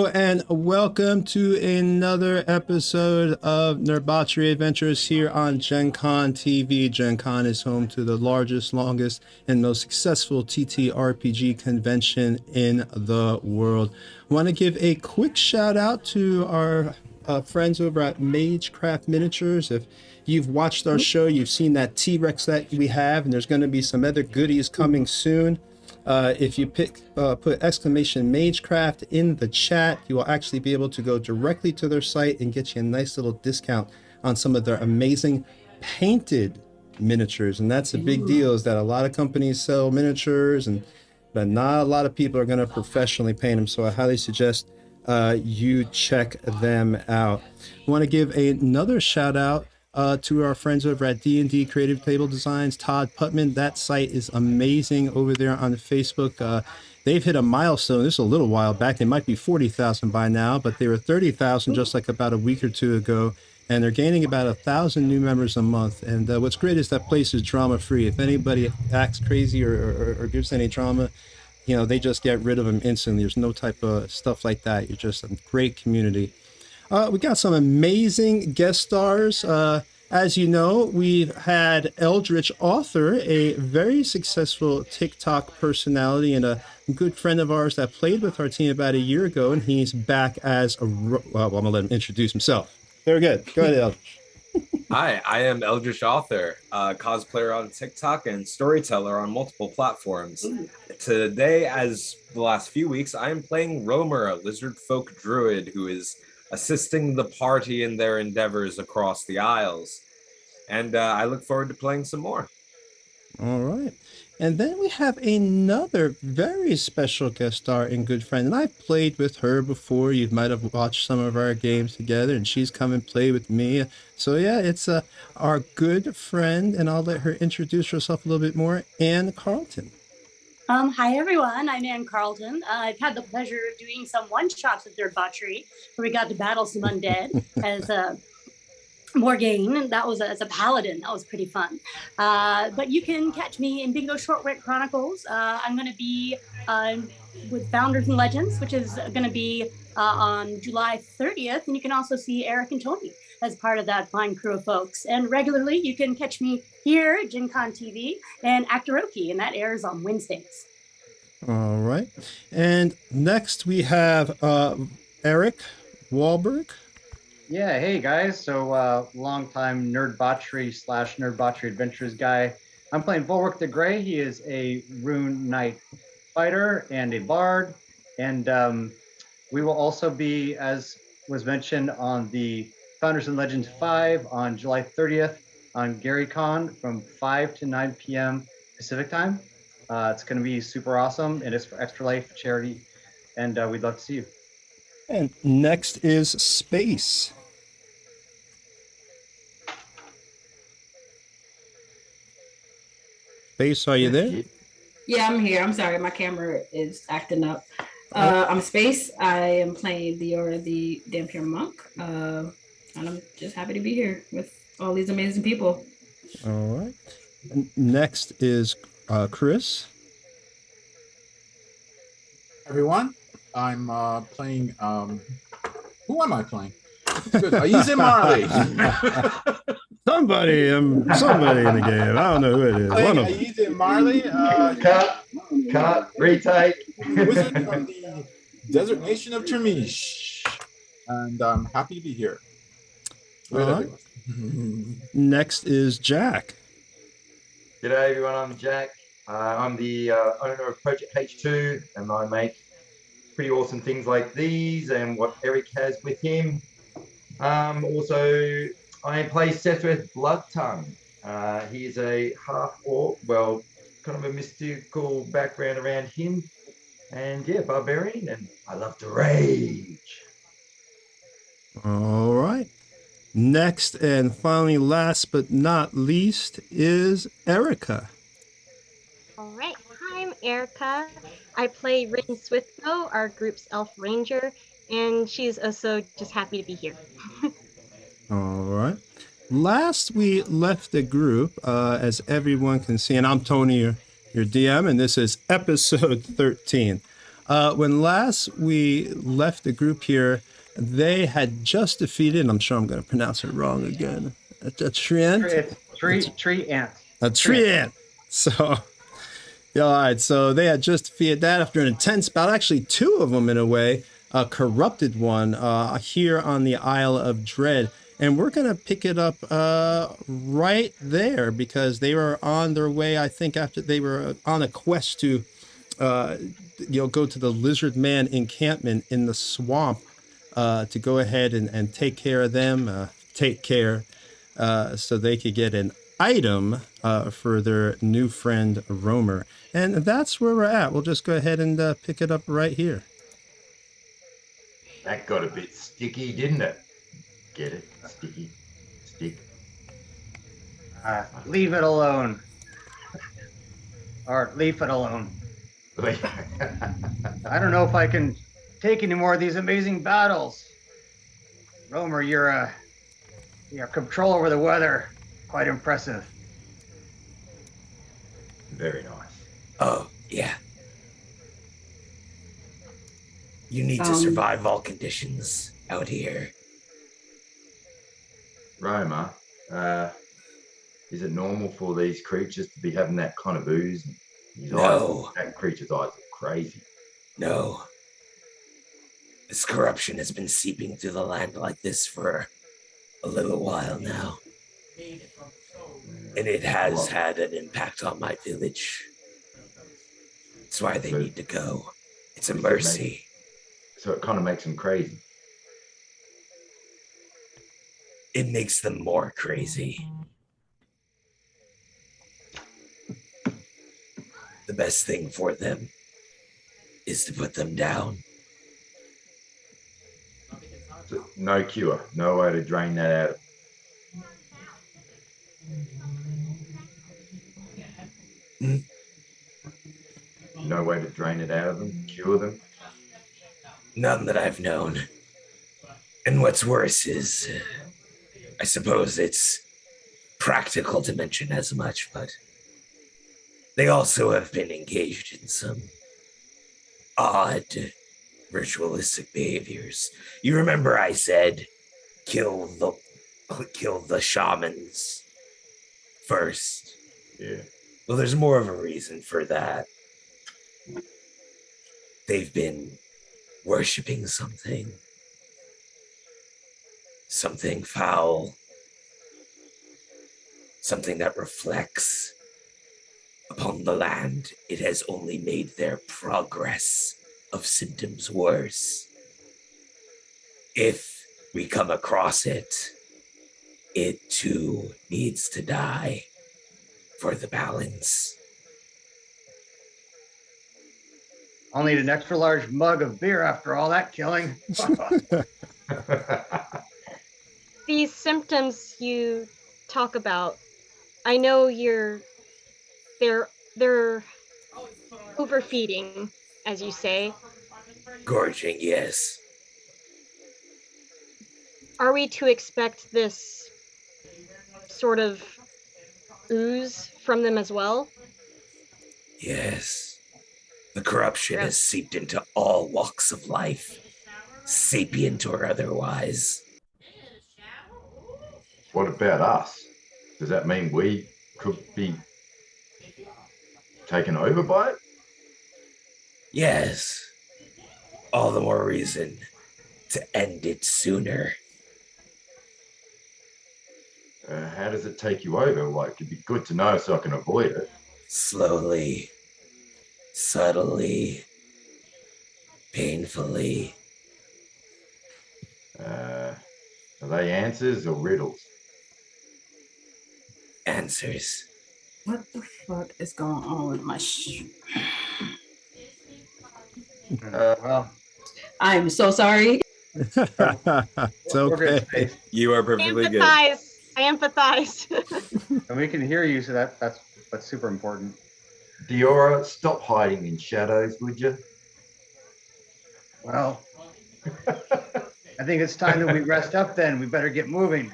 Hello and welcome to another episode of Nerdbauchery Adventures here on GenconTV. Gencon is home to the largest, longest, and most successful TTRPG convention in the world. I want to give a quick shout out to our friends over at Magecraft Miniatures. If you've watched our show, you've seen that T-Rex that we have, and there's going to be some other goodies coming soon. If you put exclamation Magecraft in the chat, you will actually be able to go directly to their site and get you a nice little discount on some of their amazing painted miniatures. And that's a big deal, is that a lot of companies sell miniatures, but not a lot of people are going to professionally paint them. So I highly suggest you check them out. I want to give another shout out to our friends over at D&D Creative Table Designs, Todd Putman. That site is amazing over there on Facebook. They've hit a milestone. This is a little while back. They might be 40,000 by now, but they were 30,000 just like about a week or two ago. And they're gaining about 1,000 new members a month. And what's great is that place is drama free. If anybody acts crazy or gives any drama, you know, they just get rid of them instantly. There's no type of stuff like that. You're just a great community. We got some amazing guest stars. As you know, we've had Eldritch Author, a very successful TikTok personality and a good friend of ours that played with our team about a year ago, and he's back as a... Well, I'm going to let him introduce himself. Very good. Go ahead, Eldritch. Hi, I am Eldritch Author, cosplayer on TikTok and storyteller on multiple platforms. Today, as the last few weeks, I am playing Romer, a Lizardfolk druid who is assisting the party in their endeavors across the Isles. And I look forward to playing some more. All right. And then we have another very special guest star and good friend. And I've played with her before. You might have watched some of our games together, and she's come and played with me. So yeah, it's our good friend, and I'll let her introduce herself a little bit more, Anne Carlton. Hi everyone, I'm Anne Carlton. I've had the pleasure of doing some one-shots with Nerdbauchery, where we got to battle some undead as Morgaine, and that was as a paladin. That was pretty fun. But you can catch me in Bingo Shortwit Chronicles. I'm going to be with Founders and Legends, which is going to be on July 30th, and you can also see Eric and Tony as part of that fine crew of folks. And regularly, you can catch me here at GenconTV and Actoroki, and that airs on Wednesdays. All right. And next we have Eric Wahlberg. Yeah, hey guys. So longtime Nerdbauchery / Nerdbauchery Adventures guy. I'm playing Volric the Grey. He is a Rune Knight fighter and a bard. And we will also be, as was mentioned, on the Founders and Legends 5 on July 30th on GaryCon from 5 to 9 p.m. Pacific time. It's going to be super awesome, and it's for Extra Life charity, and we'd love to see you. And next is Space. Space, are you there? Yeah, I'm here. I'm sorry, my camera is acting up. I'm Space. I am playing Diora the Dampier Monk, and I'm just happy to be here with all these amazing people. All right. Next is Chris. Everyone, I'm playing. Who am I playing? Easy Marley. Somebody in the game. I don't know who it is. One of them. Easy Marley. Cut. Retake. Wizard from the Desert Nation of Tremish, and I'm happy to be here. Right. Next is Jack. G'day everyone, I'm Jack. I'm the owner of Project H2, and I make pretty awesome things like these and what Eric has with him. Also, I play Sethwith Bloodtongue. He is a half-orc, well, kind of a mystical background around him. And yeah, barbarian, and I love to rage. All right. Next and finally, last but not least, is Erica. All right, I'm Erica. I play Rin Swiftbow, our group's elf ranger, and she's also just happy to be here. All right. Last we left the group, as everyone can see, and I'm Tony, your DM, and this is episode 13. When last we left the group here, they had just defeated, and I'm sure I'm going to pronounce it wrong again, a treant. It's tree ant. A treant. So, yeah, all right. So they had just defeated that after an intense battle. Actually, two of them in a way. A corrupted one here on the Isle of Dread. And we're going to pick it up right there because they were on their way, I think, after they were on a quest to go to the Lizard Man encampment in the swamp to go ahead and take care of them, so they could get an item for their new friend Romer. And that's where we're at. We'll just go ahead and pick it up right here. That got a bit sticky, didn't it? Get it? Sticky. Stick. Leave it alone. Or leave it alone. I don't know if I can take any more of these amazing battles. Romer, your control over the weather, quite impressive. Very nice. Oh, yeah. You need to survive all conditions out here. Roma, is it normal for these creatures to be having that kind of ooze? No. That creature's eyes are crazy. No. This corruption has been seeping through the land like this for a little while now. And it has had an impact on my village. That's why they need to go. It's a mercy. So it kind of makes them crazy. It makes them more crazy. The best thing for them is to put them down. So no cure, no way to drain that out. No way to drain it out of them, cure them. None that I've known. And what's worse is, I suppose it's practical to mention as much, but they also have been engaged in some odd ritualistic behaviors. You remember I said, kill the shamans first. Yeah. Well, there's more of a reason for that. They've been worshipping something foul, something that reflects upon the land. It has only made their progress of symptoms worse. If we come across it, it too needs to die for the balance. I'll need an extra large mug of beer after all that killing. These symptoms you talk about, I know they're overfeeding, as you say. Gorging, yes. Are we to expect this sort of ooze from them as well? Yes. The corruption has seeped into all walks of life, sapient or otherwise. What about us? Does that mean we could be taken over by it? Yes. All the more reason to end it sooner. How does it take you over? Like, it'd be good to know so I can avoid it. Slowly, subtly, painfully. Are they answers or riddles? Answers. What the fuck is going on with my Well, I'm so sorry. It's okay. You are perfectly good. I empathize. And we can hear you, so that's what's super important. Diora, stop hiding in shadows, would you? Well, I think it's time that we rest up then. We better get moving.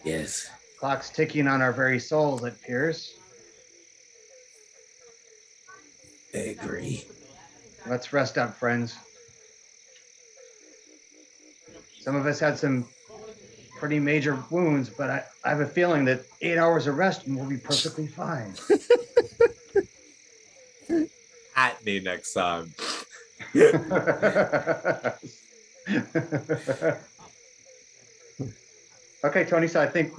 Yes. Clock's ticking on our very souls, it appears. I agree. Let's rest up, friends. Some of us had some pretty major wounds, but I have a feeling that 8 hours of rest and we'll be perfectly fine. At me next time. Okay, Tony. So I think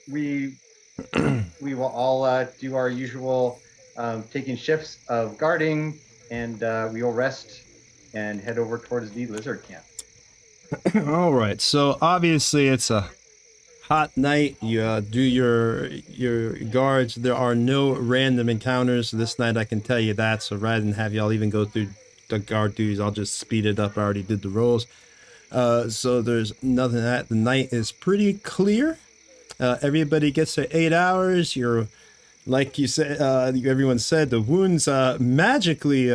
we will all do our usual taking shifts of guarding, and we will rest and head over towards the lizard camp. All right. So obviously it's a hot night. You do your guards. There are no random encounters this night. I can tell you that. So rather than have y'all even go through the guard duties, I'll just speed it up. I already did the rolls. So there's nothing that the night is pretty clear. Everybody gets their 8 hours. You're like you said, everyone said the wounds magically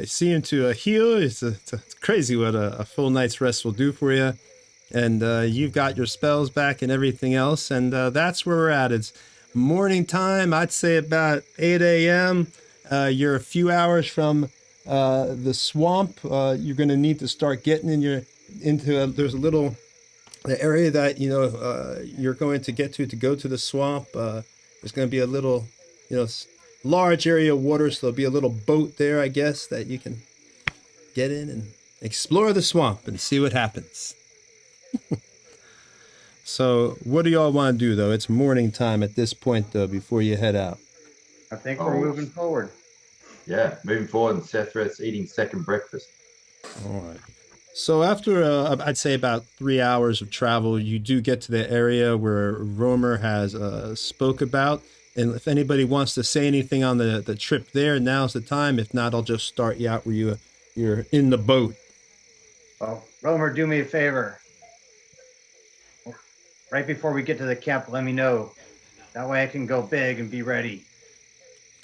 seem to heal. It's crazy what a full night's rest will do for you. And you've got your spells back and everything else. And that's where we're at. It's morning time. I'd say about 8 a.m. You're a few hours from the swamp. You're going to need to start getting there's a little the area that, you're going to get to go to the swamp. There's going to be a little, large area of water. So there'll be a little boat there, I guess, that you can get in and explore the swamp and see what happens. So what do y'all want to do, though? It's morning time at this point, though, before you head out. I think we're moving forward. Yeah, moving forward, and Sethret's eating second breakfast. All right. So after, I'd say about 3 hours of travel, you do get to the area where Romer has spoke about. And if anybody wants to say anything on the trip there, now's the time. If not, I'll just start you out where you're in the boat. Well, Romer, do me a favor. Right before we get to the camp, let me know. That way I can go big and be ready.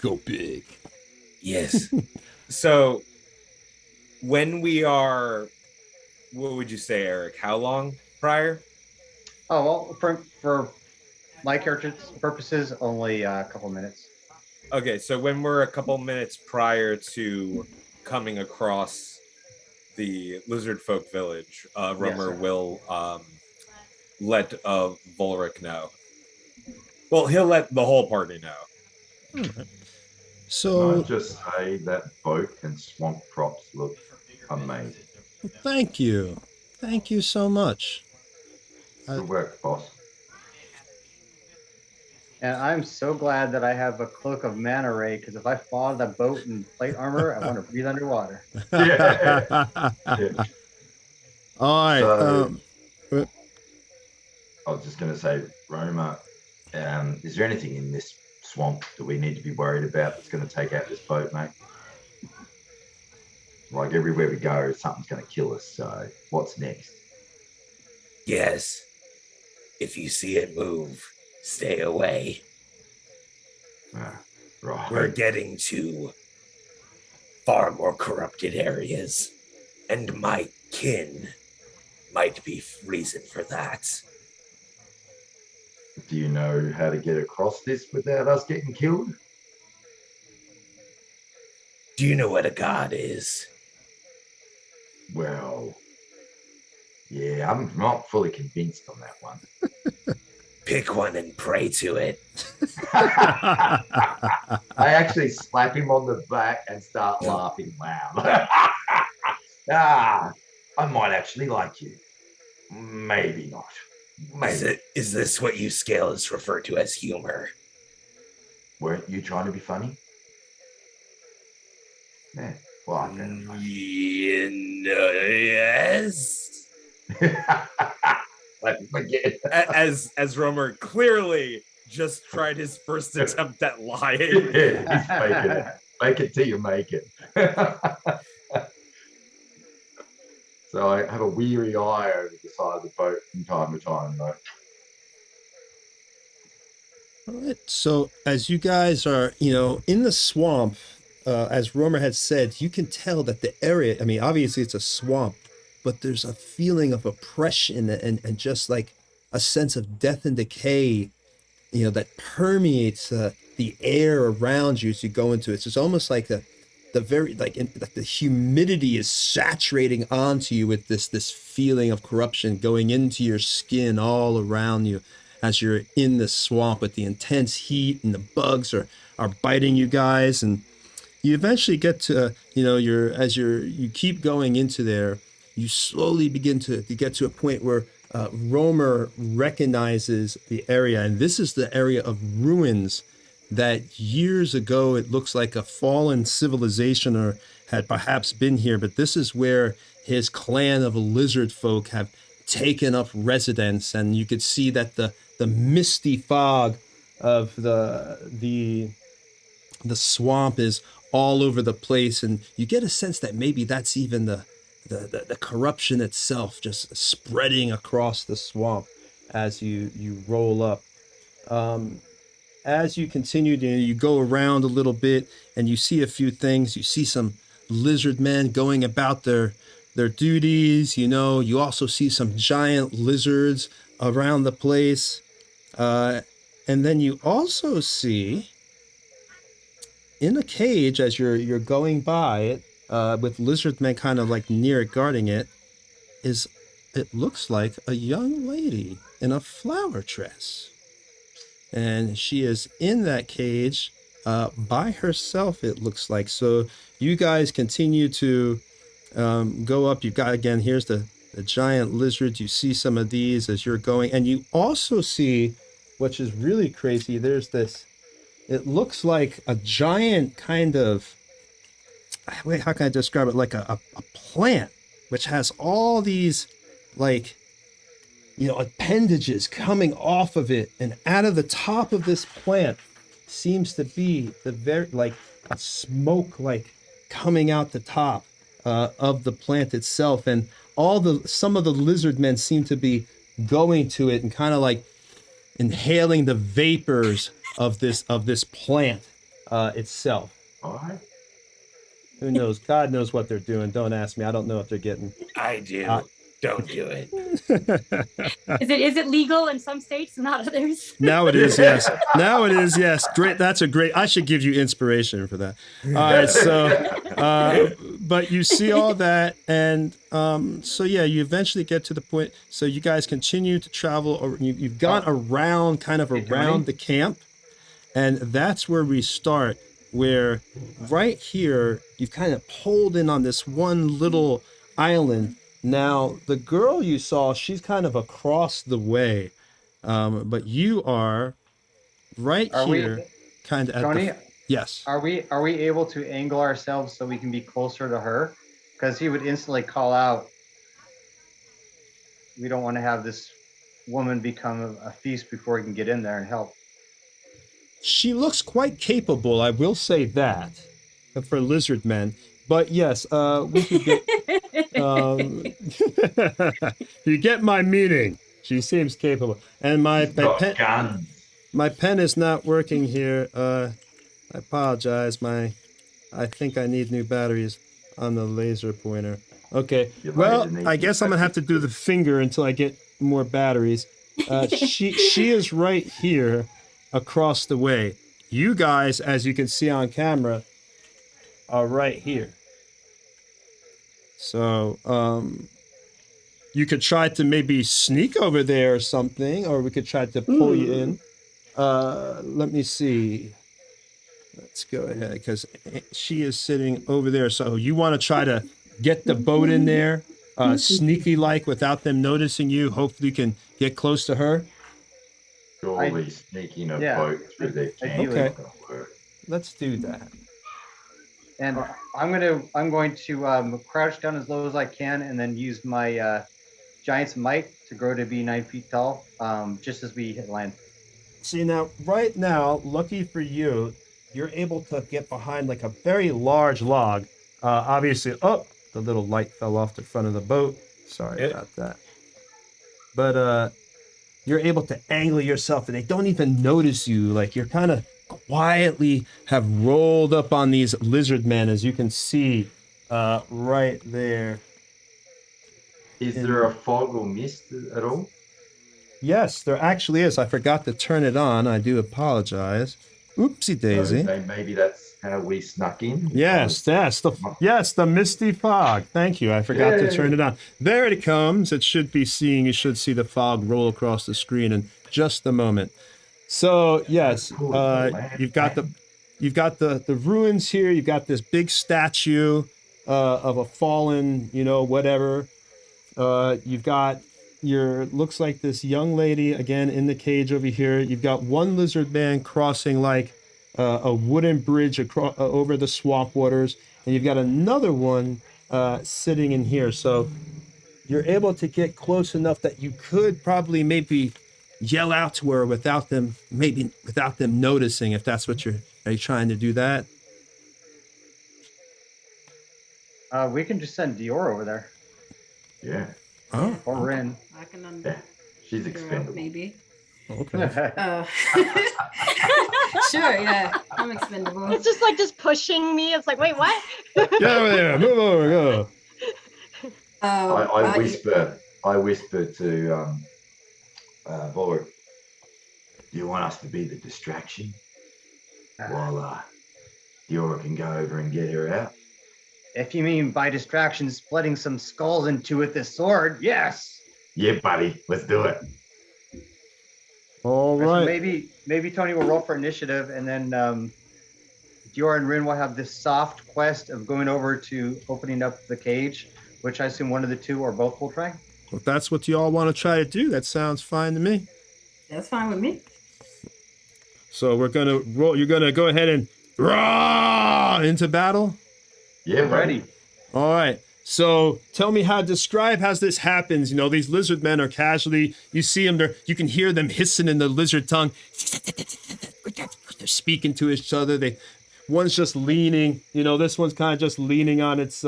Go big. Yes. So when we are, what would you say, Eric? How long prior? Oh, well, for my character's purposes, only a couple minutes. Okay, so when we're a couple minutes prior to coming across the Lizardfolk village, Romer will let Volric know. Well, he'll let the whole party know. So Can I just say that boat and swamp props look amazing. thank you so much. Good work, boss. And I'm so glad that I have a cloak of manta ray, because if I fall out of the boat in plate armor, I want to breathe underwater. Yeah. All right. So, I was just going to say, Roma, is there anything in this swamp that we need to be worried about that's going to take out this boat, mate? Like everywhere we go, something's going to kill us. So what's next? Yes. If you see it move, stay away. Right. We're getting to far more corrupted areas, and my kin might be reason for that. Do you know how to get across this without us getting killed? Do you know what a god is? Well, yeah, I'm not fully convinced on that one. Pick one and pray to it. I actually slap him on the back and start laughing loud. I might actually like you. Maybe not. Maybe. Is this what you scales refer to as humor? Weren't you trying to be funny? Yeah. Well, I found it Yes. Let me forget. As Romer clearly just tried his first attempt at lying. Yeah, he's faking it. Make it till you make it. So I have a weary eye over the side of the boat from time to time, though. All right. So as you guys are, in the swamp, as Romer had said, you can tell that the area, I mean, obviously it's a swamp, but there's a feeling of oppression and just like a sense of death and decay, that permeates the air around you as you go into it. So it's almost like the very like the humidity is saturating onto you with this feeling of corruption going into your skin all around you as you're in the swamp with the intense heat, and the bugs are biting you guys. And you eventually get to, you keep going into there, you slowly begin to get to a point where Romer recognizes the area, and this is the area of ruins that years ago it looks like a fallen civilization or had perhaps been here, but this is where his clan of Lizardfolk have taken up residence. And you could see that the misty fog of the swamp is all over the place, and you get a sense that maybe that's even the corruption itself just spreading across the swamp as you roll up. As you continue to, you go around a little bit and you see a few things. You see some lizard men going about their duties. You also see some giant lizards around the place. And then you also see in a cage, as you're going by it, with lizard men kind of like near it, guarding it, it looks like a young lady in a flower dress. And she is in that cage by herself, it looks like. So you guys continue to go up. You've got, again, here's the giant lizards. You see some of these as you're going. And you also see, which is really crazy, there's this, it looks like a giant kind of, wait, how can I describe it? Like a plant, which has all these, like, appendages coming off of it, and out of the top of this plant seems to be the very, like, a smoke, like, coming out the top of the plant itself. And some of the lizard men seem to be going to it and kind of like inhaling the vapors of this plant itself. All right. Who knows? God knows what they're doing. Don't ask me. I don't know if they're getting. I do. Don't do it. Is it legal in some states, not others? Now it is, yes. Now it is, yes. Great. That's a great. I should give you inspiration for that. All right. So, but you see all that, and so yeah, you eventually get to the point. So you guys continue to travel, or you've gone around, kind of around the camp, and that's where we start. Where right here, you've kind of pulled in on this one little island. Now, the girl you saw, she's kind of across the way, but you are right here, kind of at Tony, yes. Are we able to angle ourselves so we can be closer to her? Because he would instantly call out. We don't want to have this woman become a feast before he can get in there and help. She looks quite capable, I will say that, for lizard men. But yes, we could get. You get my meaning. She seems capable, and my pen is not working here. I apologize. I think I need new batteries on the laser pointer. Okay. Well, I guess I'm gonna have to do the finger until I get more batteries. She is right here, across the way. You guys, as you can see on camera, are right here. So, you could try to maybe sneak over there or something, or we could try to pull you in. Let me see. Let's go ahead, because she is sitting over there. So you want to try to get the boat in there, sneaky-like, without them noticing you. Hopefully you can get close to her. Surely sneaking a boat through their camp is not going to work. Let's do that. And I'm going to crouch down as low as I can, and then use my giant's might to grow to be 9 feet tall, just as we hit land. See, now, right now, lucky for you, you're able to get behind like a very large log. Obviously, the little light fell off the front of the boat. Sorry about that. But you're able to angle yourself, and they don't even notice you. Like, you're kind of quietly have rolled up on these lizard men, as you can see right there. Is there a fog or mist at all? Yes, there actually is. I forgot to turn it on. I do apologize. Oopsie daisy. So maybe that's how we snuck in. Yes, the misty fog. Thank you. I forgot to turn it on. There it comes. You should see the fog roll across the screen in just a moment. So yes, you've got the ruins here. You've got this big statue of a fallen, whatever. You've got looks like this young lady again in the cage over here. You've got one lizard man crossing like a wooden bridge across over the swamp waters, and you've got another one sitting in here. So you're able to get close enough that you could probably maybe yell out to her without them noticing, if that's what are you trying to do that? We can just send Dior over there. Yeah. Oh. Or Rin. I can She's figure out, expendable. maybe. Okay. Sure, yeah. I'm expendable. It's just pushing me. It's like, wait, what? Get over there. Move over. Go. I whisper to Bulwark, do you want us to be the distraction while Dior can go over and get her out? If you mean by distraction, splitting some skulls into with this sword, yes. Yeah, buddy, let's do it. All So right. maybe Tony will roll for initiative, and then Dior and Rin will have this soft quest of going over to opening up the cage, which I assume one of the two or both will try. Well, if that's what you all want to try to do, that sounds fine to me. That's fine with me. So we're gonna roll. You're gonna go ahead and raw into battle. Yeah, Ready. All right. So tell me describe how this happens. These lizard men are casually, you see them there, you can hear them hissing in the lizard tongue. They're speaking to each other. One's just leaning, this one's kind of just leaning on its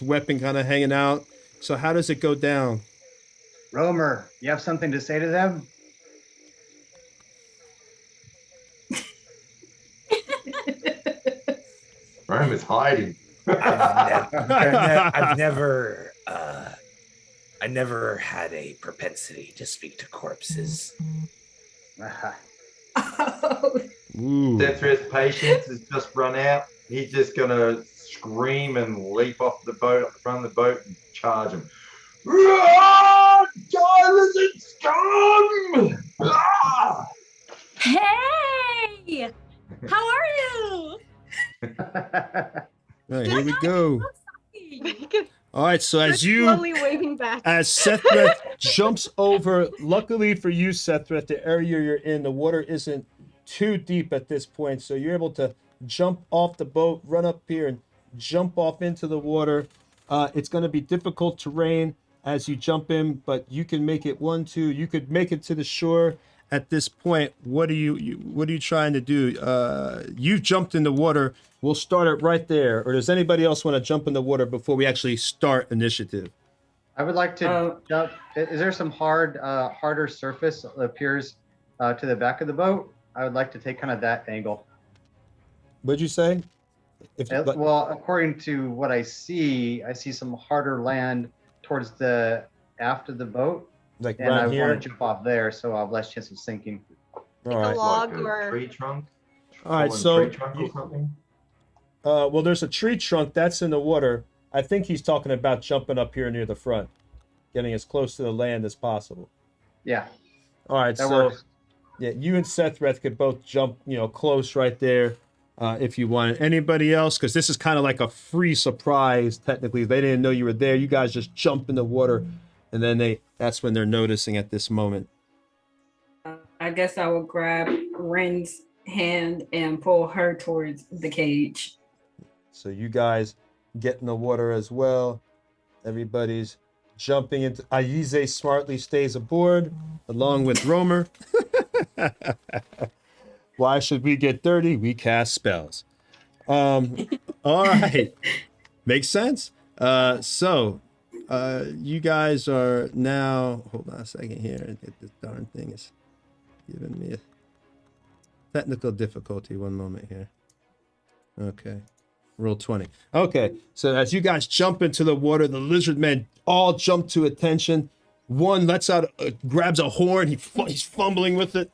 weapon, kind of hanging out. So how does it go down? Romer, you have something to say to them? Romer's hiding. I never had a propensity to speak to corpses. Death's patience has just run out. He's just gonna scream and leap off the boat, up the front of the boat, and charge him. Die, lizard scum! Hey! How are you? All right, here we go. All right, so as slowly waving back. As Sethreth jumps over, luckily for you, Sethreth, the area you're in, the water isn't too deep at this point, so you're able to jump off the boat, run up here, and jump off into the water. It's going to be difficult terrain as you jump in, but you can make it 1, 2. You could make it to the shore. At this point, what are you trying to do? You've jumped in the water. We'll start it right there. Or does anybody else want to jump in the water before we actually start initiative? I would like to jump. Is there some harder surface that appears to the back of the boat? I would like to take kind of that angle. What'd you say? Well, according to what I see some harder land towards the aft of the boat. Like and right I here? want to jump off there, so I'll have less chance of sinking. All right. Log Like a or tree trunk? All right, Fallen so tree trunk or something? well, there's a tree trunk that's in the water. I think he's talking about jumping up here near the front, getting as close to the land as possible. Yeah. All right, That so works. yeah, you and Sethreth could both jump, close right there, if you want. Anybody else? Because this is kind of like a free surprise. Technically, they didn't know you were there. You guys just jump in the water, and then that's when they're noticing at this moment. I guess I will grab Ren's hand and pull her towards the cage. So you guys get in the water as well. Everybody's jumping into. Aize smartly stays aboard, along with Romer. Why should we get dirty? We cast spells. All right. Makes sense. So you guys are now. Hold on a second here. This darn thing is giving me a technical difficulty. One moment here. Okay. Roll 20. Okay, so as you guys jump into the water, the lizard men all jump to attention. One lets out, grabs a horn. He's fumbling with it.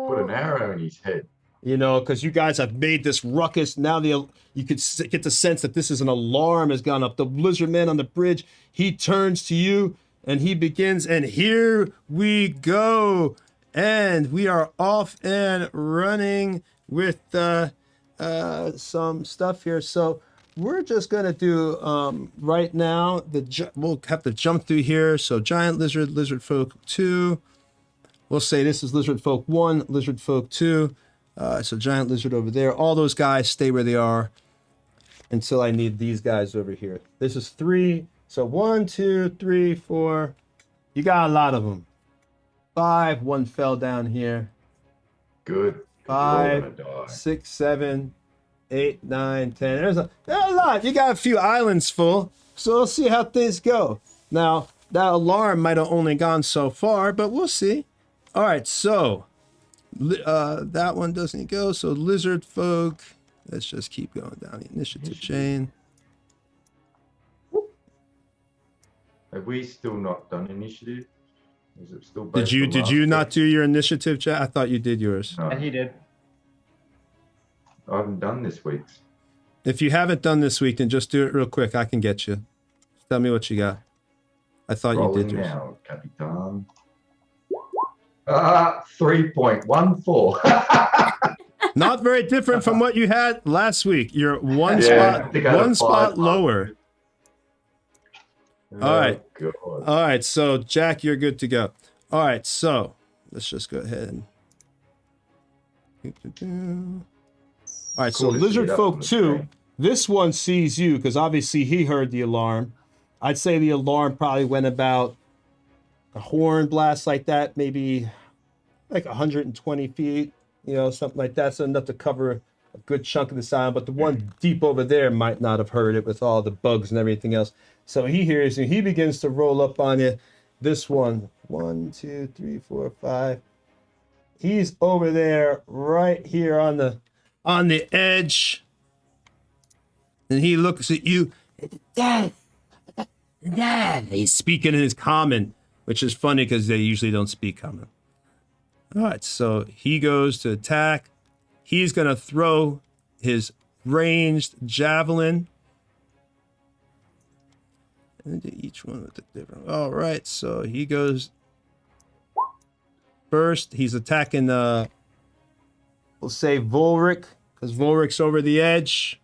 Put an arrow in his head. You know, because you guys have made this ruckus. Now you could get the sense that this is an alarm has gone up. The lizard man on the bridge, he turns to you and he begins, and here we go. And we are off and running with some stuff here. So we're just going to do right now, we'll have to jump through here. So giant lizard, Lizardfolk 2. We'll say this is Lizardfolk 1, Lizardfolk 2. So giant lizard over there. All those guys stay where they are until I need these guys over here. This is 3. So 1, 2, 3, 4. You got a lot of them. 5. 1 fell down here. Good. 5, 6, 7, 8, 9, 10. There's a lot. You got a few islands full. So we'll see how things go. Now, that alarm might have only gone so far, but we'll see. All right, so that one doesn't go. So Lizardfolk. Let's just keep going down the initiative chain. Have we still not done initiative? Is it still Did you not do your initiative chat? I thought you did yours. No, And he did. I haven't done this week's. If you haven't done this week, then just do it real quick. I can get you. Tell me what you got. I thought you did yours. Now, Capitan. 3.14. Not very different from what you had last week. You're one spot lower. All right. God. All right. So Jack, you're good to go. All right. So let's just go ahead and. All right. So Lizardfolk 2. This one sees you because obviously he heard the alarm. I'd say the alarm probably went about a horn blast like that, maybe like 120 feet, you know, something like that. So enough to cover a good chunk of the sound. But the one deep over there might not have heard it with all the bugs and everything else. So he hears you. He begins to roll up on you. This one, 1, 2, 3, 4, 5. He's over there right here on the edge. And he looks at you. Dad. He's speaking in his common, which is funny because they usually don't speak common. All right, so he goes to attack. He's going to throw his ranged javelin. And each one with a different. All right, so he goes first. He's attacking, we'll say Volric, because Volric's over the edge.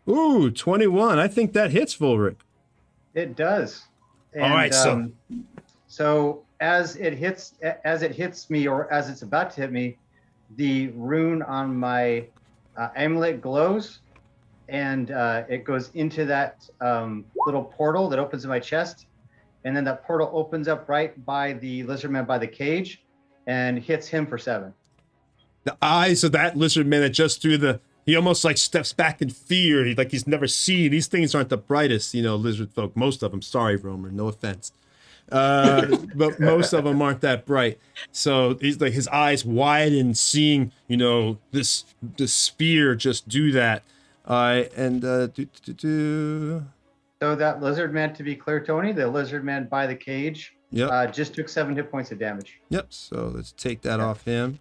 Ooh, 21. I think that hits Volric. It does. And, all right, so as it hits me, or as it's about to hit me, the rune on my amulet glows, and it goes into that little portal that opens in my chest, and then that portal opens up right by the lizard man by the cage, and hits him for 7. The eyes of that lizard man that just threw the. He almost like steps back in fear. He's never seen. These things aren't the brightest, you know, lizard folk. Most of them. Sorry, Romer. No offense. But most of them aren't that bright. So he's like his eyes widen, seeing, you know, this spear just do that. And So that lizard man, to be clear, Tony, the lizard man by the cage, just took 7 hit points of damage. Yep. So let's take that off him.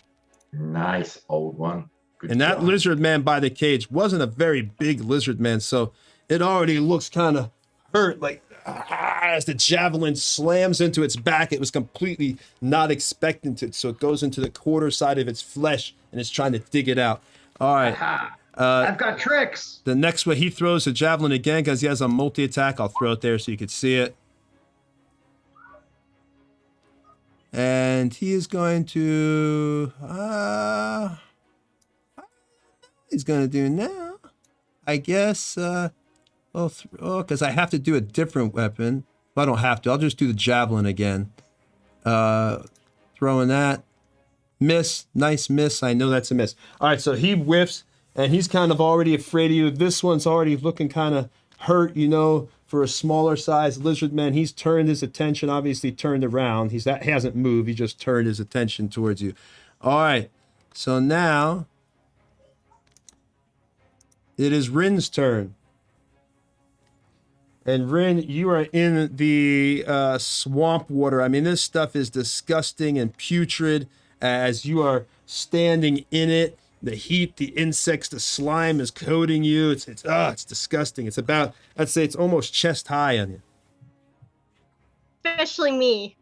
Nice old one. Good and that job. lizard man by the cage wasn't a very big lizard man, so it already looks kind of hurt, like as the javelin slams into its back. It was completely not expectant it, so it goes into the quarter side of its flesh, and it's trying to dig it out. All right. I've got tricks. The next one, he throws the javelin again because he has a multi-attack. I'll throw it there so you can see it. And he is going to... he's going to do now, I guess, because I have to do a different weapon. Well, I don't have to. I'll just do the javelin again. Throwing that. Miss. Nice miss. I know that's a miss. All right, so he whiffs, and he's kind of already afraid of you. This one's already looking kind of hurt, you know, for a smaller size lizard man. He's turned his attention, obviously turned around. He hasn't moved. He just turned his attention towards you. All right, so now... it is Rin's turn. And Rin, you are in the swamp water. I mean, this stuff is disgusting and putrid as you are standing in it. The heat, the insects, the slime is coating you. It's disgusting. It's about, I'd say it's almost chest high on you. Especially me.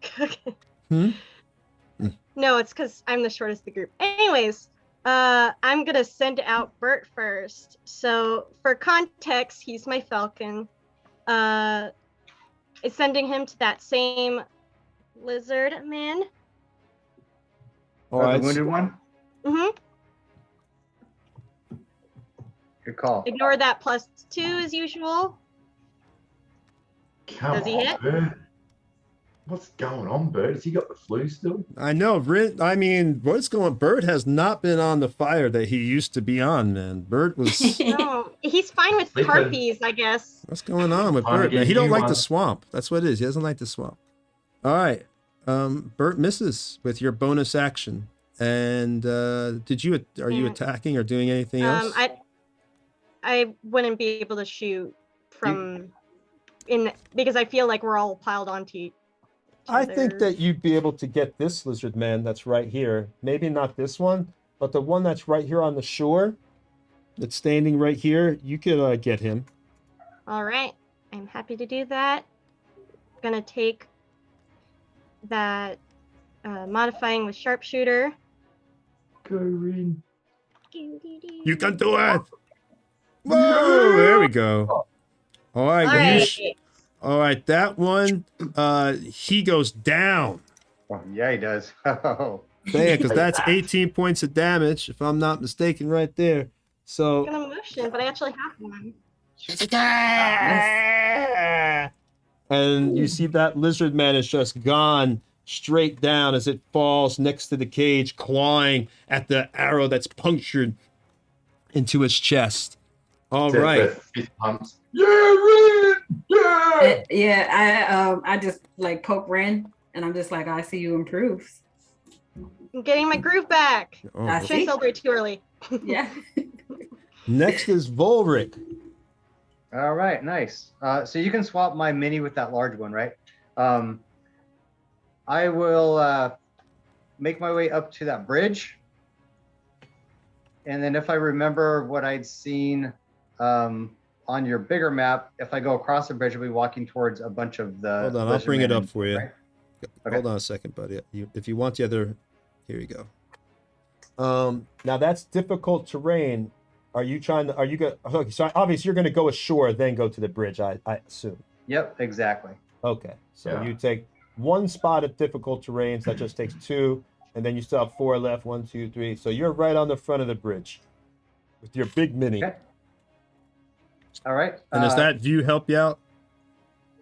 No, it's because I'm the shortest of the group. Anyways, I'm gonna send out Bert first. So for context, he's my falcon. It's sending him to that same lizard man. All right. The wounded one? Mm-hmm. Good call. Ignore that +2 as usual. Come Does he on, hit? Bert. What's going on, Bert? Has he got the flu still? I know, Rin. I mean, what's going? Bert has not been on the fire that he used to be on, man. Bert was. No, he's fine with Sleeping. harpies, I guess. What's going on with Time to Bert, get man? a He don't new like the one. swamp. That's what it is. He doesn't like the swamp. All right. Bert misses with your bonus action. And are you attacking or doing anything else? I wouldn't be able to shoot from because I feel like we're all piled onto each I other. think that you'd be able to get this lizard man that's right here. Maybe not this one, but the one that's right here on the shore, that's standing right here. You could get him. All right, I'm happy to do that. Gonna take that modifying with sharpshooter. Go, Rin. You can do it. Whoa! There we go. All right. All right. All right. That one, he goes down. Oh, yeah, he does. Oh. Bam, because that's 18 points of damage, if I'm not mistaken, right there. So. I'm gonna motion, but I actually have one. And you see that lizard man is just gone straight down as it falls next to the cage, clawing at the arrow that's punctured into his chest. All right. Fist pumps. Yeah, Rin! Yeah! Yeah, I just like poke Ren, and I'm just like, I see you improve. I'm getting my groove back. Oh, I I shouldn't celebrate too early. Yeah. next is Volric. All right, nice. So you can swap my mini with that large one, right? I will make my way up to that bridge. And then if I remember what I'd seen on your bigger map, if I go across the bridge, I'll be walking towards a bunch of the... Hold on, I'll bring it up for you. Right? Hold on a second, buddy. If you want the other... Here you go. Now that's difficult terrain. Are you going? Okay, so obviously you're going to go ashore, then go to the bridge, I assume. Yep, exactly. Okay, so Yeah. you take one spot of difficult terrains, that just takes 2, and then you still have 4 left, 1, 2, 3. So you're right on the front of the bridge with your big mini. Okay. All right. And does that view help you out?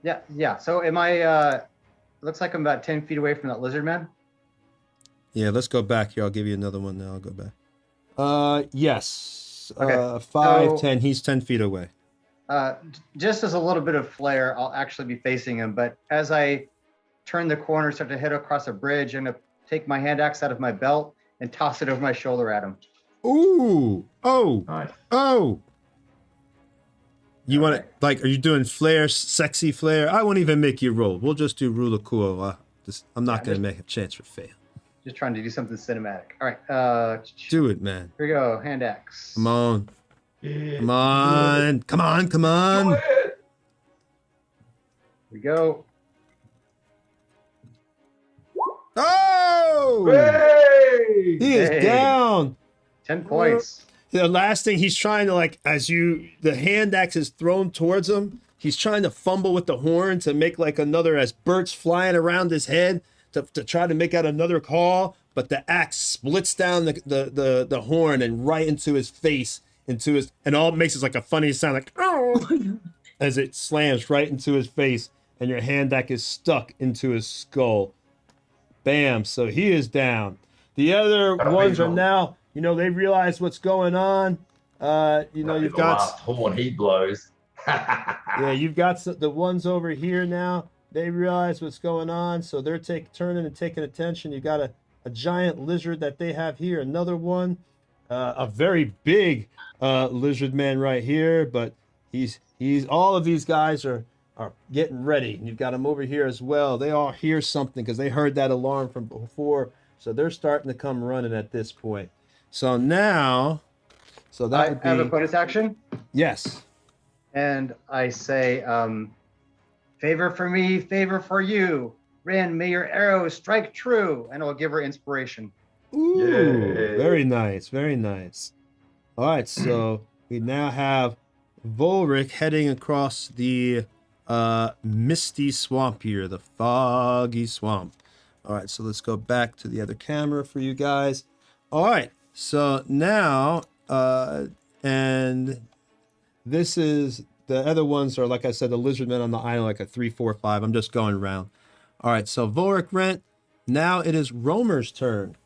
Yeah. So am I, looks like I'm about 10 feet away from that lizard man. Yeah, let's go back here. I'll give you another one now. I'll go back. Yes. Okay. 5, So- 10. He's 10 feet away. Just as a little bit of flair, I'll actually be facing him. But as I turn the corner, start to head across a bridge, I'm going to take my hand axe out of my belt and toss it over my shoulder at him. Ooh. Oh. Nice. Oh. You want to, like, are you doing flair, sexy flair? I won't even make you roll. We'll just do rule of cool. I'm not going to make a chance for fail. Just trying to do something cinematic. All right. Do it, man. Here we go. Hand axe. Come on. Yeah. Come on. Come on. Come on. Here we go. Oh! Hey! He is Hey. down. 10 points. The last thing he's trying to, like, as the hand axe is thrown towards him, he's trying to fumble with the horn to make like another, as Bert's flying around his head to try to make out another call, but the axe splits down the horn and right into his face, and all it makes is like a funny sound, like, oh, as it slams right into his face, and your hand axe is stuck into his skull. Bam, so he is down. The other ones are now, they realize what's going on. You've got... last horn he blows. Yeah, you've got the ones over here now. They realize what's going on, so they're turning and taking attention. You got a giant lizard that they have here, another one, a very big lizard man right here. But he's all of these guys are are getting ready. You've got them over here as well. They all hear something because they heard that alarm from before. So they're starting to come running at this point. So now, so that would be... I have a bonus action. Yes. And I say, favor for me, favor for you. Rin, may your arrows strike true. And I'll give her inspiration. Ooh, Yay. very nice, very nice. All right, so we now have Volric heading across the misty swamp here, the foggy swamp. All right, so let's go back to the other camera for you guys. All right, so now, and this is, the other ones are, like I said, the lizardmen on the island, like a 3, 4, 5. I'm just going around. All right, so Volric Rent, now it is Romer's turn.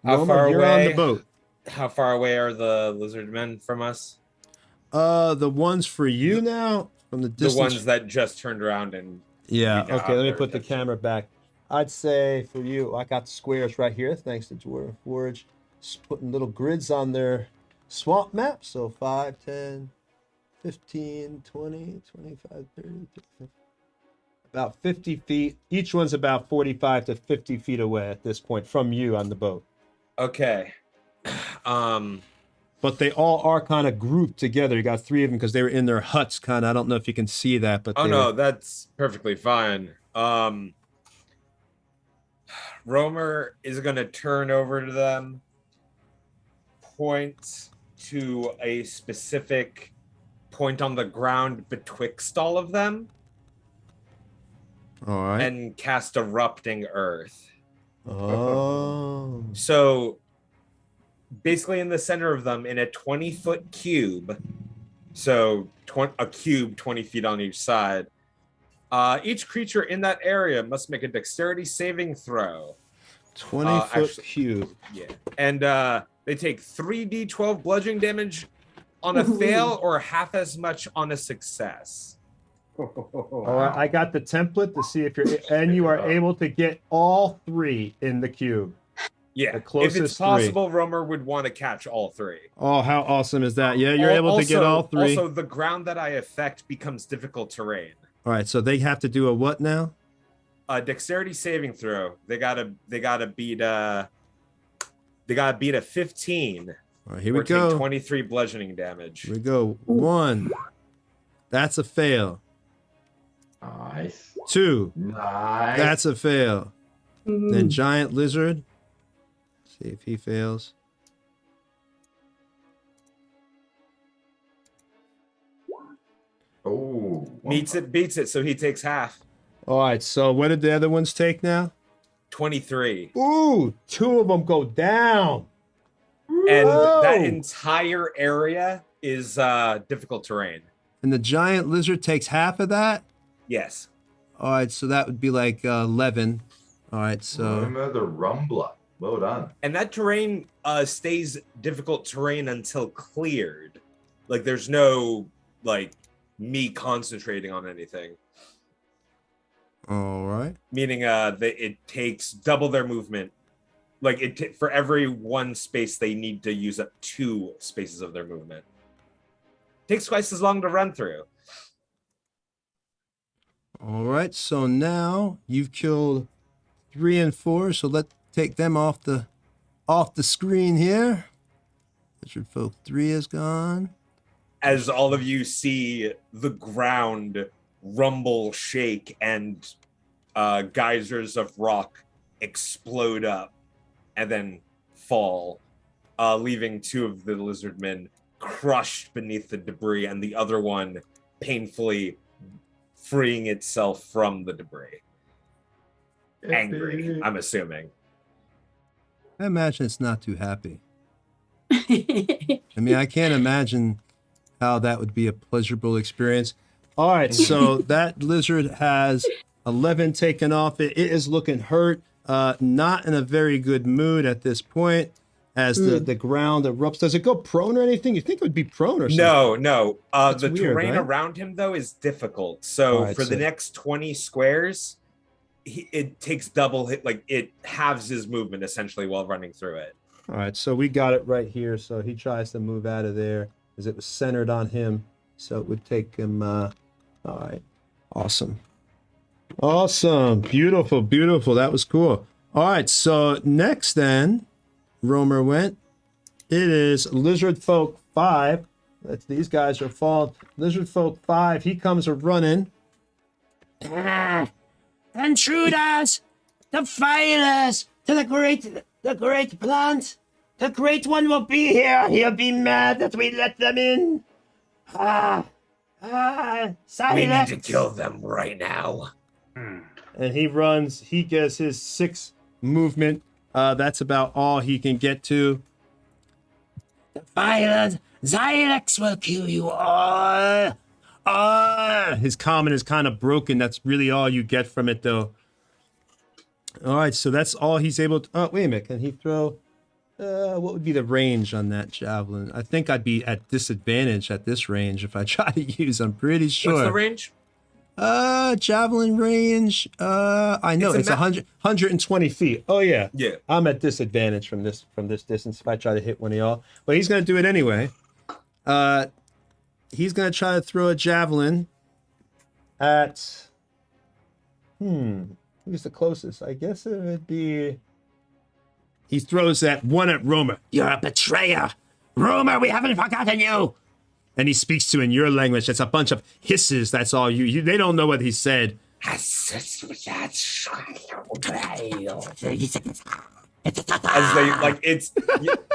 How Romer, far you're away? on the boat. How far away are the lizard men from us? The ones for you now, from the distance. The ones that just turned around and... Yeah, we now okay, have let me their put the attention. camera back. I'd say for you, I got squares right here, thanks to Dwarven Forge. Just putting little grids on their swamp map. So 5, 10, 15, 20, 25, 30, 35. About 50 feet. Each one's about 45 to 50 feet away at this point from you on the boat. Okay. But they all are kind of grouped together. You got 3 of them because they were in their huts, kind of. I don't know if you can see that, but Oh no, that's perfectly fine. Romer is gonna turn over to them, point to a specific point on the ground betwixt all of them, all right, and cast Erupting Earth. Oh. So basically in the center of them, in a 20-foot cube, so a cube 20 feet on each side, each creature in that area must make a dexterity saving throw. 20-foot cube. Yeah. And they take 3d12 bludgeoning damage on a fail or half as much on a success. All right, I got the template to see if you're, and you are able to get all 3 in the cube. Yeah, the closest if it's possible, Romer would want to catch all 3. Oh, how awesome is that? Yeah, you're able to get all 3. Also, the ground that I affect becomes difficult terrain. All right, so they have to do a what now? A dexterity saving throw. They gotta beat a 15. All right, here we go. Take 23 bludgeoning damage. Here we go. 1. That's a fail. Nice. 2. Nice. That's a fail. Then giant lizard. See if he fails. Oh. Beats it, so he takes half. All right, so what did the other ones take now? 23. Ooh, 2 of them go down. And Whoa. that entire area is difficult terrain. And the giant lizard takes half of that? Yes. All right, so that would be like 11. All right, so... Romer the Rumbler. Well done. And that terrain stays difficult terrain until cleared. Like, there's no, like, me concentrating on anything. All right. Meaning it takes double their movement. Like, for every 1 space, they need to use up 2 spaces of their movement. Takes twice as long to run through. All right, so now you've killed 3 and 4, so let's take them off the screen here. Lizardfolk 3 is gone. As all of you see the ground rumble, shake, and geysers of rock explode up and then fall, leaving 2 of the lizardmen crushed beneath the debris and the other one painfully freeing itself from the debris. Angry, I'm assuming. I imagine it's not too happy. I mean, I can't imagine how that would be a pleasurable experience. All right, so that lizard has 11 taken off. It is looking hurt, not in a very good mood at this point as the ground erupts. Does it go prone or anything? You think it would be prone or something? No. The weird, terrain right? around him, though, is difficult. So All right, for the next 20 squares, it takes double hit, like it halves his movement essentially while running through it. All right, so we got it right here. So he tries to move out of there as it was centered on him. So it would take him, all right. Awesome. Awesome. Beautiful, beautiful. That was cool. All right, so next then, Romer went. It is Lizardfolk 5. That's, these guys are fall. Lizardfolk 5, he comes a running. Intruders! Defilers! To the great plant! The great one will be here! He'll be mad that we let them in! We need Silence! to kill them right now. And he runs, he gets his 6 movement. That's about all he can get to. Defilers! Xylex will kill you all! All! His comment is kind of broken. That's really all you get from it, though. All right, so that's all he's able to... Oh, wait a minute. Can he throw... what would be the range on that javelin? I think I'd be at disadvantage at this range if I try to use. I'm pretty sure. What's the range? Javelin range. I know it's 120 feet. Oh yeah. Yeah. I'm at disadvantage from this distance if I try to hit one of y'all. But he's gonna do it anyway. He's gonna try to throw a javelin at. Who's the closest? I guess it would be. He throws that one at Romer. You're a betrayer! Romer, we haven't forgotten you! And he speaks to in your language. It's a bunch of hisses. That's all you they don't know what he said. As they like, it's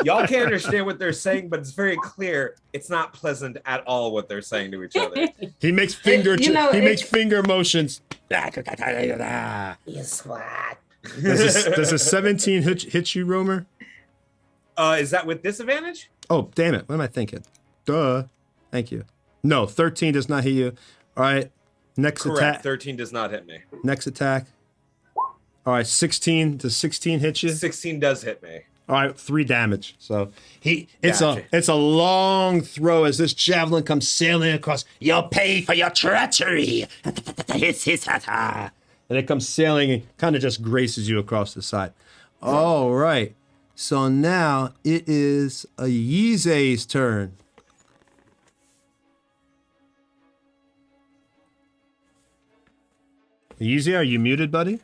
y'all can't understand what they're saying, but it's very clear. It's not pleasant at all what they're saying to each other. He makes finger makes finger motions. You swat. Does a 17 hit you, Romer? Is that with disadvantage? Oh, damn it. What am I thinking? Duh. Thank you. No, 13 does not hit you. All right. Next Correct. attack. 13 does not hit me. Next attack. All right, 16. Does 16 hit you? 16 does hit me. All right, 3 damage. So Gotcha. it's a long throw as this javelin comes sailing across. You'll pay for your treachery! Hiss, hiss, ha, ha. And it comes sailing and kind of just graces you across the side. All right. So now it is a Yize's turn. Yize, are you muted, buddy?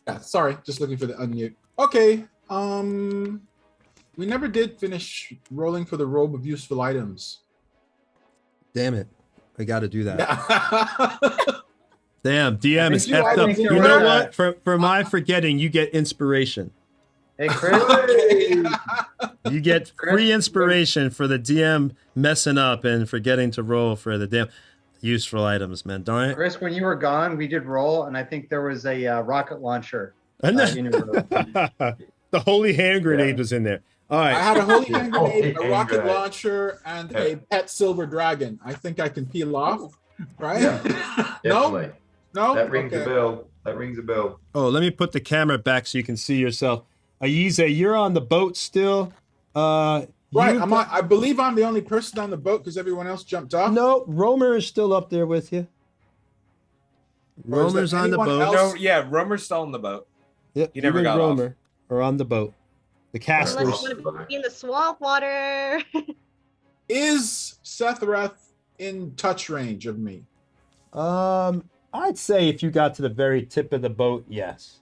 Yeah, sorry, just looking for the unmute. Okay. We never did finish rolling for the robe of useful items. Damn it. I got to do that. Yeah. Damn, DM is you effed up. think You you're know right. what? For my forgetting, you get inspiration. Hey, Chris. You get free inspiration for the DM messing up and forgetting to roll for the damn useful items, man. Darn it. Chris, when you were gone, we did roll, and I think there was a rocket launcher. And in your room. the holy hand grenade was in there. All I right. had a holy hand grenade, Holy a rocket hand launcher, and a pet silver dragon. I think I can peel off, right? Yeah, No? Definitely. No? That rings Okay. a bell. That rings a bell. Oh, let me put the camera back so you can see yourself. Yize, you're on the boat still. Right, I believe I'm the only person on the boat because everyone else jumped off. No, Romer is still up there with you. Or is there Romer's on the anyone boat. else? No, yeah, Romer's still on the boat. Yep, He never you and got off. Romer are on the boat. The Unless casters. you want to be in the swamp water. Is Sethrath in touch range of me? I'd say if you got to the very tip of the boat, yes.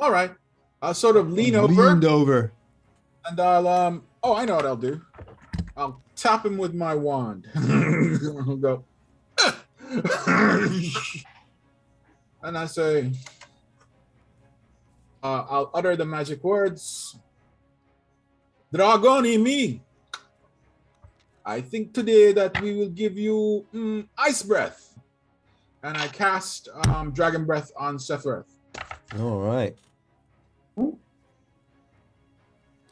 All right. I'll sort of lean over, Leaned over. and I'll oh, I know what I'll do. I'll tap him with my wand. I'll go. And I say, I'll utter the magic words. Dragoni me. I think today that we will give you ice breath. And I cast dragon breath on Sethrath. All right.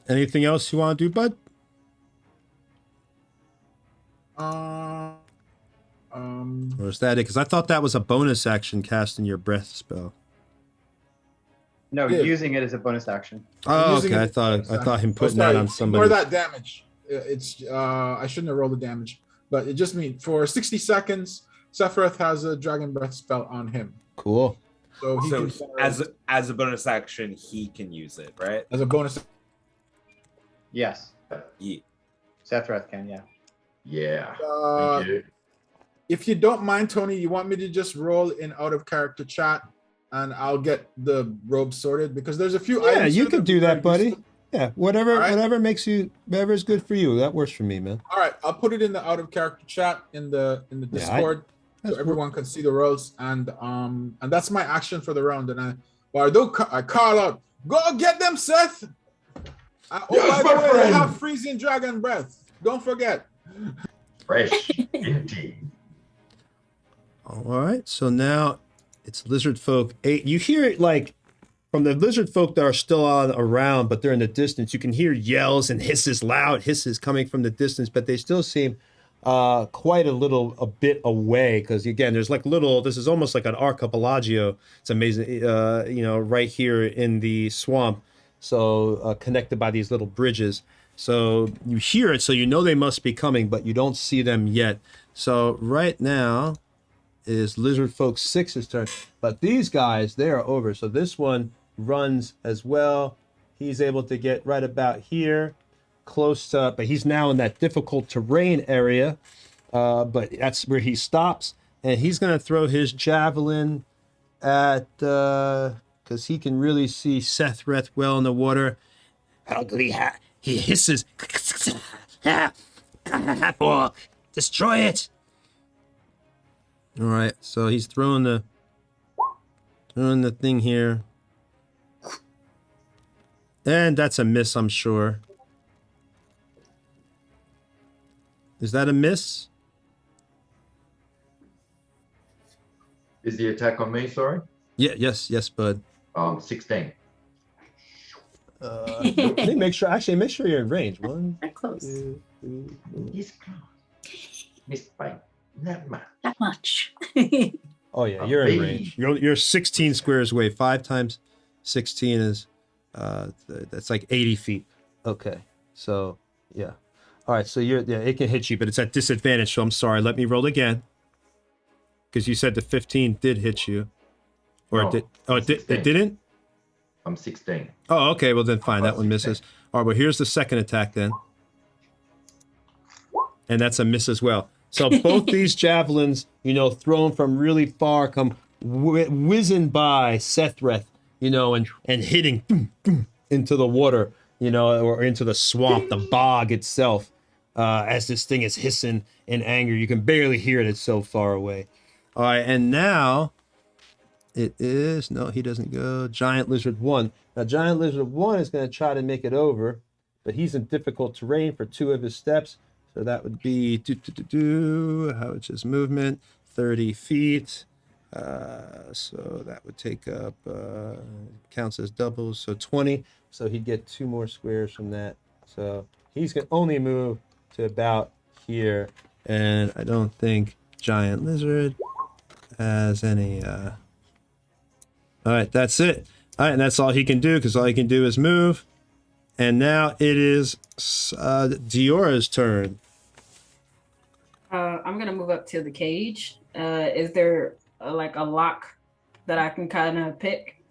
Anything else you want to do, bud? Or is that it? Because I thought that was a bonus action casting your breath spell. No, Yeah. using it as a bonus action. Oh, using okay. it- I thought him putting sorry, that on Ignore somebody. that damage. It's I shouldn't have rolled the damage, but it just means for 60 seconds, Sephiroth has a dragon breath spell on him. Cool. So he So can as a bonus action, he can use it, right? as a bonus. Yes. Yeah. Sethrath can, yeah. Yeah. Uh, Thank you. if you don't mind, Tony, you want me to just roll in out of character chat, and I'll get the robe sorted because there's a few Yeah, items. you can do that, buddy. Yeah, whatever, All right. whatever is good for you. That works for me, man. All right, I'll put it in the out of character chat in the Discord so everyone can see the rolls, and that's my action for the round. And I call out, go get them, Seth. By the way, I have freezing dragon breath. Don't forget. Fresh indeed. All right, so now it's Lizardfolk 8. You hear it like from the Lizardfolk that are still around, but they're in the distance. You can hear yells and hisses, loud hisses coming from the distance, but they still seem quite a bit away because, again, there's like this is almost like an archipelago. It's amazing, right here in the swamp. So connected by these little bridges. So you hear it, so you know they must be coming, but you don't see them yet. So right now is Lizardfolk 6's turn. But these guys, they are over. So this one runs as well. He's able to get right about here, close to, but he's now in that difficult terrain area. But that's where he stops. And he's going to throw his javelin at, because he can really see Sethreth well in the water. Ugly hat. He hisses. Destroy it. All right, so he's throwing the thing here. And that's a miss, I'm sure. Is that a miss? Is the attack on me, sorry? Yeah, yes, bud. 16. Let me make sure you're in range. One, They're close. 2, 3, 4. He's close. Missed by not much. That much. Oh yeah, you're in range. You're 16 squares away. 5 times 16 is that's like 80 feet. Okay, so yeah. All right, so it can hit you, but it's at disadvantage. So I'm sorry. Let me roll again. Because you said the 15 did hit you, or No, it did. Oh, it didn't. I'm 16. Oh, okay. Well then, fine. That one misses. All right. Well, here's the second attack then, and that's a miss as well. So both these javelins, thrown from really far, come whizzing by Sethreth, and hitting into the water, or into the swamp, the bog itself, as this thing is hissing in anger. You can barely hear it. It's so far away. All right, and now it is, no, he doesn't go. Giant Lizard 1. Now, Giant Lizard 1 is going to try to make it over, but he's in difficult terrain for 2 of his steps. So that would be, how it's his movement, 30 feet. So that would take up, counts as doubles, so 20. So he'd get 2 more squares from that. So he's going to only move to about here. And I don't think Giant Lizard has any, all right, that's it. All right, and that's all he can do, because all he can do is move. And now it is Diora's turn. I'm gonna move up to the cage. Is there like a lock that I can kind of pick?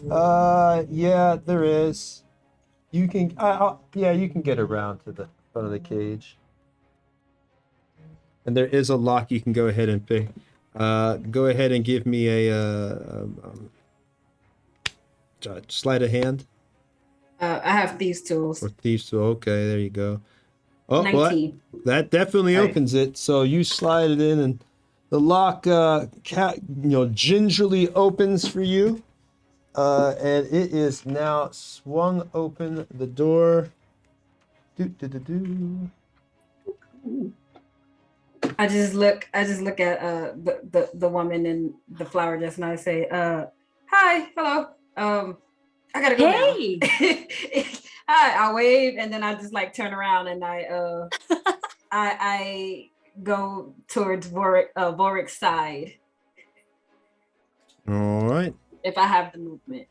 Yeah, there is. You can, you can get around to the front of the cage. And there is a lock you can go ahead and pick. Go ahead and give me a sleight of hand. I have these tools. Or thieves tool. Okay, there you go. Oh, 19. well, that definitely opens it. So you slide it in, and the lock, gingerly opens for you, and it is now swung open. The door. I just look at the woman in the flower dress, and I say, "Hi, hello. I gotta go Hey. now." Hi, I wave, and then I just like turn around, and I go towards Vorik's side. All right. If I have the movement.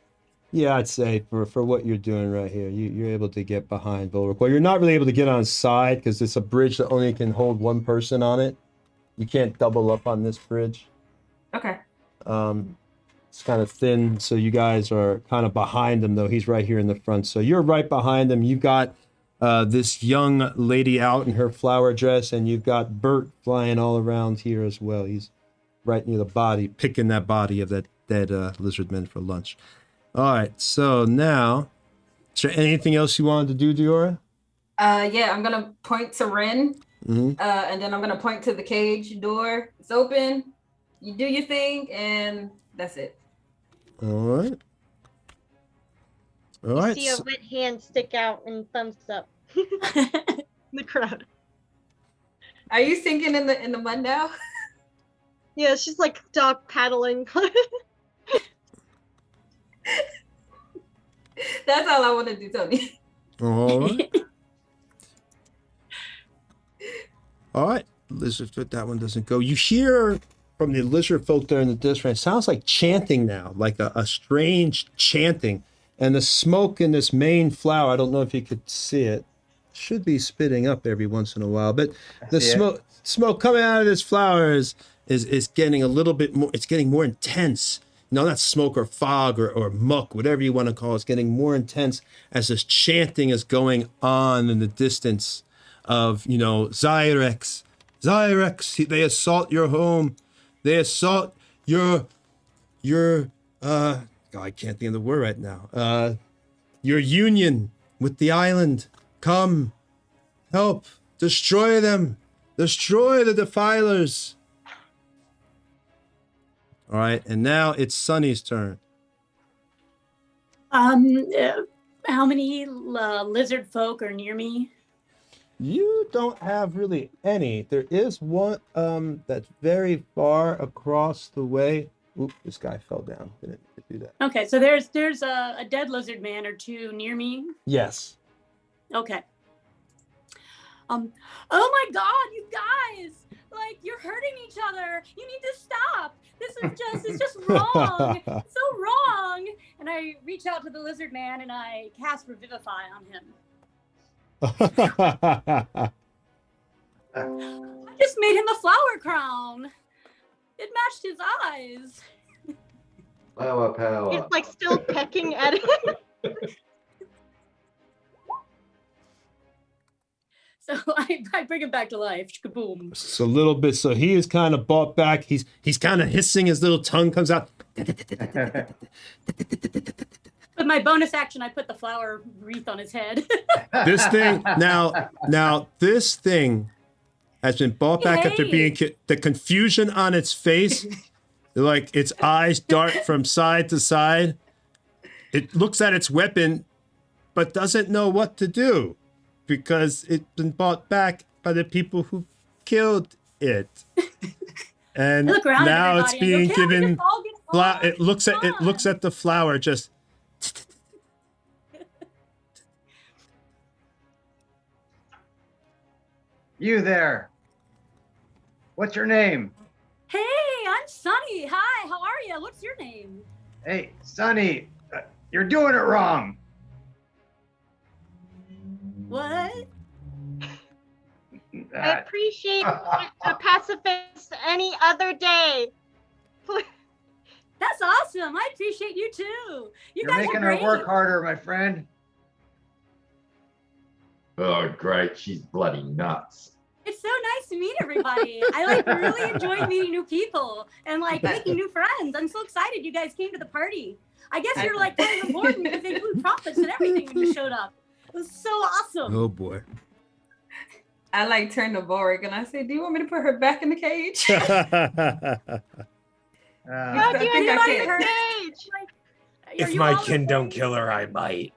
Yeah, I'd say for what you're doing right here, you're able to get behind Volric. Well, you're not really able to get on side because it's a bridge that only can hold 1 person on it. You can't double up on this bridge. Okay. It's kind of thin, so you guys are kind of behind him, though. He's right here in the front. So you're right behind him. You've got this young lady out in her flower dress, and you've got Bert flying all around here as well. He's right near the body, picking that body of that dead lizard man for lunch. All right, so now, is there anything else you wanted to do, Diora? Yeah, I'm gonna point to Ren, Mm-hmm. and then I'm gonna point to the cage door. It's open. You do your thing, and that's it. All right. All You right. see a wet hand stick out and thumbs up in the crowd. Are you sinking in the mud now? Yeah, she's like dog paddling. That's all I want to do, Tony. All right. All right. Lizardfolk, that one doesn't go. You hear from the lizardfolk there in the distance, it sounds like chanting now, like a strange chanting. And the smoke in this main flower, I don't know if you could see it, should be spitting up every once in a while. But the smoke coming out of this flower is getting a little bit more, it's getting more intense. No, not smoke or fog or muck, whatever you want to call it. It's getting more intense as this chanting is going on in the distance of, Zyrex, they assault your home. They assault your I can't think of the word right now. Your union with the island. Come, help, destroy them. Destroy the defilers. All right, and now it's Sunny's turn. How many lizard folk are near me? You don't have really any. There is one that's very far across the way. Oop, this guy fell down. Didn't do that. Okay, so there's a dead lizard man or two near me. Yes. Okay. Oh my God, you guys! Like, you're hurting each other. You need to stop. It's just wrong. It's so wrong. And I reach out to the lizard man and I cast Revivify on him. I just made him a flower crown. It matched his eyes. Flower power. He's like still pecking at it. So I bring him back to life. Kaboom. It's a little bit. So he is kind of brought back. He's kind of hissing. His little tongue comes out. With my bonus action, I put the flower wreath on his head. This thing now this thing has been brought back after being the confusion on its face, like its eyes dart from side to side. It looks at its weapon, but doesn't know what to do because it's been brought back by the people who killed it. And now it's being given. It looks at the flower just. You there. What's your name? Hey, I'm Sunny. Hi, how are you? What's your name? Hey, Sunny, you're doing it wrong. What? I appreciate a pacifist any other day. That's awesome. I appreciate you too. You're making her work harder, my friend. Oh, great. She's bloody nuts. It's so nice to meet everybody. I really enjoy meeting new people and making new friends. I'm so excited you guys came to the party. I guess you're playing the board because they blew trumpets and everything when you showed up. It was so awesome. Oh boy. I turned to Vorik and I said, "Do you want me to put her back in the cage?" How do you end up in the cage? If my kin don't kill her, I might.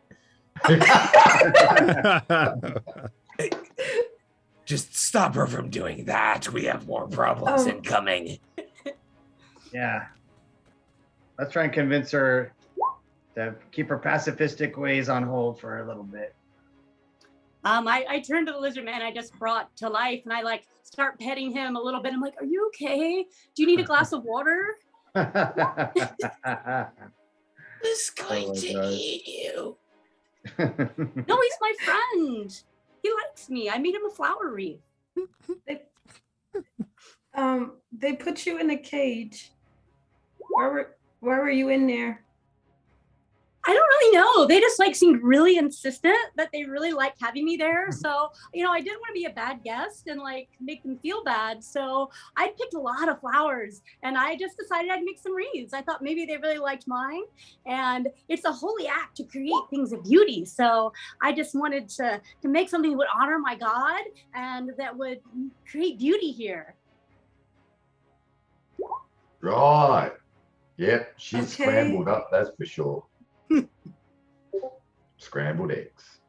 Just stop her from doing that. We have more problems incoming. Yeah. Let's try and convince her to keep her pacifistic ways on hold for a little bit. I turned to the lizard man I just brought to life and I start petting him a little bit. I'm like, "Are you okay? Do you need a glass of water?" Who's going to eat you? No, he's my friend. He likes me. I made him a flower wreath. They put you in a cage. Why were you in there? I don't really know. They just like seemed really insistent that they really liked having me there. So, I didn't want to be a bad guest and like make them feel bad. So I picked a lot of flowers and I just decided I'd make some wreaths. I thought maybe they really liked mine. And it's a holy act to create things of beauty. So I just wanted to make something that would honor my God and that would create beauty here. Right. Yep, she's Okay. scrambled up, that's for sure. Scrambled eggs.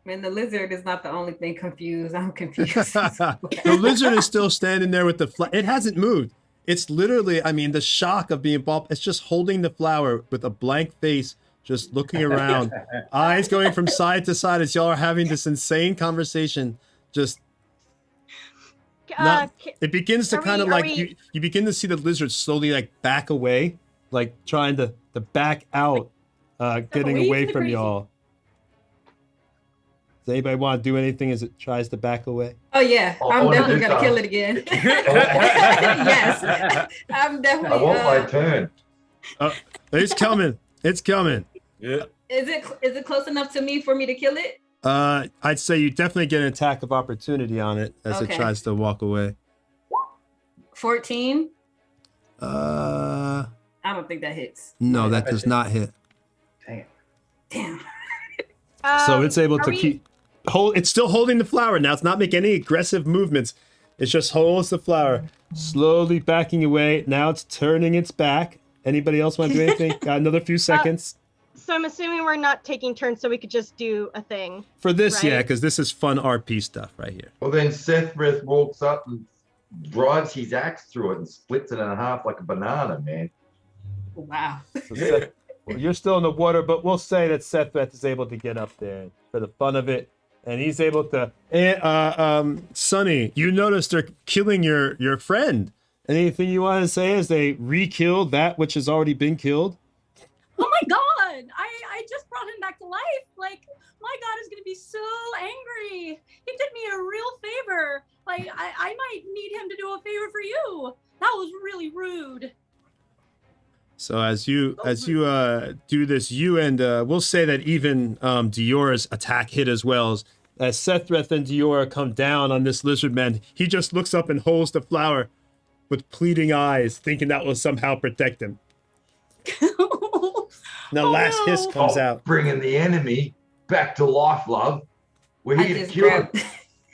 Man, the lizard is not the only thing confused. I'm confused. The lizard is still standing there with the flower. It hasn't moved. It's literally, the shock of being bald. It's just holding the flower with a blank face, just looking around, eyes going from side to side as y'all are having this insane conversation. Just it begins to kind of like you begin to see the lizard slowly like back away, like trying to back out, getting away from y'all. Does anybody want to do anything as it tries to back away? Oh yeah, I'm definitely gonna kill it again. Yes, I'm definitely. I want my turn. It's coming. It's coming. Yeah. Is it close enough to me for me to kill it? I'd say you definitely get an attack of opportunity on it as it tries to walk away. 14. I don't think that hits. No, that does not hit. Damn. So it's able to keep hold. It's still holding the flower now. It's not making any aggressive movements. It just holds the flower, slowly backing away. Now it's turning its back. Anybody else want to do anything? Got another few seconds. So I'm assuming we're not taking turns, so we could just do a thing. For this, right? yeah, because this is fun RP stuff right here. Well, then Sethrith walks up and drives his axe through it and splits it in half like a banana, man. Wow. So Seth, well, you're still in the water, but we'll say that Sethrith is able to get up there for the fun of it, and he's able to. Sonny, you notice they're killing your friend. Anything you want to say as they re-kill that which has already been killed? Oh my God! I just brought him back to life. Like, my God is gonna be so angry. He did me a real favor. Like, I might need him to do a favor for you. That was really rude. So as you do this, you and we'll say that even Diora's attack hit as well. As Sethrith and Diora come down on this lizard man, he just looks up and holds the flower with pleading eyes, thinking that will somehow protect him. The last hiss comes out. Bringing the enemy back to life, love. We're here to kill him.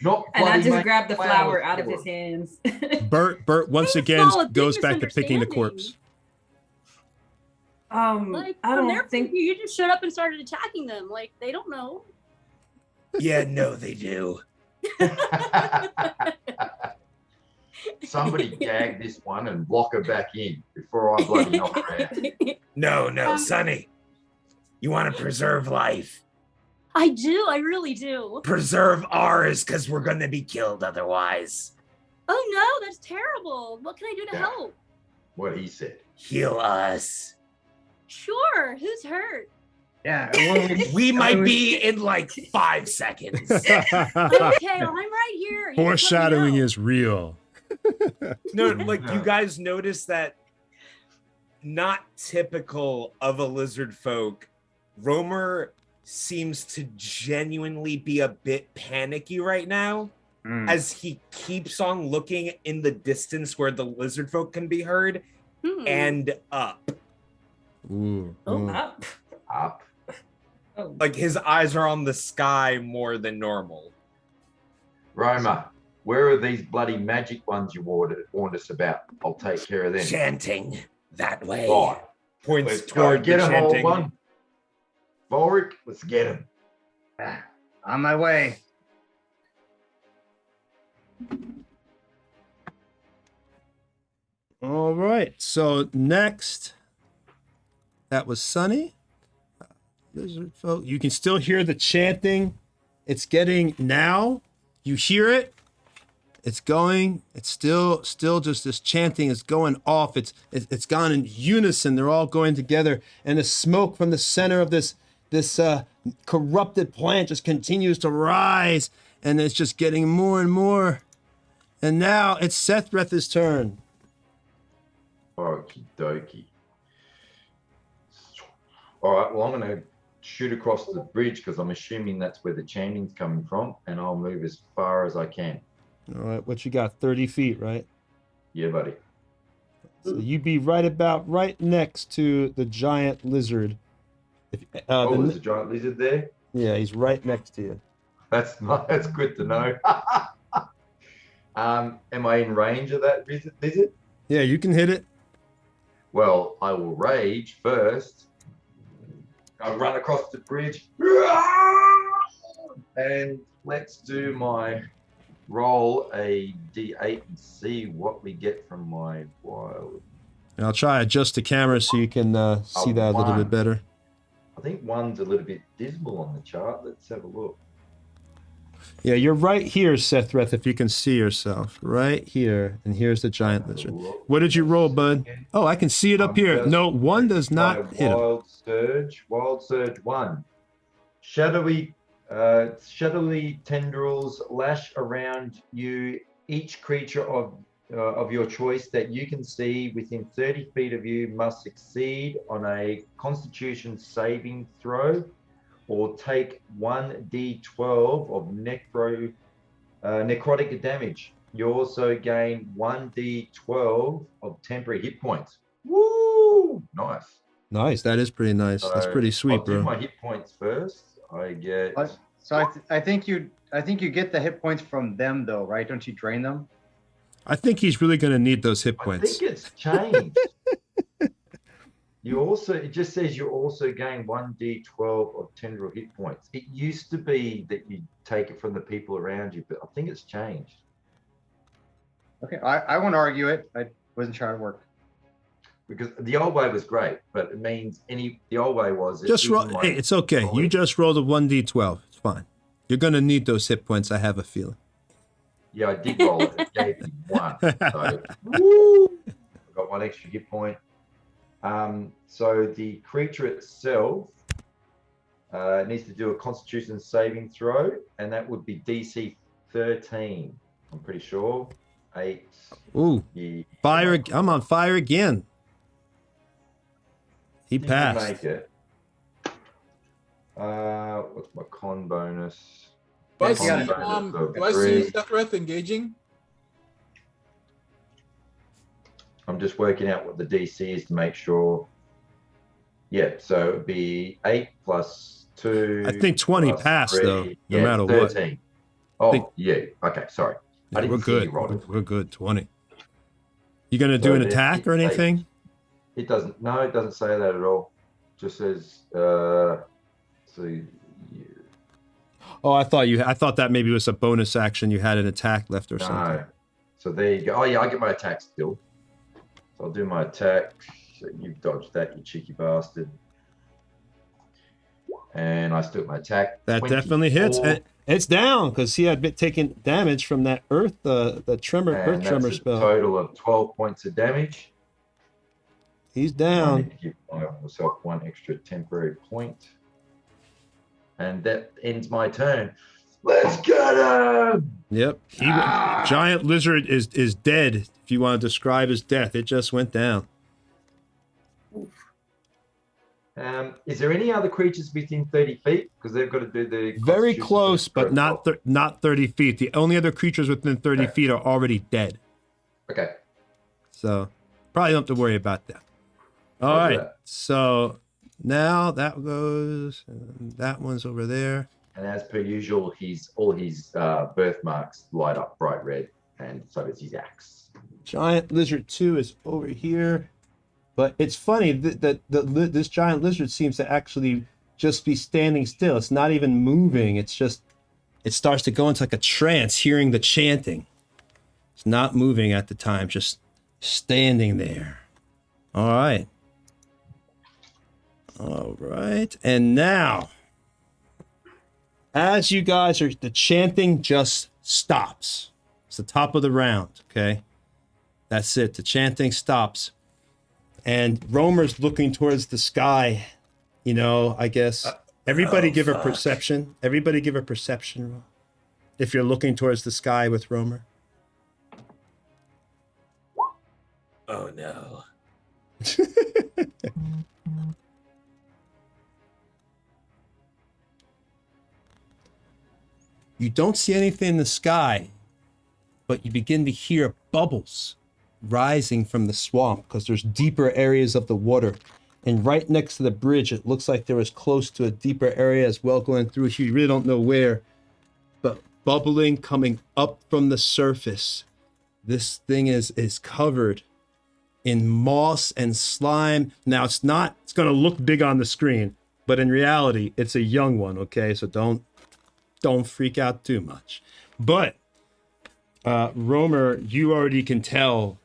And I just grabbed the flower out of his hands. Bert once again goes back to picking the corpse. Like, I from don't their think you just showed up and started attacking them. Like, they don't know. Yeah, no, they do. Somebody gag this one and lock her back in before I bloody knock her out. No, Sonny. You want to preserve life. I do. I really do. Preserve ours, because we're going to be killed otherwise. Oh no, that's terrible. What can I do to help? What he said. Heal us. Sure. Who's hurt? Yeah. We might be in like 5 seconds. Okay, well, I'm right here. You just let me Foreshadowing know. is real. No, like you guys notice that not typical of a lizard folk, Romer seems to genuinely be a bit panicky right now as he keeps on looking in the distance where the lizard folk can be heard and up. Ooh. Up. Up. Oh. Like his eyes are on the sky more than normal. Roma, where are these bloody magic ones you warned us about? I'll take care of them. Chanting that way. Right. Points Let's toward go get the him, old chanting. one. Volric, let's get him. On my way. All right. So next, that was Sunny. Lizardfolk. You can still hear the chanting. It's getting now. You hear it. It's going. It's still just this chanting is going off. It's gone in unison. They're all going together, and the smoke from the center of this corrupted plant just continues to rise, and it's just getting more and more. And now it's Sethreth's turn. Okie dokie. All right. Well, I'm going to shoot across the bridge because I'm assuming that's where the chanting's coming from, and I'll move as far as I can. All right, what you got? 30 feet, right? Yeah, buddy. So you be right next to the giant lizard. If, there's a giant lizard there. Yeah, he's right next to you. That's good to know. Am I in range of that lizard? Yeah, you can hit it. Well, I will rage first. I'll run across the bridge. And let's do my roll a d8 and see what we get from my wild. And I'll try adjust the camera so you can see that a little bit better. I think one's a little bit dismal on the chart. Let's have a look. Yeah, you're right here, Sethreth, if you can see yourself. Right here. And here's the giant lizard. What did you roll, bud? Oh, I can see it up here. No, one does not hit him. Wild Surge 1. Shadowy tendrils lash around you. Each creature of your choice that you can see within 30 feet of you must succeed on a Constitution saving throw or take 1d12 of necrotic damage. You also gain 1d12 of temporary hit points. Woo! Nice. Nice. That is pretty nice. So that's pretty sweet, I'll bro. do my hit points first. I get. So I think you get the hit points from them though, right? Don't you drain them? I think he's really going to need those hit points. I think it's changed. It just says you also gain 1d12 of tendril hit points. It used to be that you take it from the people around you, but I think it's changed. Okay, I won't argue it. I wasn't trying to work. Because the old way was great, but it means the old way was just roll. Hey, it's okay. You just rolled a 1d12. It's fine. You're going to need those hit points, I have a feeling. Yeah, I did roll it. It gave me 1. So, woo! I got 1 extra hit point. So the creature itself needs to do a Constitution saving throw, and that would be DC 13. I'm pretty sure. 8. Ooh. Yeah. Fire! I'm on fire again. He passed. Make it. What's my con bonus? Do I see Sethreth engaging? I'm just working out what the DC is to make sure. Yeah, so it would be 8 plus 2. I think 20 passed 3. though, no matter 13. what. Oh, yeah. Okay, sorry. Yeah, we're good. We're good. 20. You gonna do an attack or anything? It doesn't. No, it doesn't say that at all. It just says. Oh, I thought that maybe was a bonus action. You had an attack left or something. No. So there you go. Oh yeah, I get my attack still. So I'll do my attack. So you've dodged that, you cheeky bastard. And I still my attack. That 24. definitely hits. It's down because he had been taking damage from that earth tremor spell. A total of 12 points of damage. He's down. I need to give myself 1 extra temporary point. And that ends my turn. Let's get him! Yep. Giant lizard is dead. If you want to describe his death, it just went down. Is there any other creatures within 30 feet? Because they've got to do the... Very close, but not 30 feet. The only other creatures within 30 feet are already dead. Okay. So, probably don't have to worry about that. All right. So, now that goes... that one's over there. And as per usual, all his birthmarks light up bright red, and so does his axe. Giant lizard 2 is over here. But it's funny that this giant lizard seems to actually just be standing still. It's not even moving. It's just, it starts to go into like a trance, hearing the chanting. It's not moving at the time, just standing there. All right. All right. And now, as you guys are, the chanting just stops. It's the top of the round, okay? That's it. The chanting stops. And Romer's looking towards the sky. You know, I guess. Everybody give a perception. Everybody give a perception roll. If you're looking towards the sky with Romer. Oh, no. You don't see anything in the sky, but you begin to hear bubbles rising from the swamp because there's deeper areas of the water. And right next to the bridge, it looks like there was close to a deeper area as well going through here. You really don't know where, but bubbling coming up from the surface. This thing is covered in moss and slime. Now it's going to look big on the screen, but in reality, it's a young one, okay? So don't freak out too much. But Romer, you already can tell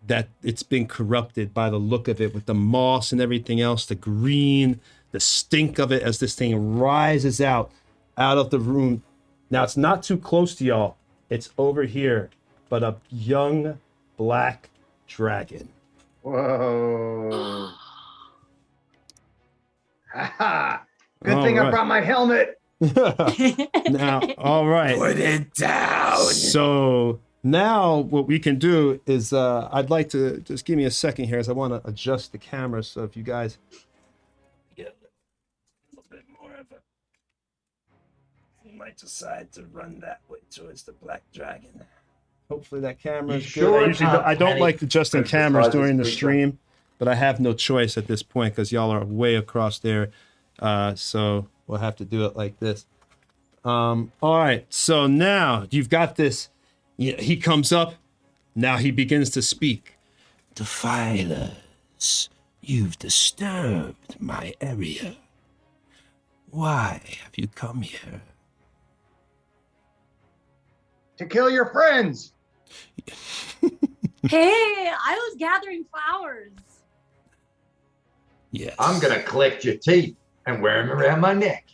that it's been corrupted by the look of it with the moss and everything else, the green, the stink of it as this thing rises out of the room. Now it's not too close to y'all. It's over here, but a young black dragon. Whoa. Good thing I brought my helmet. Now, all right. Put it down. So now what we can do is I'd like to just give me a second here as I want to adjust the camera. So if you guys get a little bit more of it, you might decide to run that way towards the black dragon. Hopefully that camera is good. I don't like adjusting cameras during the stream, but I have no choice at this point because y'all are way across there. So we'll have to do it like this. All right. So now you've got this. He comes up. Now he begins to speak. Defilers, you've disturbed my area. Why have you come here? To kill your friends. Hey, I was gathering flowers. Yes. I'm gonna collect your teeth and wear them around my neck.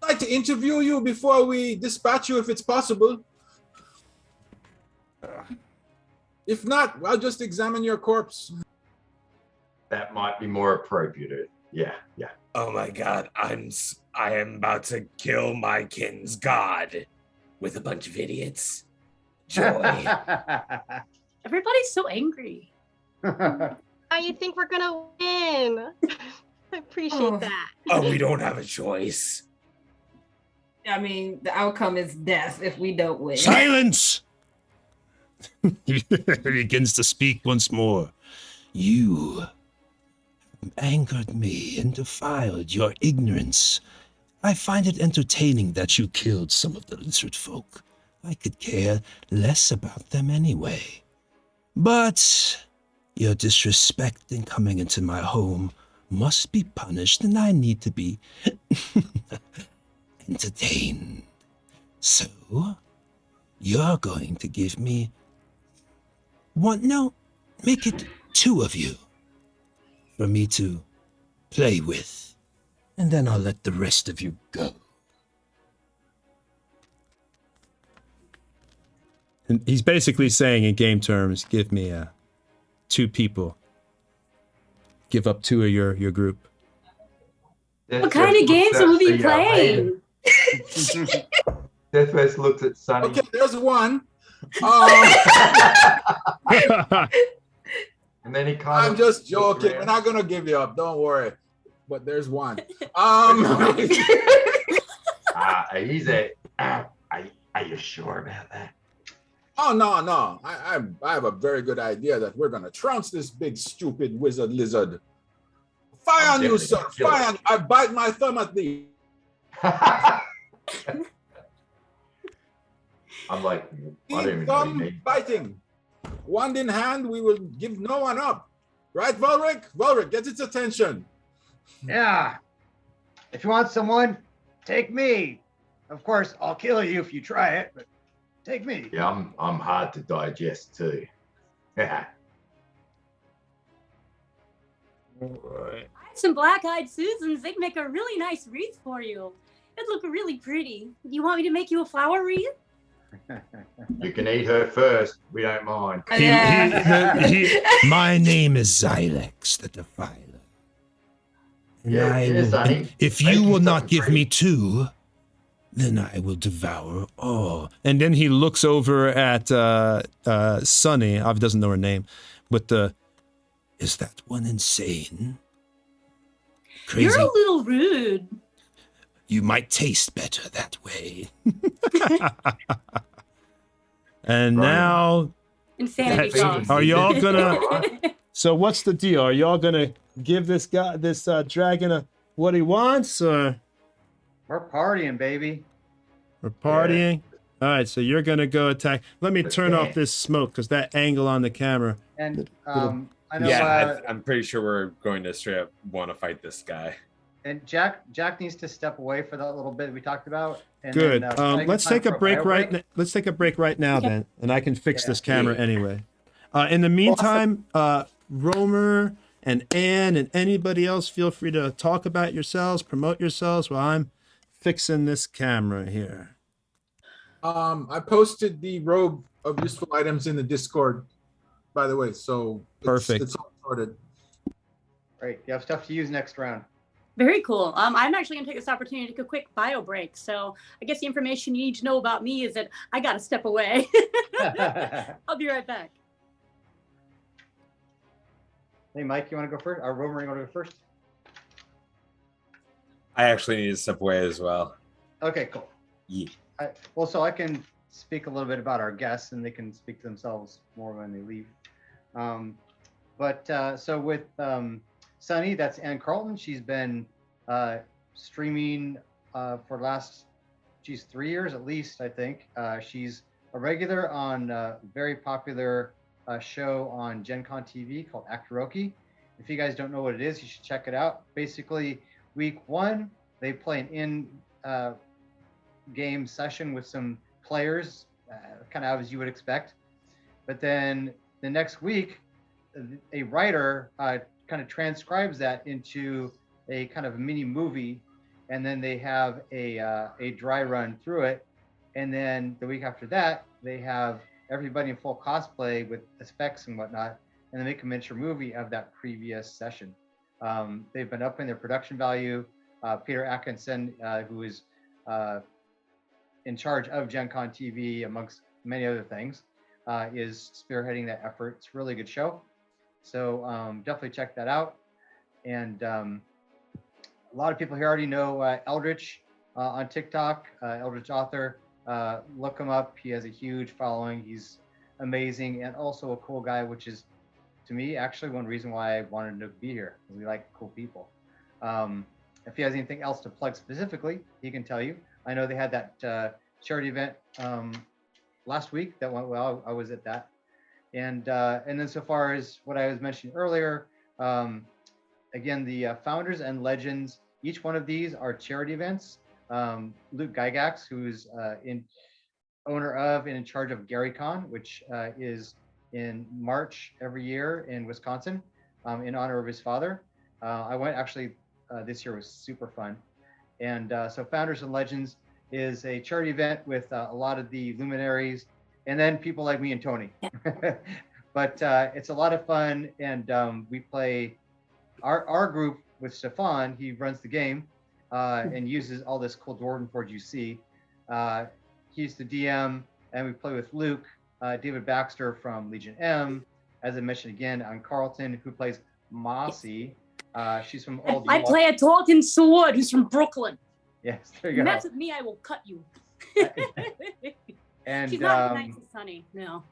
I'd like to interview you before we dispatch you if it's possible. If not, I'll just examine your corpse. That might be more appropriate. Yeah. Oh my god, I am about to kill my kin's god with a bunch of idiots. Joy. Everybody's so angry. How you think we're gonna win? I appreciate that. Oh, we don't have a choice. I mean, the outcome is death if we don't win. Silence! He begins to speak once more. You angered me and defiled your ignorance. I find it entertaining that you killed some of the Lizardfolk. I could care less about them anyway. But your disrespect in coming into my home must be punished, and I need to be entertained. So, you're going to give me one, no, make it two of you for me to play with, and then I'll let the rest of you go. And he's basically saying in game terms, give me two people. Give up two of your group. What kind of games will we be playing? Deathwest looks at Sunny. Okay, there's one. And then he I'm just joking. We're not gonna give you up. Don't worry. But there's one. Easy. Are you sure about that? Oh no. I have a very good idea that we're gonna trounce this big stupid wizard lizard. Fire on you, sir. Fire on you. I bite my thumb at thee. I'm like, I don't even thumb biting. Wand in hand, we will give no one up. Right, Volric? Volric, get its attention. Yeah. If you want someone, take me. Of course, I'll kill you if you try it, but take me. Yeah, I'm hard to digest too. I had some black-eyed Susans. They'd make a really nice wreath for you. It'd look really pretty. You want me to make you a flower wreath? You can eat her first. We don't mind. My name is Xylex the Defiler. And if you will not give me two, then I will devour all. And then he looks over at Sunny. He doesn't know her name. With Is that one insane? Crazy? You're a little rude. You might taste better that way. And Right. now, Insanity that's- dogs. are y'all gonna? Alright. So what's the deal? Are y'all gonna give this guy, this dragon, what he wants, or We're partying, baby. we're partying? All right, so you're gonna go attack. Let me turn off Yeah. this smoke because that angle on the camera. And Little- I know. Yeah, I'm pretty sure we're going to straight up want to fight this guy. And Jack needs to step away for that little bit we talked about. And Good. Then, probably Let's time take a for break bio right. Let's take a break right now, Okay. then, and I can fix Yeah. this camera anyway. In the meantime, Romer and Ann and anybody else, feel free to talk about yourselves, promote yourselves while I'm fixing this camera here. I posted the robe of useful items in the Discord, by the way. So Perfect. It's all sorted. Great. You have stuff to use next round. Very cool. I'm actually going to take this opportunity to take a quick bio break. So I guess the information you need to know about me is that I got to step away. I'll be right back. Hey, Mike, you want to go first? Or Romer, you want to go first? I actually need to step away as well. Okay, cool. Yeah. Well, so I can speak a little bit about our guests, and they can speak to themselves more when they leave. So with Sunny, that's Ann Carlton. She's been streaming for the last, 3 years at least, I think. She's a regular on a very popular show on GenconTV called Actoroki. If you guys don't know what it is, you should check it out. Basically, week 1, they play an in-game session with some players, kind of as you would expect. But then the next week, a writer kind of transcribes that into a kind of mini movie, and then they have a dry run through it. And then the week after that, they have everybody in full cosplay with effects and whatnot, and they make a miniature movie of that previous session. They've been upping their production value. Peter Atkinson, who is in charge of GenconTV, amongst many other things, is spearheading that effort. It's a really good show. So definitely check that out. And a lot of people here already know Eldritch on TikTok, Eldritch Author. Look him up. He has a huge following. He's amazing and also a cool guy, which is, to me, actually one reason why I wanted to be here, because we like cool people. If he has anything else to plug specifically, he can tell you. I know they had that charity event last week that went well. I was at that. And then so far as what I was mentioning earlier, again, the Founders and Legends, each one of these are charity events. Luke Gygax, who's owner of and in charge of GaryCon, which is in March every year in Wisconsin, in honor of his father. I went actually this year, was super fun. And so Founders and Legends is a charity event with a lot of the luminaries and then people like me and Tony. But it's a lot of fun, and we play our group with Stefan. He runs the game and uses all this cool Dwarven Forge you see. He's the DM, and we play with Luke, David Baxter from Legion M, as I mentioned again, on Carlton, who plays Mossy. She's from Old I York. play a talking sword who's from Brooklyn. Yes, there You you go. mess with me, I will cut you. And She's not nice and sunny, no.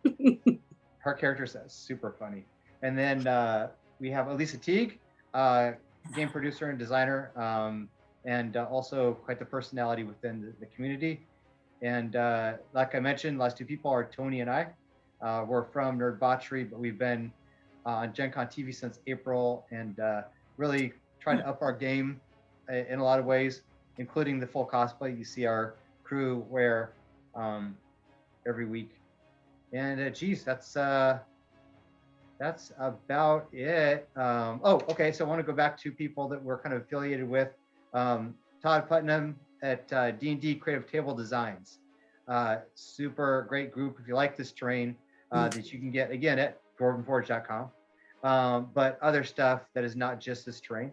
her character is super funny. And then we have Elisa Teague, game producer and designer, and also quite the personality within the community. And like I mentioned, last two people are Tony and I. We're from Nerdbauchery, but we've been on GenconTV since April, and really trying to up our game in a lot of ways, including the full cosplay you see our crew wear every week. And geez, that's about it. Okay. So I want to go back to people that we're kind of affiliated with. Todd Putnam at D&D Creative Table Designs. Super great group. If you like this terrain, that you can get again at dwarvenforge.com. But other stuff that is not just this terrain.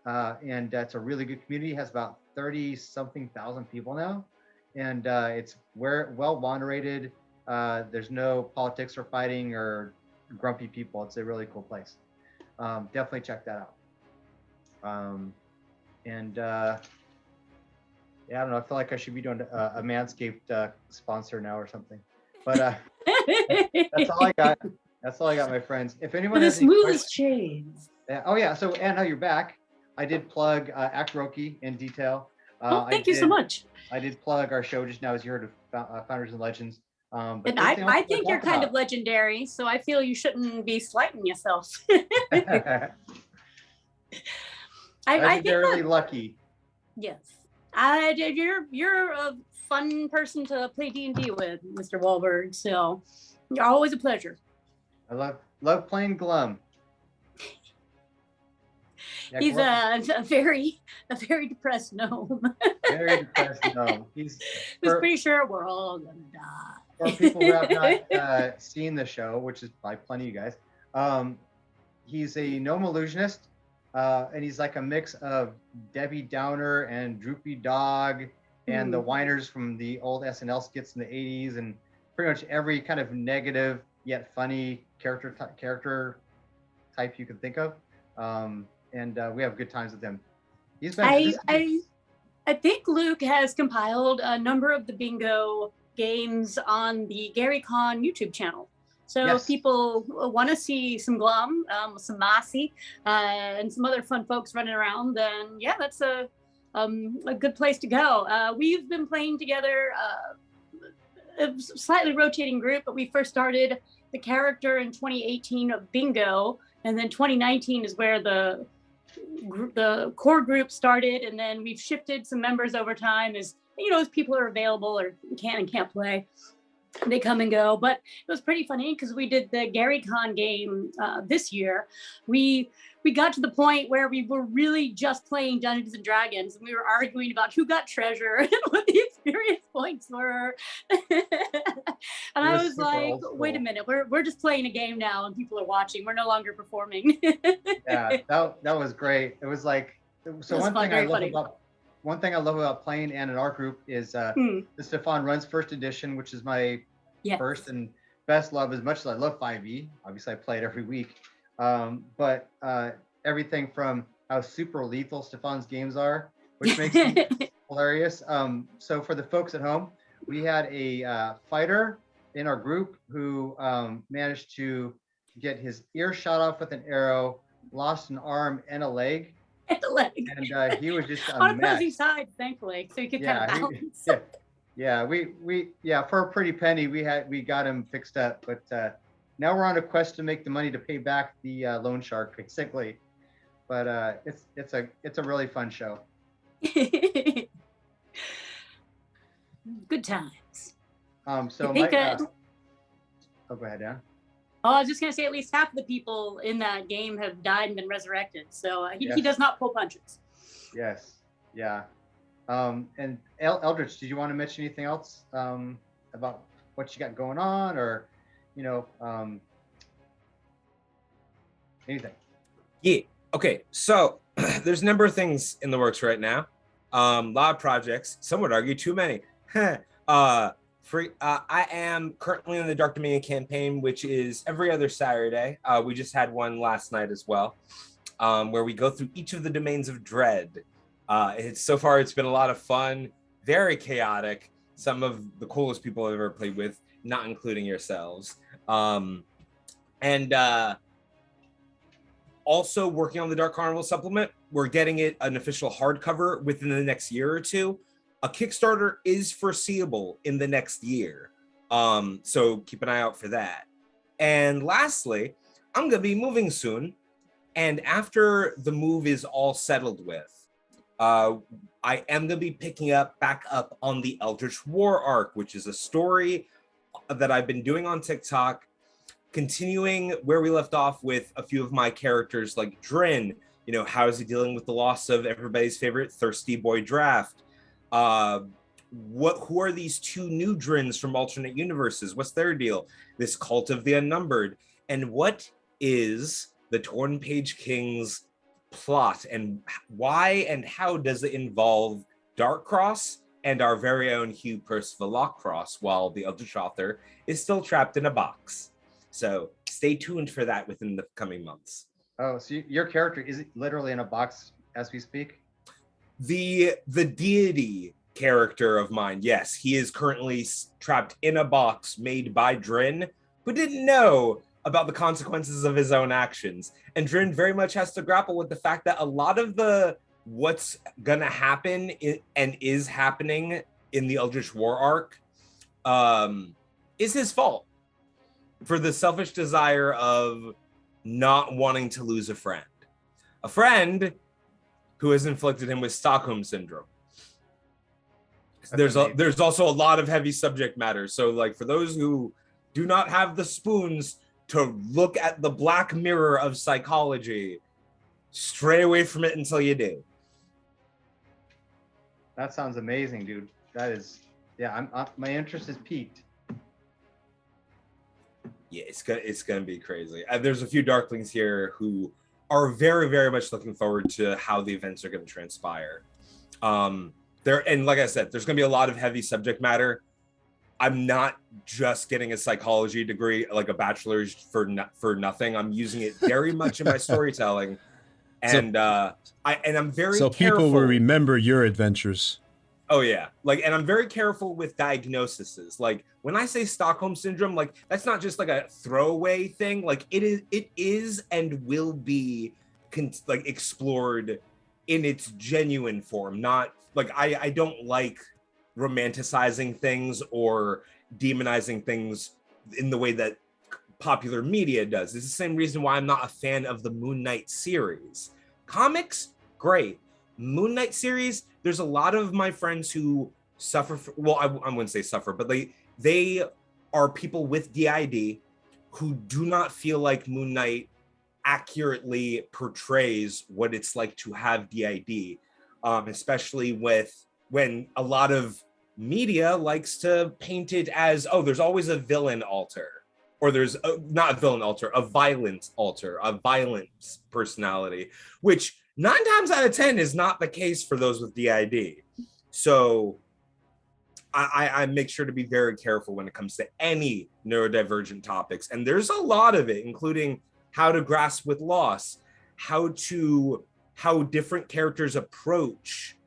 And it's a really good community. It has about 30-something thousand people now. And it's well moderated. There's no politics or fighting or grumpy people. It's a really cool place. Definitely check that out. Yeah, I don't know. I feel like I should be doing a Manscaped sponsor now or something. But that's all I got. That's all I got, my friends. If anyone For the has any smoothest questions, shades. oh yeah. So Anna, you're back. I did plug Act Roki in detail. Thank you so much. I did plug our show just now, as you heard of Founders and Legends. But And I think you're kind of legendary, so I feel you shouldn't be slighting yourself. I think legendarily lucky. Yes, you're a fun person to play D&D with, Mr. Wahlberg. So you're always a pleasure. I love playing Glum. Yeah, He's a very depressed gnome. Very depressed gnome. He's pretty sure we're all gonna die. For people who have not seen the show, which is probably plenty of you guys, he's a gnome illusionist, and he's like a mix of Debbie Downer and Droopy Dog and the whiners from the old SNL skits in the 80s, and pretty much every kind of negative yet funny character type you could think of. And we have good times with him. He's been. I think Luke has compiled a number of the bingo games on the GaryCon YouTube channel. So if people want to see some Glum, some Mossy, and some other fun folks running around, then yeah, that's a good place to go. We've been playing together, a slightly rotating group, but we first started the character in 2018 of Bingo, and then 2019 is where the core group started, and then we've shifted some members over time as people are available or can and can't play. They come and go, but it was pretty funny because we did the GaryCon game this year. We got to the point where we were really just playing Dungeons and Dragons, and we were arguing about who got treasure and what the experience points were. And I was like, wait a minute, we're just playing a game now, and people are watching. We're no longer performing. Yeah, that was great. It was like, so one thing I love about playing and in our group is the Stefan Runs First Edition, which is my first and best love. As much as I love 5e, obviously I play it every week. But everything from how super lethal Stefan's games are, which makes it hilarious. So for the folks at home, we had a fighter in our group who managed to get his ear shot off with an arrow, lost an arm and a leg. And he was just on opposing sides, thankfully, so he could kind of balance. We for a pretty penny we got him fixed up, but now we're on a quest to make the money to pay back the loan shark, basically. But it's a really fun show. Good times. So go ahead, Dan. Oh, I was just gonna say at least half of the people in that game have died and been resurrected. So he does not pull punches. Yes. Yeah. And Eldritch, did you want to mention anything else about what you got going on, or anything? Yeah. Okay. So there's a number of things in the works right now. A lot of projects. Some would argue too many. I am currently in the Dark Dominion campaign, which is every other Saturday. We just had one last night as well, where we go through each of the domains of dread. So far, it's been a lot of fun, very chaotic. Some of the coolest people I've ever played with, not including yourselves. Also working on the Dark Carnival supplement. We're getting it an official hardcover within the next year or two. A Kickstarter is foreseeable in the next year. So keep an eye out for that. And lastly, I'm going to be moving soon. And after the move is all settled with, I am going to be picking back up on the Eldritch War arc, which is a story that I've been doing on TikTok, continuing where we left off with a few of my characters like Drin. How is he dealing with the loss of everybody's favorite thirsty boy Draft? Who are these two new Drins from alternate universes? What's their deal? This cult of the unnumbered. And what is the Torn Page King's plot, and why and how does it involve Darkcross and our very own Hugh Percival Lockcross, while the Eldritch author is still trapped in a box? So stay tuned for that within the coming months. Oh, so your character is literally in a box as we speak? The deity character of mine, yes, he is currently trapped in a box made by Drin, who didn't know about the consequences of his own actions. And Drin very much has to grapple with the fact that a lot of the what's gonna happen and is happening in the Eldritch War arc is his fault for the selfish desire of not wanting to lose a friend who has inflicted him with Stockholm syndrome. There's also a lot of heavy subject matter. So like for those who do not have the spoons to look at the black mirror of psychology, stray away from it until you do. That sounds amazing, dude. That is, yeah. My interest is piqued. Yeah, it's gonna be crazy. There's a few Darklings here who are very, very much looking forward to how the events are going to transpire. And like I said, there's going to be a lot of heavy subject matter. I'm not just getting a psychology degree, like a bachelor's for nothing. I'm using it very much in my storytelling, and I'm very so careful. People will remember your adventures. Oh yeah, like, and I'm very careful with diagnoses. Like when I say Stockholm syndrome, like that's not just like a throwaway thing. Like it is and will be like explored in its genuine form. Not like I don't like romanticizing things or demonizing things in the way that popular media does. It's the same reason why I'm not a fan of the Moon Knight series. Comics, great. Moon Knight series, there's a lot of my friends who suffer I wouldn't say suffer, but they are people with DID who do not feel like Moon Knight accurately portrays what it's like to have DID, especially when a lot of media likes to paint it as, oh, there's always a villain alter, or there's not a villain alter, a violent alter, a violent personality, which 9 times out of 10 is not the case for those with DID. So I make sure to be very careful when it comes to any neurodivergent topics. And there's a lot of it, including how to grasp with loss, how different characters approach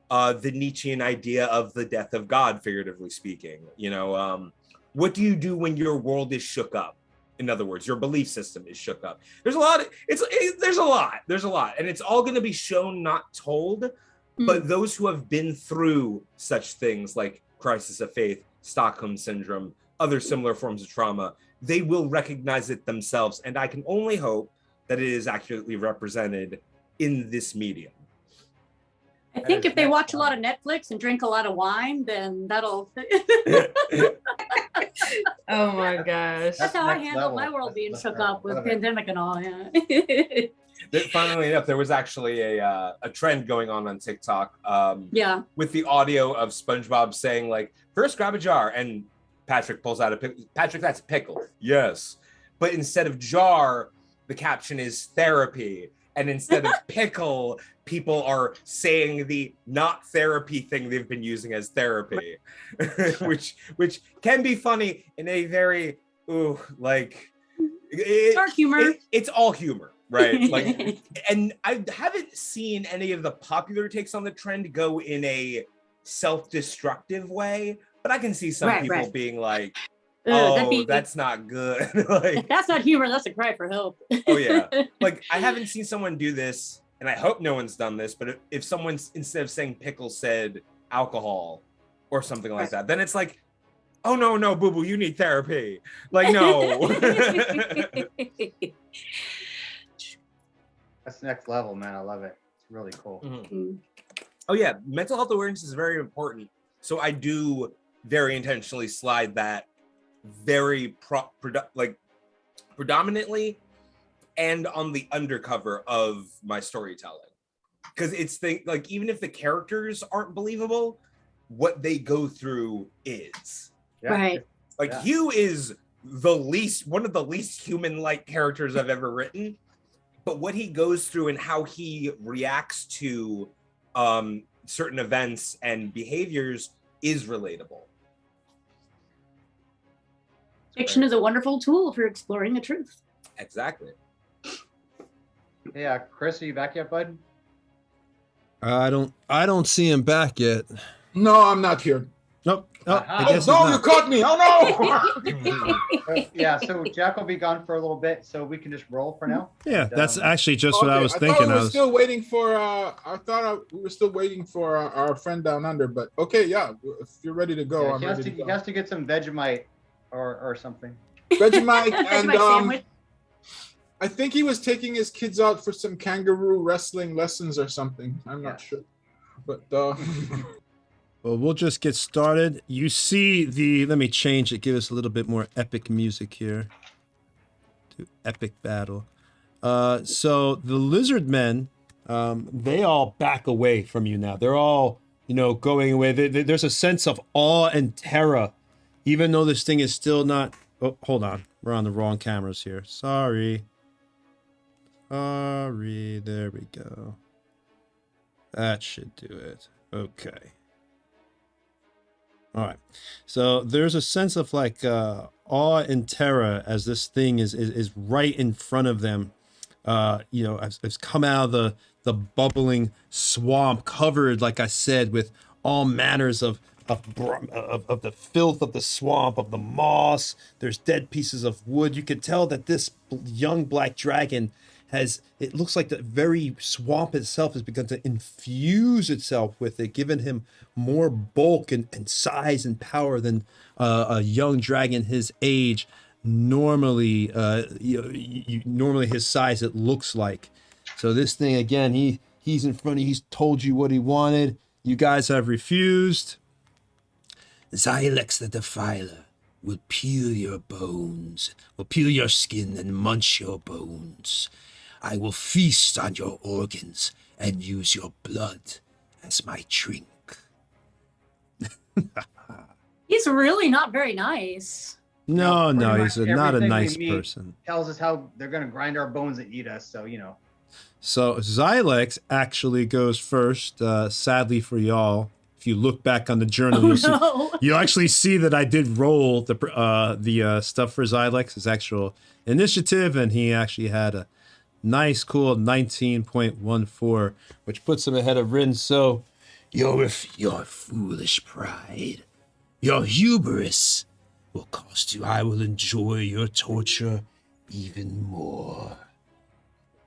the Nietzschean idea of the death of God, figuratively speaking. You know, what do you do when your world is shook up? In other words, your belief system is shook up. There's a lot. There's a lot, and it's all going to be shown, not told. But those who have been through such things like crisis of faith, Stockholm syndrome, other similar forms of trauma, they will recognize it themselves. And I can only hope that it is accurately represented in this medium. I think if they watch a lot of Netflix and drink a lot of wine, then that'll. Oh my gosh. That's how I handle my world being shook up with pandemic and all. Yeah. Funnily enough, there was actually a trend going on TikTok. Yeah. With the audio of SpongeBob saying like, "First grab a jar," and Patrick pulls out a pickle. Patrick, that's a pickle. Yes. But instead of jar, the caption is therapy. And instead of pickle, people are saying the not therapy thing they've been using as therapy, which can be funny in a very dark humor. It's all humor, right? Like, and I haven't seen any of the popular takes on the trend go in a self-destructive way, but I can see some people being like, "Oh, that's not good." Like, that's not humor. That's a cry for help. Oh yeah. Like I haven't seen someone do this, and I hope no one's done this, but if someone, instead of saying pickle, said alcohol or something like that, then it's like, "Oh no, boo-boo, you need therapy." Like, no. That's next level, man. I love it. It's really cool. Mm-hmm. Oh yeah, mental health awareness is very important. So I do very intentionally slide that very predominantly and on the undercover of my storytelling, because it's like, even if the characters aren't believable, what they go through is right. Like Hugh is one of the least human-like characters I've ever written, but what he goes through and how he reacts to certain events and behaviors is relatable. Fiction is a wonderful tool for exploring the truth. Exactly. Yeah, Chris, are you back yet, bud? I don't see him back yet. No, I'm not here. Nope. Oh, I Oh guess no, he's you not. caught me! Oh no! Yeah, so Jack will be gone for a little bit, so we can just roll for now. Yeah, And, that's actually just what I was I thinking. thought we were still waiting for. We were still waiting for our friend down under. But okay, yeah. If you're ready to go, yeah, I'm ready to go. He has to get some Vegemite or something. Vegemite and Vegemite sandwich. I think he was taking his kids out for some kangaroo wrestling lessons or something. I'm not sure, but Well, we'll just get started. You see the. Let me change it. Give us a little bit more epic music here. To epic battle. So the lizard men, they all back away from you now. They're all, going away. There's a sense of awe and terror, even though this thing is still not. Oh, hold on. We're on the wrong cameras here. Sorry. There we go. That should do it. Okay. All right. So there's a sense of like awe and terror as this thing is right in front of them. It's come out of the bubbling swamp, covered, like I said, with all manners of the filth of the swamp, of the moss. There's dead pieces of wood. You can tell that this young black dragon it looks like the very swamp itself has begun to infuse itself with it, giving him more bulk and size and power than a young dragon his age normally, normally his size it looks like. So this thing, again, he's in front of you, he's told you what he wanted. You guys have refused. Xylex the Defiler will peel your bones, will peel your skin and munch your bones. I will feast on your organs and use your blood as my drink. He's really not very nice. No, he's not a Everything nice we meet person. Tells us how they're going to grind our bones and eat us. So So Xylex actually goes first. Sadly for y'all, if you look back on the journal, you'll actually see that I did roll the stuff for Xylex's actual initiative, and he actually had a nice, cool 19.14, which puts him ahead of Rin. So your foolish pride, your hubris will cost you. I will enjoy your torture even more.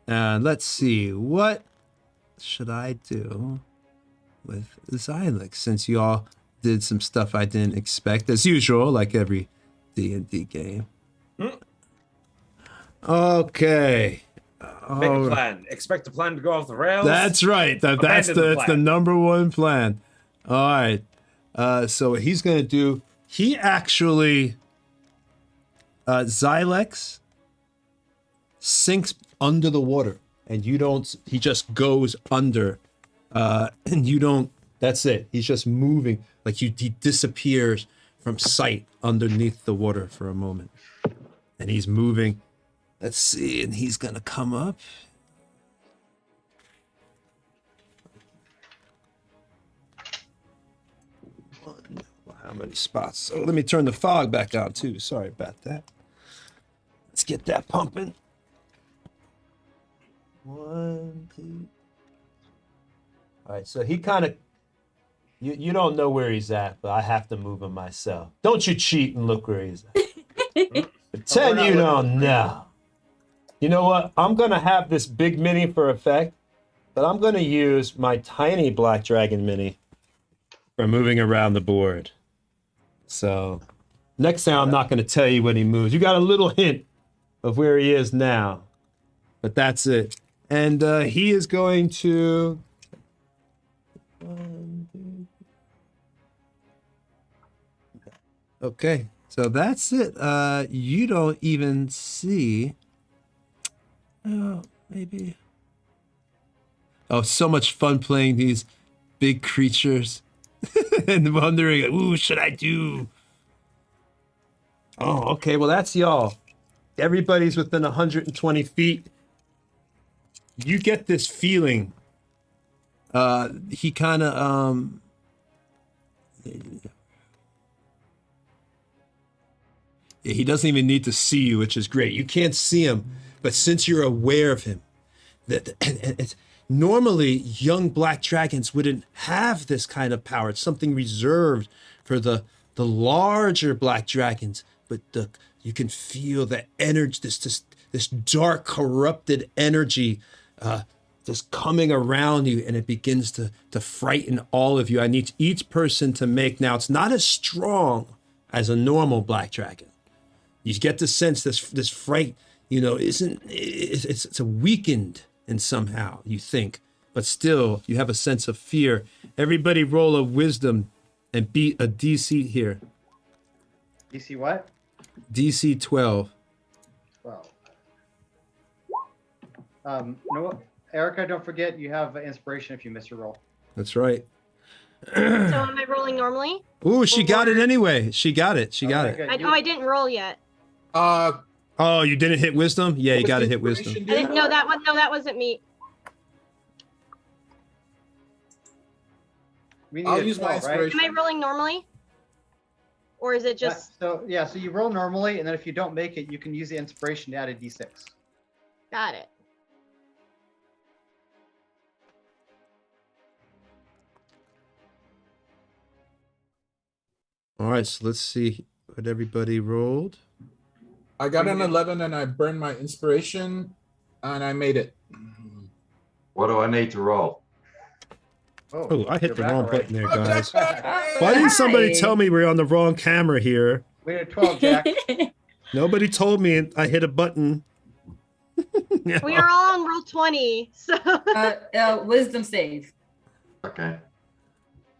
And let's see, what should I do with Xylex, since you all did some stuff I didn't expect, as usual, like every D&D game. Okay. Make a plan. Expect the plan to go off the rails. That's right. That's the number one plan. All right. So what he's gonna do, he actually Xylex sinks under the water, and you don't. He just goes under, and you don't. That's it. He's just moving, like he disappears from sight underneath the water for a moment, and he's moving. Let's see, and he's gonna come up. How many spots? So let me turn the fog back on too. Sorry about that. Let's get that pumping. 1, 2. All right, so he kind of, you don't know where he's at, but I have to move him myself. Don't you cheat and look where he's at. Pretend you don't know. You know what? I'm going to have this big mini for effect, but I'm going to use my tiny black dragon mini for moving around the board. So next time I'm not going to tell you when he moves. You got a little hint of where he is now, but that's it. And he is going to... Okay, so that's it. You don't even see... Oh, maybe. Oh, so much fun playing these big creatures and wondering, ooh, should I do? Oh, okay. Well, that's y'all. Everybody's within 120 feet. You get this feeling. He kind of, he doesn't even need to see you, which is great. You can't see him, but since you're aware of him, that Normally, young black dragons wouldn't have this kind of power. It's something reserved for the larger black dragons. But you can feel the energy, this dark, corrupted energy just coming around you, and it begins to frighten all of you. I need each person to make, now it's not as strong as a normal black dragon. You get the sense this fright, it's a weakened and somehow you think, but still you have a sense of fear. Everybody roll a wisdom and beat a DC here. DC what? DC 12. 12. No, Erica, don't forget you have inspiration if you miss your roll. That's right. So am I rolling normally? Ooh, she got it anyway. She got it. I didn't roll yet. Oh, you didn't hit wisdom? Yeah, you got to hit wisdom. I didn't know that one. No, that wasn't me. I'll use my inspiration. Am I rolling normally? Or is it just... So you roll normally, and then if you don't make it, you can use the inspiration to add a d6. Got it. All right, so let's see what everybody rolled. I got an 11 and I burned my inspiration and I made it. What do I need to roll? Oh, I hit the wrong button there, guys. Why didn't somebody tell me we're on the wrong camera here? We had 12, Jack. Nobody told me I hit a button. We are all on roll 20, so... wisdom save. Okay.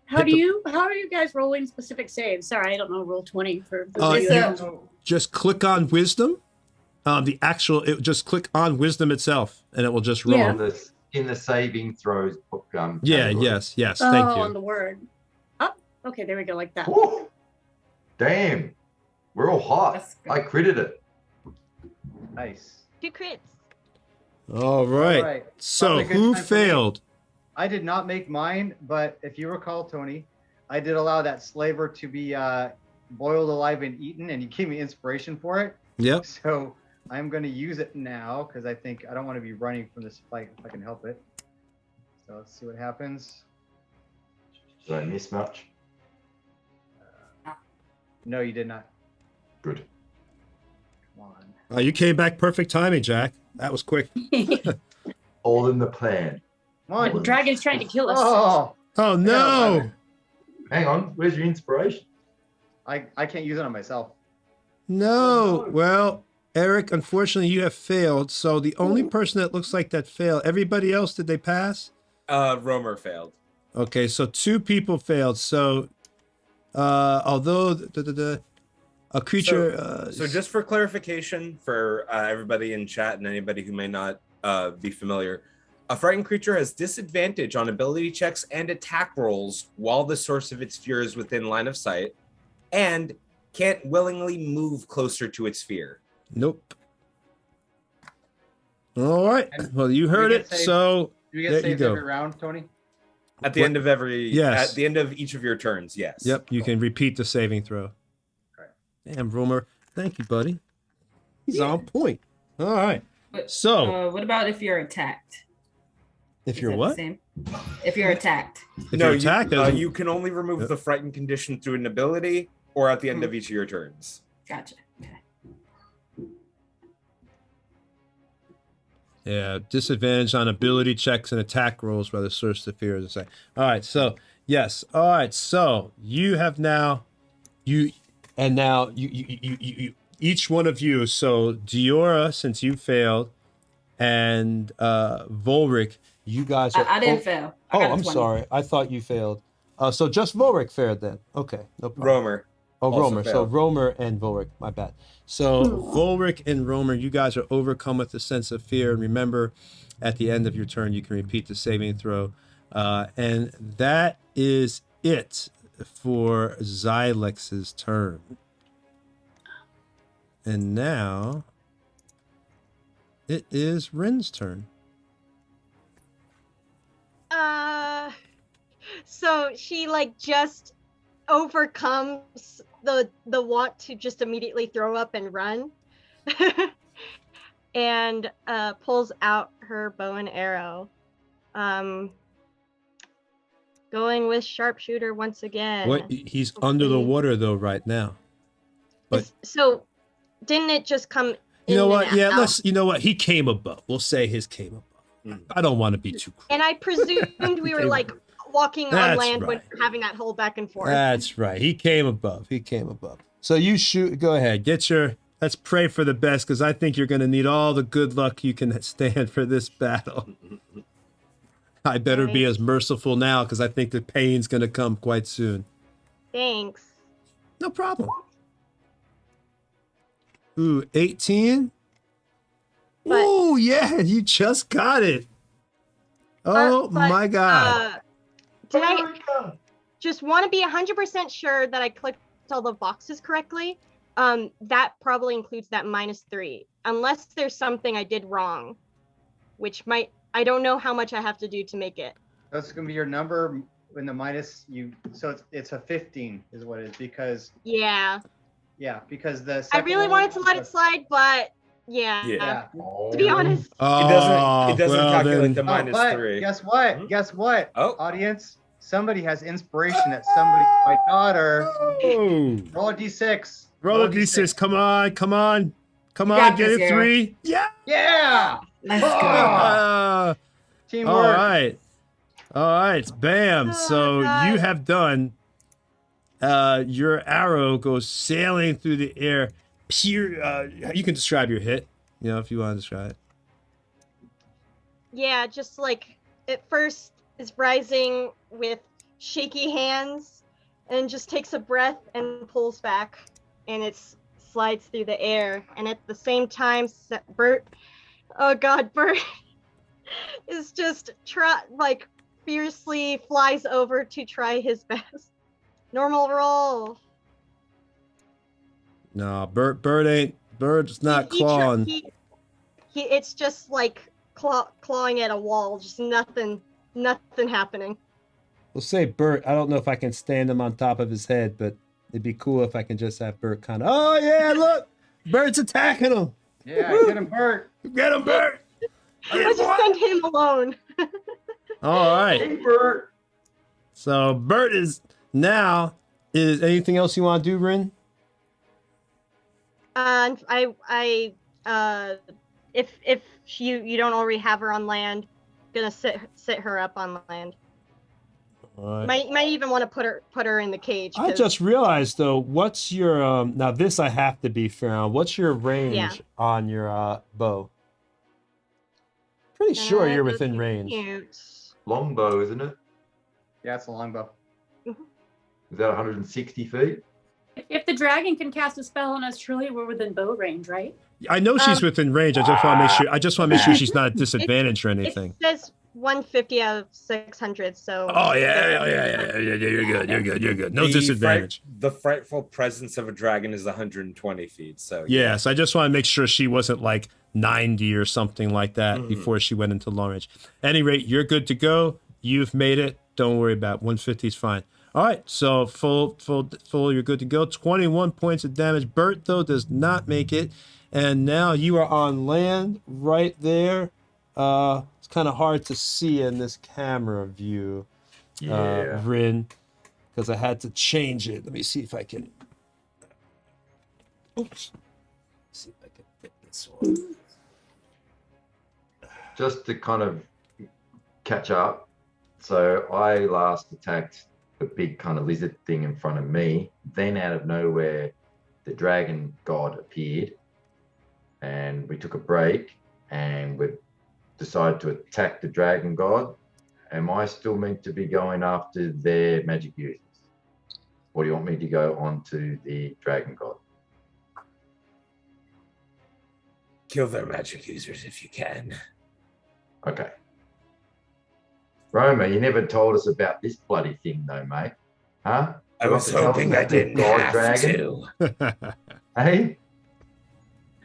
How are you guys rolling specific saves? Sorry, I don't know roll 20 for just click on wisdom. Just click on wisdom itself and it will just roll. Yeah. In the saving throws. Yes. Thank you. On the word. Oh, okay, there we go, like that. Woo! Damn. We're all hot. I critted it. Nice. 2 crits. All right. So who failed? I did not make mine, but if you recall, Tony, I did allow that slaver to be boiled alive and eaten, and you gave me inspiration for it. Yep. So I'm going to use it now because I don't want to be running from this fight if I can help it. So let's see what happens. Did I miss much? No, you did not. Good. Come on. You came back perfect timing, Jack. That was quick. All in the plan. The dragon's trying to kill us. Oh no! Hang on, where's your inspiration? I can't use it on myself. No. Well, Eric, unfortunately, you have failed. So the only person that looks like that failed. Everybody else, did they pass? Romer failed. Okay, so 2 people failed. So, although a creature. So just for clarification for everybody in chat and anybody who may not be familiar. A frightened creature has disadvantage on ability checks and attack rolls while the source of its fear is within line of sight and can't willingly move closer to its fear. Nope. All right. Well, you heard it. So do you get saved every round, Tony? At the end of yes. At the end of each of your turns, yes. Yep. You can repeat the saving throw. Okay. Damn, Romer. Thank you, buddy. He's on point. All right. So what about if you're attacked? If you're what? If you're attacked. You can only remove the frightened condition through an ability or at the end of each of your turns. Gotcha. Okay. Yeah, disadvantage on ability checks and attack rolls by the source of fear, as I say. All right, so yes. All right, so you have now you each one of you. So Diora, since you failed, and Volric, you guys are. I didn't fail. I'm sorry. I thought you failed. So just Volric failed then. Okay, no problem. Romer. Oh, Romer. So Romer and Volric. My bad. So Volric and Romer, you guys are overcome with a sense of fear. And remember, at the end of your turn, you can repeat the saving throw. And that is it for Xylex's turn. And now it is Rin's turn. So she just overcomes the want to just immediately throw up and run and pulls out her bow and arrow Going with sharpshooter once again. What? He's under the water though right now. But so didn't it just come? You know what? Yeah, out? you know what? He came above. We'll say his came above. I don't want to be too cruel. And I presumed we were like walking on land when having that whole back and forth. That's right. He came above. So you shoot. Go ahead. Let's pray for the best, because I think you're going to need all the good luck you can stand for this battle. I better be as merciful now, because I think the pain's going to come quite soon. Thanks. No problem. Ooh, 18? Ooh, yeah, you just got it. Oh, my God. Did I just want to be 100% sure that I clicked all the boxes correctly? That probably includes that -3, unless there's something I did wrong, which I don't know how much I have to do to make it. That's gonna be your number in the minus so it's a 15 is what it is, because because the I really wanted to let it slide, but to be honest, it doesn't calculate the -3. Guess what? Oh, audience, somebody has inspiration that my daughter. Roll a d6. Roll a d6. Come on. Get it 3. Yeah. Let's go. Teamwork. All right. Bam. So you have done. Your arrow goes sailing through the air. You can describe your hit, if you want to describe it. Yeah, just like at first is rising with shaky hands and just takes a breath and pulls back, and it slides through the air. And at the same time, Bert is just fiercely flies over to try his best. Normal roll. No, Bert's not clawing. It's just like clawing at a wall, just nothing happening. We'll say Bert. I don't know if I can stand him on top of his head, but it'd be cool if I can just have Bert kind of. Oh yeah, look, Bert's attacking him. Yeah, get him, Bert. Get him, Bert. Let's just send him alone. All right. Hey, Bert. So Bert is now. Is anything else you want to do, Rin? If you don't already have her on land, gonna sit her up on land. All right. Might even want to put her in the cage. I just realized though, what's your now this I have to be fair on. What's your range on your bow? Pretty sure you're within range. Longbow, isn't it? Yeah, it's a longbow. Is that 160 feet? If the dragon can cast a spell on us, truly we're within bow range, right? I know she's within range. I just want to make sure. I just want to make sure she's not at disadvantage or anything. It says 150 out of 600. So. Oh yeah. You're good. No disadvantage. The frightful presence of a dragon is 120 feet. So yes, I just want to make sure she wasn't like 90 or something like that before she went into long range. At any rate, you're good to go. You've made it. Don't worry about it. 150 is fine. All right, so full, you're good to go. 21 points of damage. Bert, though, does not make it. And now you are on land right there. It's kind of hard to see in this camera view, Rin, because I had to change it. Let me see if I can. Oops. See if I can fit this one. Just to kind of catch up. So I last attacked the big kind of lizard thing in front of me. Then out of nowhere, the dragon god appeared, and we took a break, and we decided to attack the dragon god. Am I still meant to be going after their magic users, or do you want me to go on to the dragon god? Kill their magic users if you can. Okay. Roma, you never told us about this bloody thing, though, mate. Huh? I was hoping I didn't have to. Hey?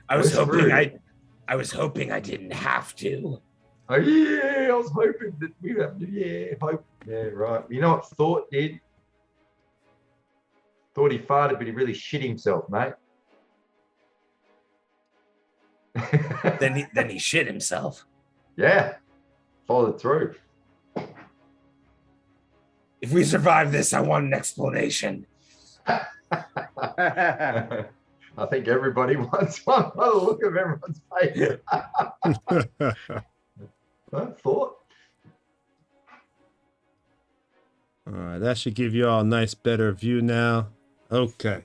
I was hoping I didn't have to. Oh yeah, I was hoping that we'd have to. Yeah, right. You know what Thought did? Thought he farted, but he really shit himself, mate. Then he shit himself. Yeah, followed through. If we survive this, I want an explanation. I think everybody wants one by the look of everyone's face. Thought. All right, that should give you all a nice, better view now. Okay.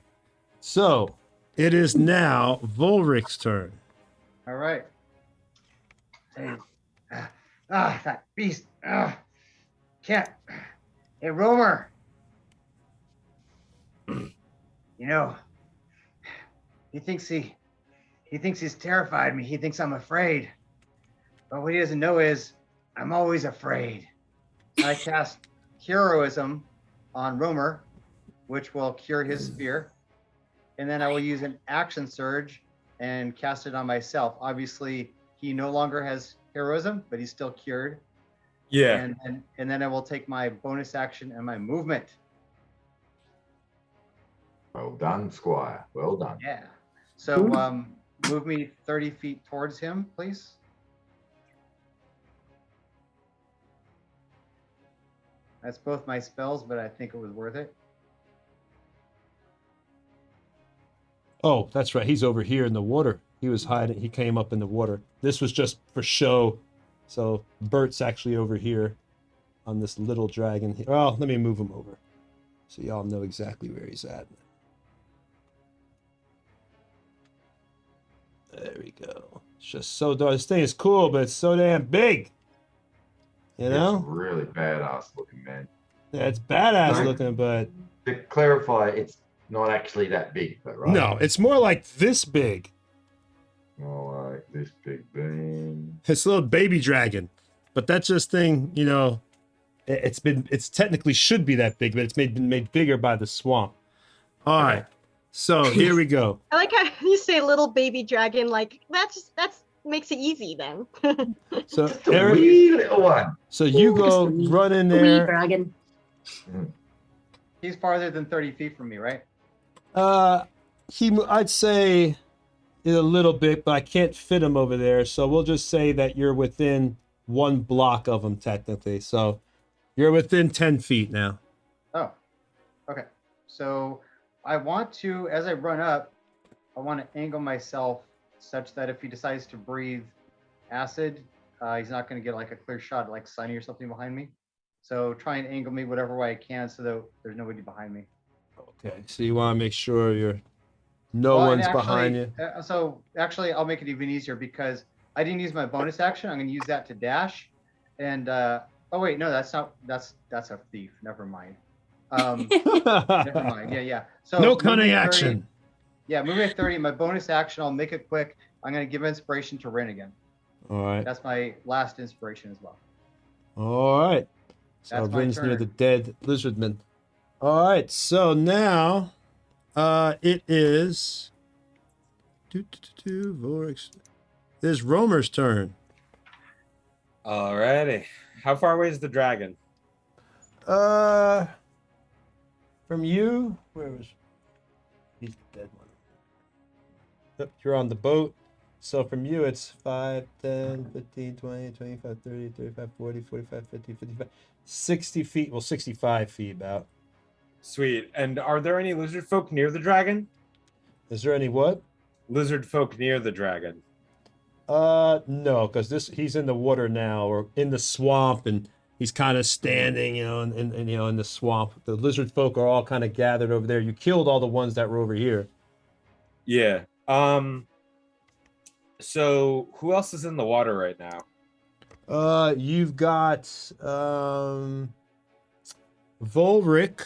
So, it is now Volric's turn. All right. That beast. Can't. Hey, Romer. You know, he thinks he's terrified me. He thinks I'm afraid. But what he doesn't know is I'm always afraid. I cast Heroism on Romer, which will cure his fear. And then I will use an action surge and cast it on myself. Obviously, he no longer has heroism, but he's still cured. Yeah. And then I will take my bonus action and my movement. Well done, Squire. Well done. Yeah. So move me 30 feet towards him, please. That's both my spells, but I think it was worth it. Oh, that's right. He's over here in the water. He was hiding. He came up in the water. This was just for show. So Bert's actually over here on this little dragon. Well, let me move him over so y'all know exactly where he's at. There we go. It's just so darn. This thing is cool, but it's so damn big. You know? It's really badass looking, man. Yeah, it's badass Right. looking, but To clarify, it's not actually that big, but right? no, it's more like this big. More like this big thing. It's a little baby dragon, but that's just thing, you know. It's technically should be that big, but it's been made bigger by the swamp. All right, so here we go. I like how you say little baby dragon. Like that's makes it easy then. So Just a Eric, wee little one. so you go Just a wee- run in Wee there. dragon. He's farther than 30 feet from me, right? I'd say a little bit, but I can't fit him over there. So we'll just say that you're within 1 block of him technically. So you're within 10 feet now. Oh, okay. So I want to, as I run up, I want to angle myself such that if he decides to breathe acid, he's not going to get like a clear shot like Sunny or something behind me. So try and angle me whatever way I can so that there's nobody behind me. Okay, so you want to make sure no Well, and one's actually, behind you. So actually, I'll make it even easier because I didn't use my bonus action. I'm going to use that to dash. And oh wait, no, that's a thief. Never mind. Never mind. Yeah. So No moving cunning at 30 action. Yeah, moving at 30. My bonus action, I'll make it quick. I'm going to give inspiration to Rin again. All right. That's my last inspiration as well. All right. So That's my Rin's near turn. the dead lizardman. All right. So now, it is. Vorix. It is Romer's turn. Alrighty. How far away is the dragon? From you, where was? He's the dead one. Yep, you're on the boat. So from you, it's 5, 10, 15, 20, 25, 30, 35, 40, 45, 50, 55, 60 feet. Well, 65 feet about. Sweet. And are there any lizard folk near the dragon? Is there any what? Lizard folk near the dragon. No, because he's in the water now, or in the swamp, and he's kind of standing, in the swamp. The lizard folk are all kind of gathered over there. You killed all the ones that were over here. Yeah. So who else is in the water right now? You've got Volric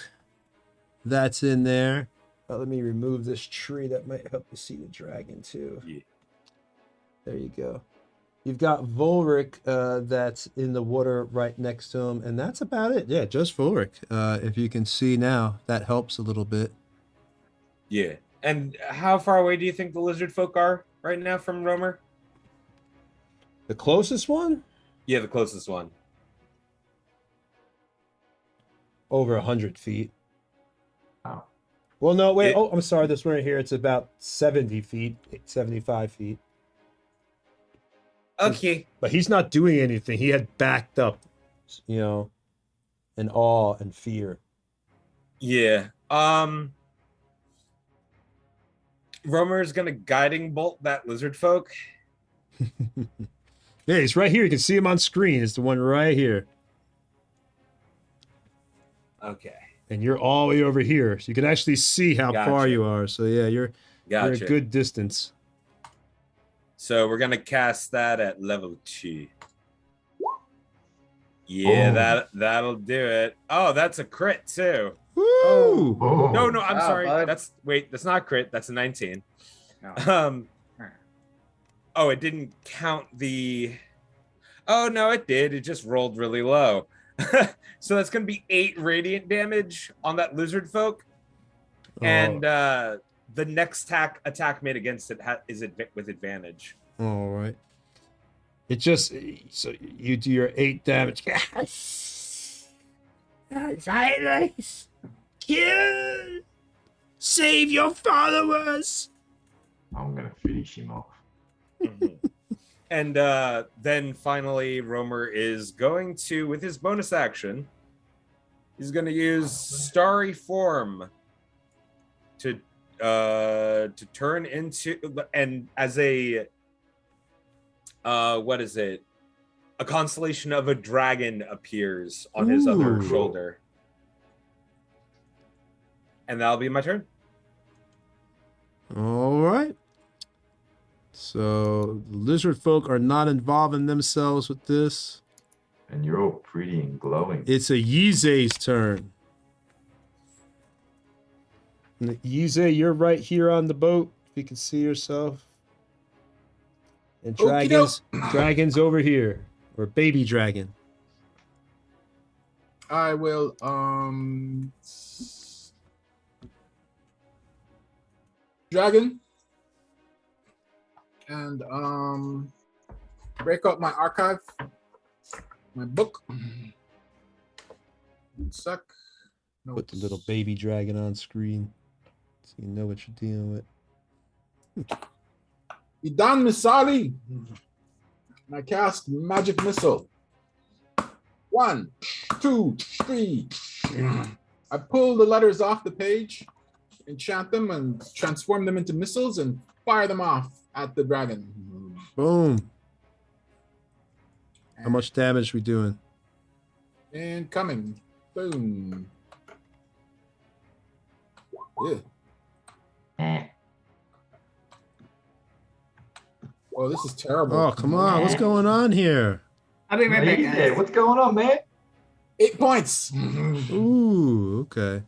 that's in there. Let me remove this tree. That might help you see the dragon too. Yeah. There you go. You've got Volric that's in the water right next to him, and that's about it. Yeah, just Volric. If you can see now, that helps a little bit. Yeah. And how far away do you think the lizard folk are right now from Romer? The closest one? Yeah, the closest one. Over 100 feet. Oh. Well, no, wait. I'm sorry. This one right here, it's about 70 feet, 75 feet. Okay. But he's not doing anything. He had backed up, and awe and fear. Yeah. Romer's gonna guiding bolt that lizard folk. Yeah, he's right here. You can see him on screen. It's the one right here. Okay. And you're all the way over here. So you can actually see how far Gotcha. you are. So yeah, you're a good distance. So we're gonna cast that at level 2. Yeah, that'll do it. Oh, that's a crit too. Woo! Oh. No, I'm sorry. Bud. That's not a crit. That's a 19. No. Oh, it didn't count the. Oh no, it did. It just rolled really low. So that's gonna be 8 radiant damage on that lizard folk, and the next attack made against it is with advantage. All right. It just so you do your 8 damage. Silence! Kill! Save your followers! I'm gonna finish him off. And then finally, Romer is going to, with his bonus action, he's going to use Starry Form to turn into, and as a what is it? A constellation of a dragon appears on his other shoulder. And that'll be my turn. All right. So the lizard folk are not involving themselves with this. And you're all pretty and glowing. It's a Yize's turn. Yize, you're right here on the boat. If you can see yourself. And dragons over here. Or baby dragon. I will dragon and break out my archive, my book. One sec. Put the little baby dragon on screen so you know what you're dealing with. Idan Misali. And I cast magic missile. 1, 2, 3. I pull the letters off the page, enchant them, and transform them into missiles and fire them off at the dragon. Boom. How much damage we doing? Incoming. Boom. Yeah. Oh, this is terrible. Oh, come on. What's going on here? I'll be right back, Hey there, guys. what's going on, man? 8 points. Ooh, okay.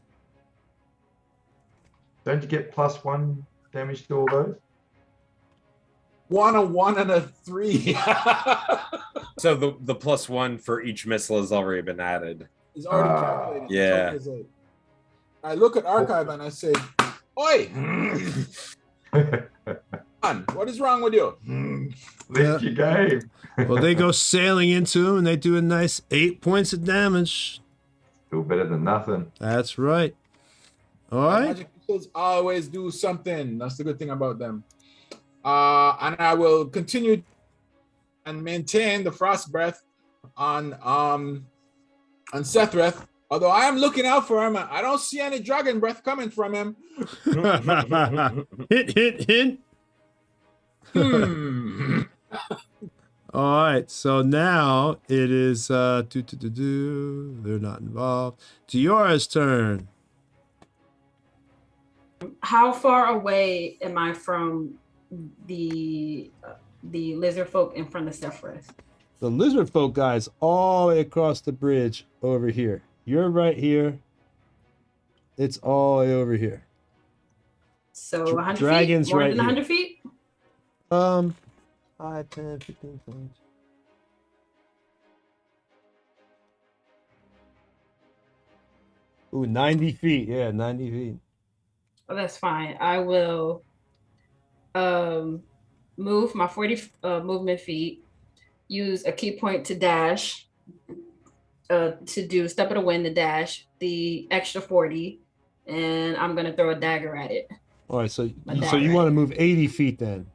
Don't you get +1 damage to all those? 1, a 1, and a 3. So the +1 for each missile has already been added. It's already calculated. Yeah. I look at archive and I say, "Oi, man, what is wrong with you?" Lift your game. Well, they go sailing into him and they do a nice 8 points of damage. Still better than nothing. That's right. All right. Magic missiles always do something. That's the good thing about them. And I will continue and maintain the frost breath on Sethreth. Although I am looking out for him, I don't see any dragon breath coming from him. Hint. All right, so now it is they're not involved. Diora's turn. How far away am I from the lizard folk in front of Sephiroth? The lizard folk guys all the way across the bridge over here. You're right here. It's all the way over here. So 100 Dragons feet? More right than 100 feet? 5, 10, 15, 20. Ooh, 90 feet. Yeah, 90 feet. Oh, that's fine. I will move my 40 movement feet, use a key point to dash, to do step of the wind to dash, the extra 40, and I'm going to throw a dagger at it. All right, so you want to move 80 feet then?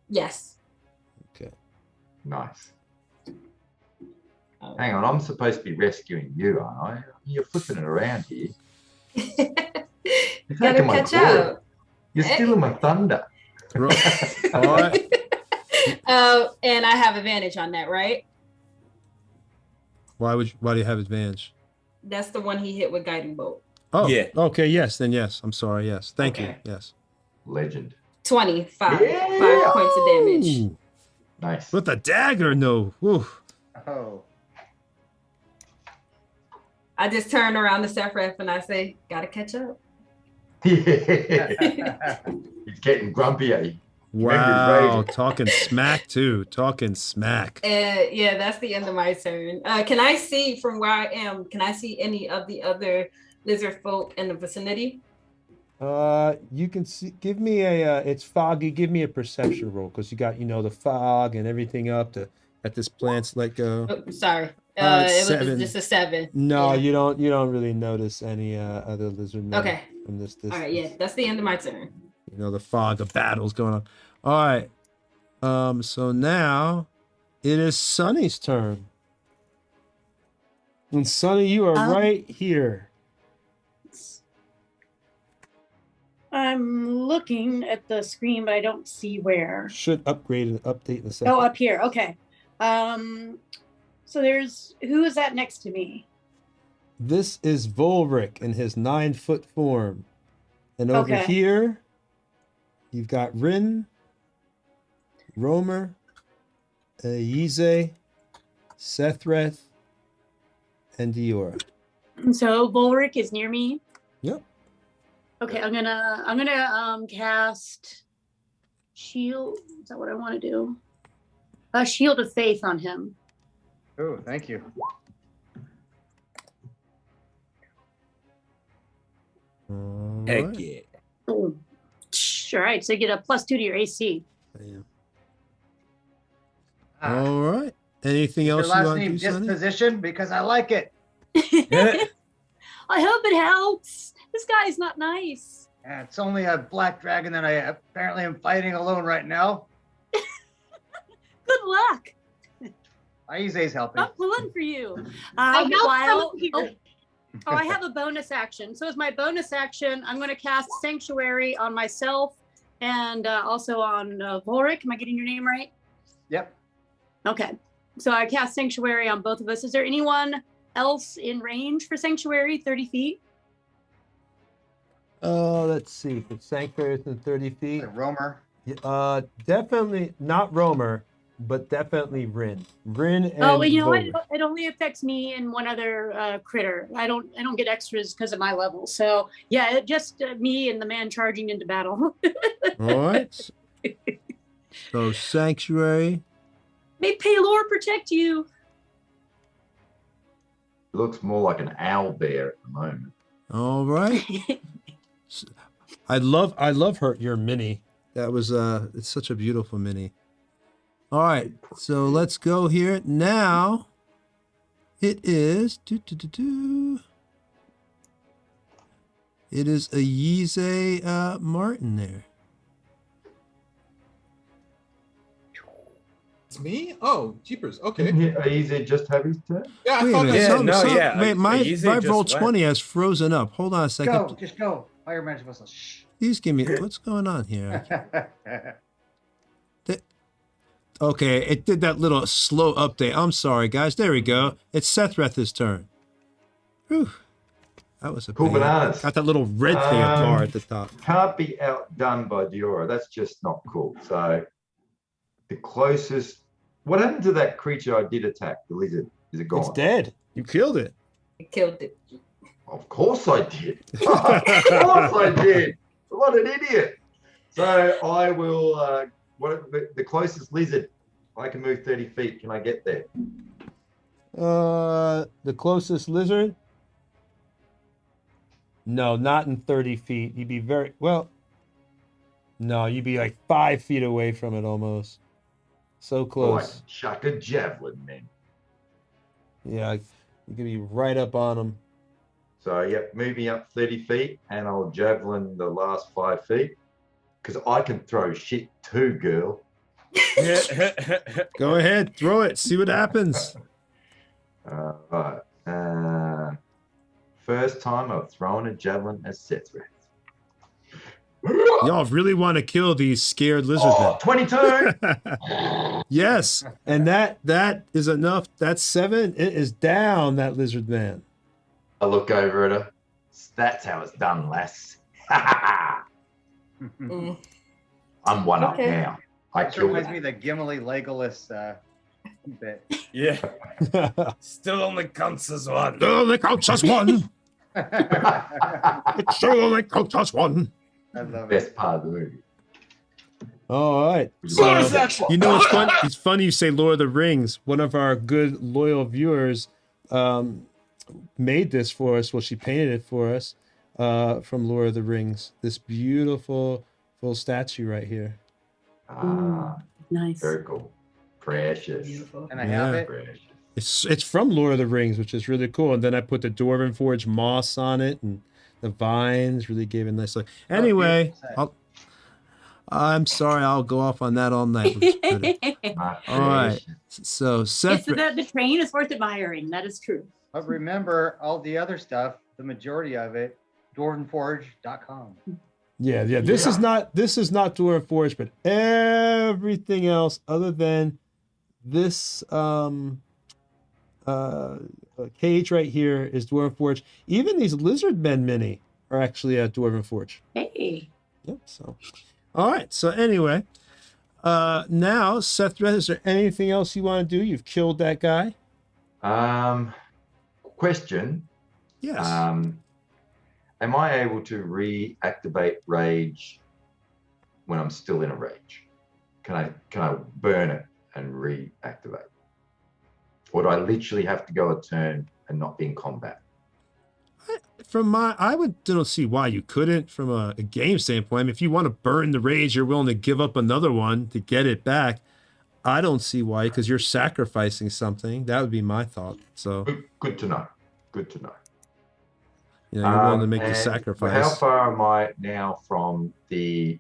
Yes. Okay. Nice. Hang on, I'm supposed to be rescuing you, aren't I? You're flipping it around here. You're Gotta taking my catch glory. up. You're stealing my thunder. All right. And I have advantage on that, right? Why do you have advantage? That's the one he hit with guiding bolt. Oh, Yeah. Okay, yes, then yes. I'm sorry, yes. Thank you. Okay. Yes. Legend. 25. Yeah. 5 points of damage. Ooh, Nice. with a dagger, no. Woo. Oh. I just turn around to Sephiroth and I say, gotta catch up. Yeah. He's getting grumpy, eh? Wow, talking smack too. Talking smack. Yeah, that's the end of my turn. Can I see from where I am? Can I see any of the other lizard folk in the vicinity? You can see. Give me a. It's foggy. Give me a perception roll because you got the fog and everything up to at this plant's let go. Oh, sorry, It's it was 7. just a 7. No, Yeah. you don't really notice any other lizard men Okay. from this. All right, yeah, that's the end of my turn. The fog, the battle's going on. All right. So now it is Sunny's turn. And Sunny, you are right here. I'm looking at the screen, but I don't see where. Should upgrade and update in a second. Oh, up here. Okay. So who is that next to me? This is Volric in his 9-foot form. And over Okay. here, you've got Rin, Romer, Yize, Sethreth, and Diora. So Volric is near me. Yep. Okay, I'm gonna cast shield. Is that what I want to do? A shield of faith on him. Oh, thank you. Heck yeah. Oh, all right. So you get a +2 to your AC. Damn. All right. Anything else Your you last want to name do, Sonny? Disposition because I like it. I hope it helps. This guy is not nice. Yeah, it's only a black dragon that I apparently am fighting alone right now. Good luck. Aize's helping. I'm pulling for you. I helped While- someone here. I have a bonus action. So as my bonus action, I'm going to cast Sanctuary on myself and also on Volric. Am I getting your name right? Yep. Okay. So I cast Sanctuary on both of us. Is there anyone else in range for Sanctuary, 30 feet? Let's see. For Sanctuary within 30 feet. Romer. Definitely not Romer, but definitely Rin. Rin and Oh, well, Volric. it only affects me and one other critter. I don't get extras because of my level. So yeah, just me and the man charging into battle. All right. So Sanctuary. May Paylor protect you. Looks more like an owl bear at the moment. All right. I love your mini. That was it's such a beautiful mini. All right, so let's go here now. It is It is a Yize Martin there. It's me? Oh, jeepers. Okay. Didn't Aize just have his turn? Yeah, I Wait a thought minute. that. Wait, my Yize roll just 20 has frozen up. Hold on a second. Go, just go. Fire magic missile. Shh. Please give me what's going on here. Okay, it did that little slow update. I'm sorry, guys. There we go. It's Sethreth's turn. Whew. That was a Cool pain. bananas. Got that little red thing bar at the top. Can't be outdone by Diora. That's just not cool. So the closest. What happened to that creature I did attack? The lizard. Is it gone? It's dead. You killed it. I killed it. Of course I did. Of course I did. What an idiot. So I will. The closest lizard I can move 30 feet. Can I get there? The closest lizard? No, not in 30 feet. You'd be very well. No, you'd be like 5 feet away from it almost. So Oh, I close. can chuck a javelin then. Yeah, you could be right up on them. So yep, move me up 30 feet, and I'll javelin the last 5 feet because I can throw shit too, girl. Go ahead, throw it. See what happens. Right. First time I've thrown a javelin at Sethred. Y'all really want to kill these scared lizard Oh, 22! men. Yes, and that is enough. That's 7. It is down, that lizard man. I look over at her. That's how it's done, lass. Mm. I'm one up Okay. now. I This killed reminds it. me of the Gimli Legolas bit. Yeah. Still only counts as one. It only counts as one. I It still only counts as one. love it. Best part of the movie. All right. Bonus So, action. you know, it's fun. It's funny you say Lord of the Rings. One of our good loyal viewers made this for us. Well, she painted it for us from Lord of the Rings. This beautiful full statue right here. Ah, Nice. very cool. Precious. Beautiful. And I have Yeah. it. Precious. It's from Lord of the Rings, which is really cool. And then I put the Dwarven Forge moss on it, and the vines really gave it a nice look. Anyway, beautiful I'm sorry, I'll go off on that all night. My All right. precious. So Seth, So the train is worth admiring. That is true. But remember, all the other stuff, the majority of it, dwarvenforge.com. yeah. This is not Dwarven Forge, but everything else other than this cage right here is Dwarven Forge. Even these lizard men mini are actually at Dwarven Forge. Hey. Yep. So, all right. So anyway, now Seth, is there anything else you want to do? You've killed that guy. Question. Yes. Am I able to reactivate rage when I'm still in a rage? Can I burn it and reactivate? Or do I literally have to go a turn and not be in combat? I don't see why you couldn't from a game standpoint. I mean, if you want to burn the rage, you're willing to give up another one to get it back. I don't see why, because you're sacrificing something. That would be my thought. So, Good to know. Good to know. you know, you're willing to make the And sacrifice. How far am I now from the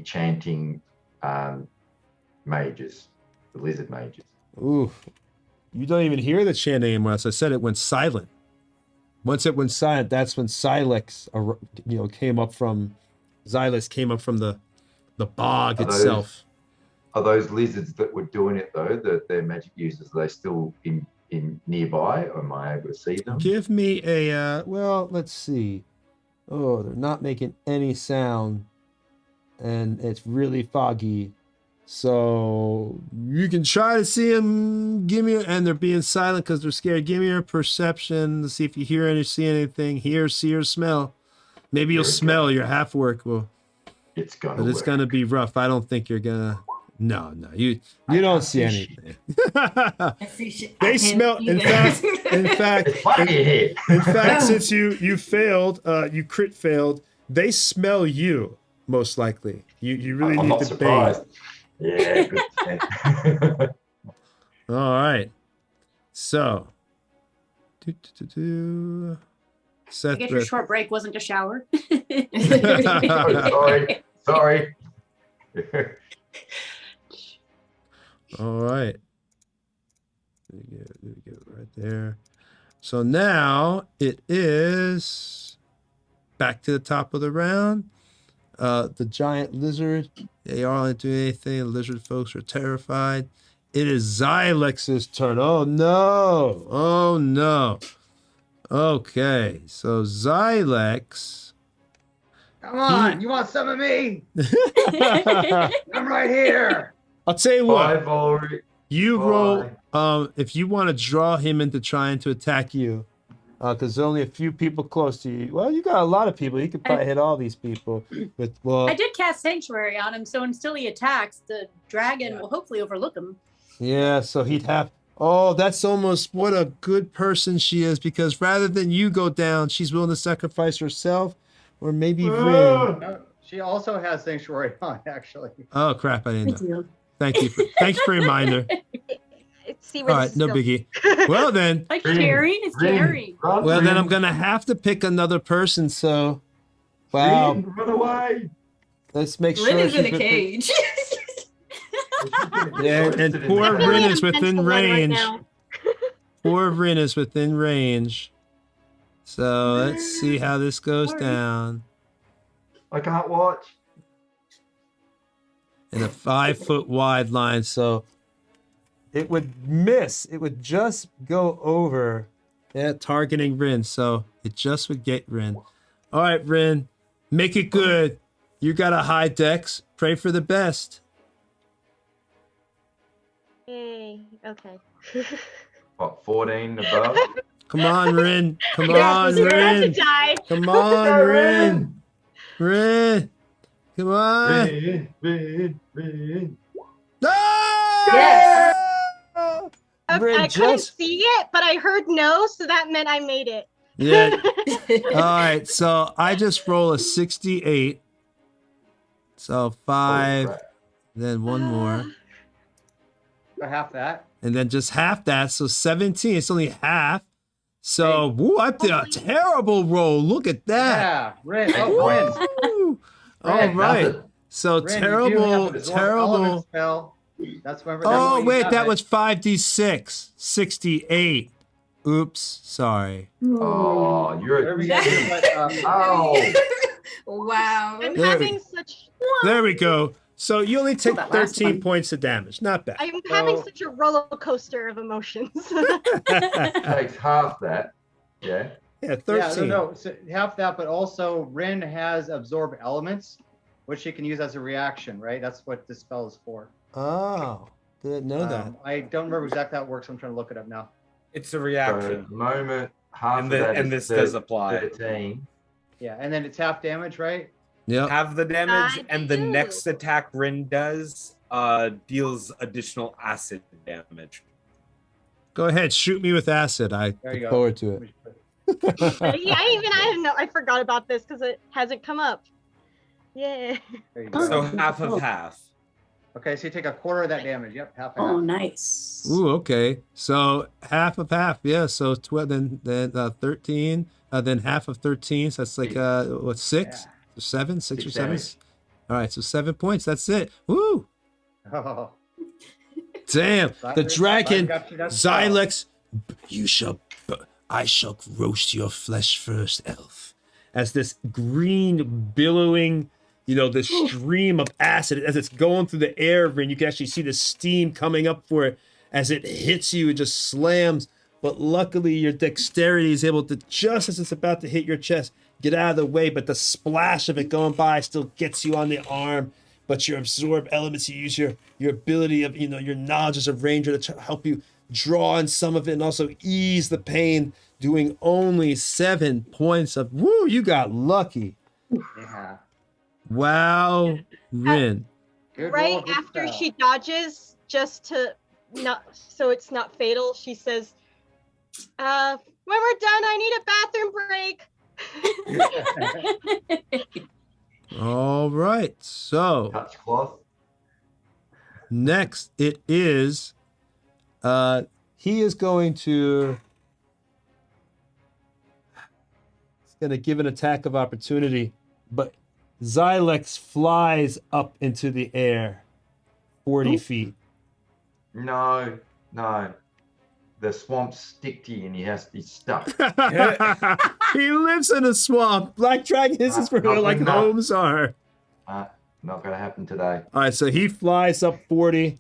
chanting mages, the lizard mages? Ooh, you don't even hear the chant anymore. As I said, it went silent. Once it went silent, that's when Silex, came up from the bog itself. Are those lizards that were doing it though, their magic users, are they still in nearby, or am I able to see them? Give me a let's see. Oh, they're not making any sound, and it's really foggy. So you can try to see them. And they're being silent because they're scared. Give me your perception to see if you hear any, see anything, hear, see, or smell. Maybe you'll smell your half work. Well, it's gonna be rough. I don't think you're gonna. No, you don't see anything. They smell. In fact, since you failed, you crit failed. They smell you most likely. You really I'm need not to surprised. bathe. Yeah, good. All right. So, Seth, I guess your short break wasn't a shower. Sorry. All right. Let me get it right there. So now it is back to the top of the round. The giant lizard, they aren't doing anything. The lizard folks are terrified. It is Xylex's turn. Oh no. Okay, so Xylex. Come on, you want some of me? I'm right here. I'll tell you what. Bye. You roll. If you want to draw him into trying to attack you, because there's only a few people close to you. Well, you got a lot of people. You could probably hit all these people. I did cast Sanctuary on him, so until he attacks, the dragon will hopefully overlook him. Yeah, so he'd have. Oh, that's almost what a good person she is, because rather than you go down, she's willing to sacrifice herself, or maybe Rin. No, she also has Sanctuary on, actually. Oh crap! I didn't know. Thanks for a reminder. See All right, no biggie. Well then, like sharing is caring. Well then, I'm gonna have to pick another person. So, wow. Run away. Let's make sure. Rin is in a cage. Yeah, and poor Rin is within range. Poor Rin is within range. So let's see how this goes Sorry. down. I can't watch. In a 5-foot wide line, so it would miss. It would just go over that targeting Rin, so it just would get Rin. All right, Rin, make it good. You got a high dex. Pray for the best. Yay. Okay. What, 14 above? Come on, Rin. Come You're on, about to Rin. die. Come on, Rin. Rin. Come on. Rin. No! Yes. Rin I couldn't just... see it, but I heard no, so that meant I made it. Yeah. All right, so I just roll a 68. So 5, crap. then one more. So half that. And then just half that, so 17. It's only half. So, woo, I did a terrible roll. Look at that. Yeah, Rin. Oh, Rin. Woo. All right. Nothing. So Rin, you do have terrible, an absorb element terrible. spell. That's whenever. Oh, that's wait, what that you was 5d6. 68. Oops, sorry. Oh, you're Whatever a you guys do, but, Oh, Wow. I'm There having such. There we go. So you only take that last 13 one. points of damage. Not bad. I'm having So- such a roller coaster of emotions. takes half that. Yeah. Yeah, 13. Yeah, no. So half that, but also Rin has absorb elements, which she can use as a reaction, right? That's what this spell is for. Oh, didn't know that. I don't remember exactly how it works. I'm trying to look it up now. It's a So reaction. at the moment, half And of the- that and is this does apply. 13. Yeah, and then it's half damage, right? Yep. Have the damage, I and the do. next attack Rin does deals additional acid damage. Go ahead, shoot me with acid. I There you look go. forward to it. Yeah, I forgot about this because it hasn't come up. Yeah. There you go. So half of half. Okay, so you take a quarter of that damage. Yep, half and Oh, half. nice. Ooh, okay. So half of half, yeah. So 12, then 13, then half of 13. So that's like what, 6, Yeah. 7, 6 or 7. damage. All right, so 7 points. That's it. Woo! Oh, Damn, the Xylex- dragon, Xylex got you that spell. Xylex, I shall roast your flesh first, elf. As this green billowing, this stream of acid, as it's going through the air, and you can actually see the steam coming up for it as it hits you, it just slams. But luckily, your dexterity is able to, just as it's about to hit your chest, get out of the way. But the splash of it going by still gets you on the arm. But your absorb elements, you use your ability of, your knowledge as a ranger to help you draw in some of it and also ease the pain, doing only 7 points of, woo, you got lucky. Yeah. Wow, Rin. Good roll, Right good after spell. she dodges, just to not so it's not fatal, she says, when we're done, I need a bathroom break. All right, so Touch cloth. next it is, he is going to, he's going to give an attack of opportunity, but Xylex flies up into the air 40 feet. No. The swamps stick to you and he's stuck. He lives in a swamp. Black Dragon is where Not like enough. homes are. Not gonna happen today. All right, so he flies up 40,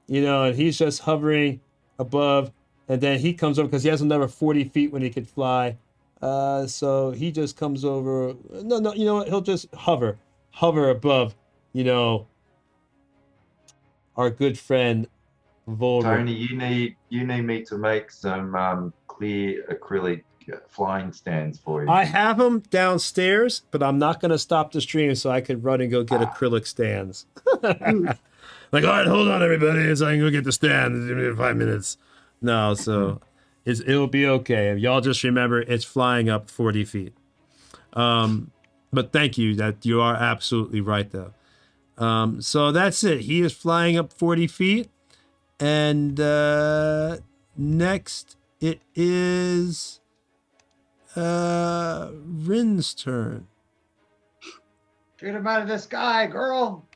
and he's just hovering above, and then he comes over because he has another 40 feet when he could fly. So he just comes over. No, you know what? He'll just hover above, our good friend Volver. Tony, you need me to make some clear acrylic flying stands for you. I have them downstairs, but I'm not going to stop the stream so I could run and go get acrylic stands. Like, all right, hold on, everybody, so I can go get the stand in 5 minutes. No, so it'll be okay. Y'all just remember it's flying up 40 feet. But thank you, that you are absolutely right, though. So that's it. He is flying up 40 feet. And next it is Rin's turn. Shoot him out of the sky, girl.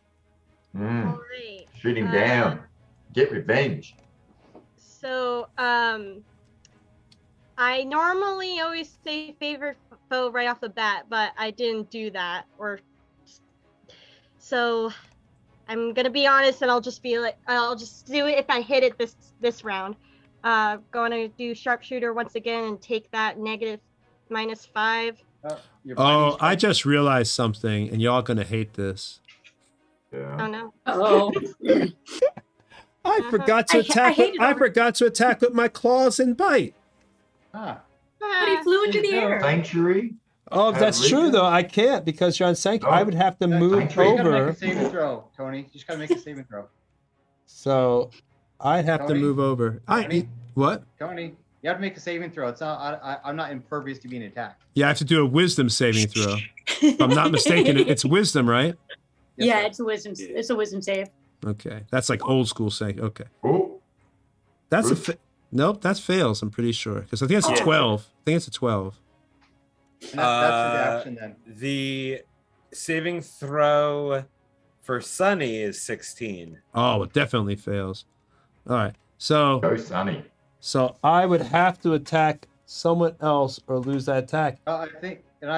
All right. Shoot him down. Get revenge. So, I normally always say favorite foe right off the bat, but I didn't do that. So I'm gonna be honest, and I'll just do it if I hit it this round. Gonna do sharpshooter once again and take that -5. Oh, I just realized something, and y'all gonna hate this. Yeah. Oh no. Oh. I forgot to attack. I forgot to attack with my claws and bite. Ah. But he flew into the air. Sanctuary. Oh, that's true though. I can't because you're on sanctuary. I would have to move Sanctuary. You gotta make over. a saving throw, Tony. You just gotta make a saving throw. So I'd have to Tony? move over. Tony? What? Tony, you have to make a saving throw. It's not. I'm not impervious to being attacked. Yeah, I have to do a wisdom saving throw. If I'm not mistaken, it's wisdom, right? Yes, Yeah, sir. it's a wisdom save. Okay, that's like old school saying. Okay, Oh, that's Oops. nope. That fails. I'm pretty sure because I think it's a 12. I think it's a 12. And that's for the action then. The saving throw for Sunny is 16. Oh, it definitely fails. All right, so go Sunny. I would have to attack someone else or lose that attack. I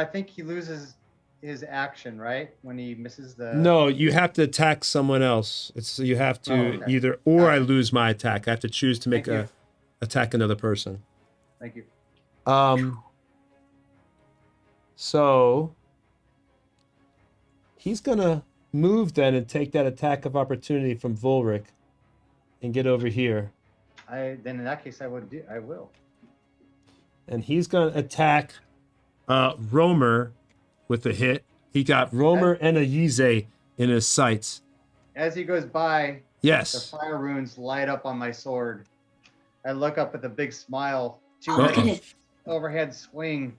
think he loses his action, right? When he misses the. No, you have to attack someone else. You have to either or I lose my attack. I have to choose to make attack another person. Thank you. So he's gonna move then and take that attack of opportunity from Volric and get over here. Then in that case I will. And he's gonna attack Romer with a hit. He got Romer and a Yize in his sights. As he goes by, the Yes. fire runes light up on my sword. I look up with a big smile. Overhead swing.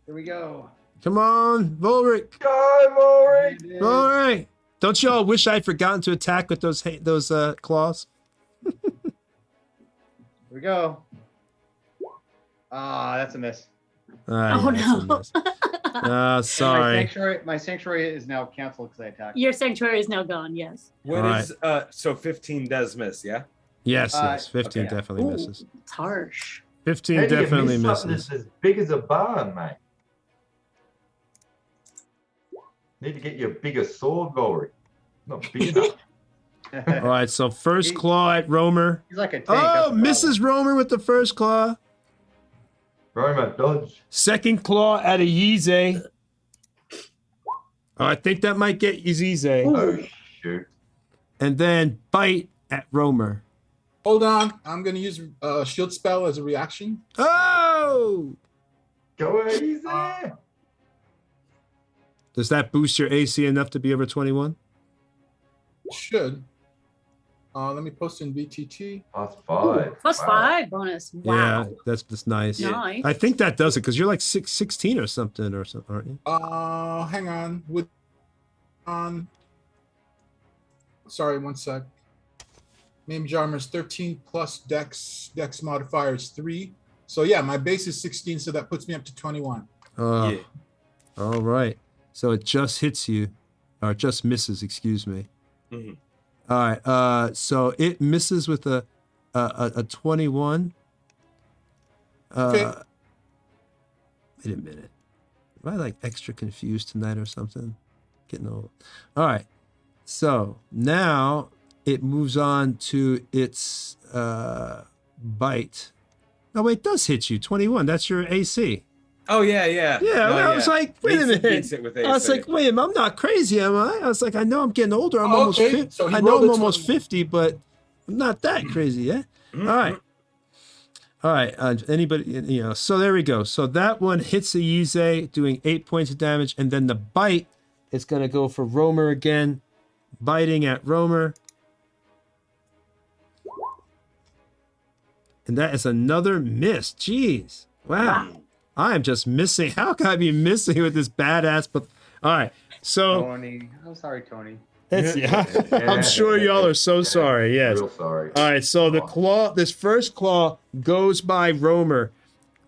Here we go. Come on, Volric. Go, Maury. All right. Don't y'all wish I'd forgotten to attack with those claws? Here we go. Ah, that's a miss. Oh, no. Sorry. My sanctuary is now canceled because I attacked. Your sanctuary is now gone, yes. What is so 15 does miss, yeah? Yes, 15 definitely misses. It's harsh. 15 How do you definitely miss something misses. that's as big as a barn, mate? Need to get you a bigger sword, Maury. Not big enough. All right, so first claw at Romer. He's like a tank. that's the Mrs. Romer with the first claw. Roma, dodge. Second claw at a Yize. Oh, I think that might get Yize. Oh, shoot. And then bite at Romer. Hold on. I'm going to use shield spell as a reaction. Oh! Go easy. Does that boost your AC enough to be over 21? Should. Let me post in VTT. +5. +5 bonus. Wow. Yeah, that's nice. Nice. I think that does it because you're like 16 or something, aren't you? Hang on. Sorry, one sec. Name Jarmer's 13 plus Dex modifier is 3. So yeah, my base is 16, so that puts me up to 21. Yeah. All right. So it just hits you, or it just misses. Excuse me. Mhm. All right. So it misses with a 21. Okay. Wait a minute. Am I like extra confused tonight or something? Getting old. All right. So now it moves on to its bite. Oh wait, it does hit you. 21. That's your AC. Oh yeah, yeah. Yeah, No, I was like, wait a minute. Beats it with I was AC. like, wait a minute, I'm not crazy, am I? I was like, I know I'm getting older. I'm Oh, almost okay. 50. So he I know rolled I'm a almost 20. 50, but I'm not that crazy, yeah? Mm-hmm. All right. All right. Anybody, so there we go. So that one hits the Yize, doing 8 points of damage. And then the bite is going to go for Romer again, biting at Romer. And that is another miss. Jeez. Wow. I am just missing. How can I be missing with this badass? But all right. So Tony. I'm sorry, Tony. it's I'm sure y'all are so sorry. Yes. Real sorry. All right. So the claw, this first claw goes by Romer.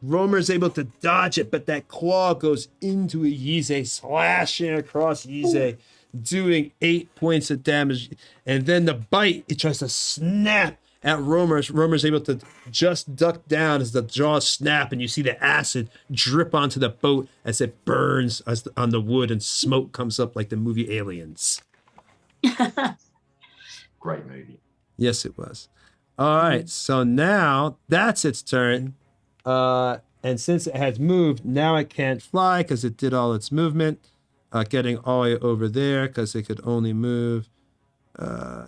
Romer is able to dodge it, but that claw goes into a Yize, slashing across Yize, doing 8 points of damage. And then the bite, it tries to snap at Romer. Romer's able to just duck down as the jaws snap, and you see the acid drip onto the boat as it burns on the wood, and smoke comes up like the movie Aliens. Great movie. Yes, it was. All right, so now that's its turn. And since it has moved, now it can't fly because it did all its movement, getting all the way over there because it could only move.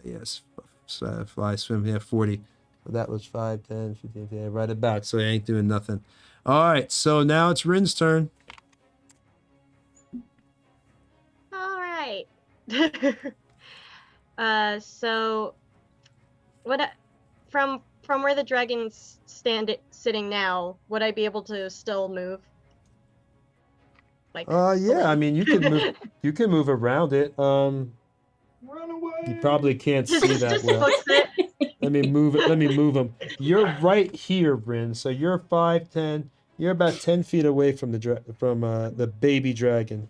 Yes, fly, swim, 40. So that was 5, 10, 15, 10, right about. So it ain't doing nothing. All right, so now it's Rin's turn. All right. So what from where the dragon's sitting now, would I be able to still move? Like Yeah, I mean you can move you can move around it. Run away. You probably can't see that just well. fix it. Let me move it. Let me move them. You're right here, Rin. So you're 5, 10. You're about 10 feet away from the baby dragon.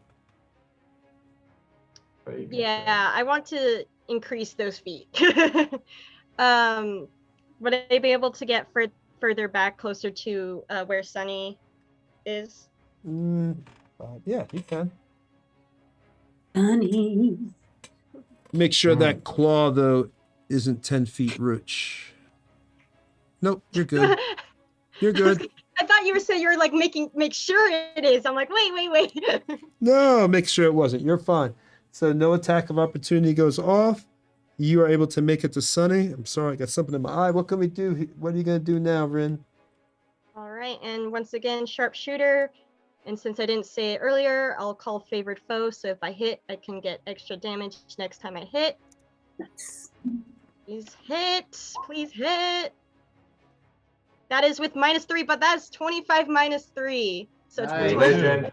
Yeah, I want to increase those feet. Would I be able to get further back, closer to where Sunny is? Yeah, you can. Bunny. Make sure that claw though isn't 10 feet rich. Nope, you're good. You're good. I thought you were saying you were like make sure it is. I'm like, wait. No, make sure it wasn't. You're fine. So no attack of opportunity goes off. You are able to make it to Sunny. I'm sorry, I got something in my eye. What can we do? What are you gonna do now, Rin? All right, and once again, sharpshooter. And since I didn't say it earlier, I'll call favored foe. So if I hit, I can get extra damage next time I hit. Nice. Please hit. Please hit. That is with -3, but that's 25 -3. So it's Nice. Legend.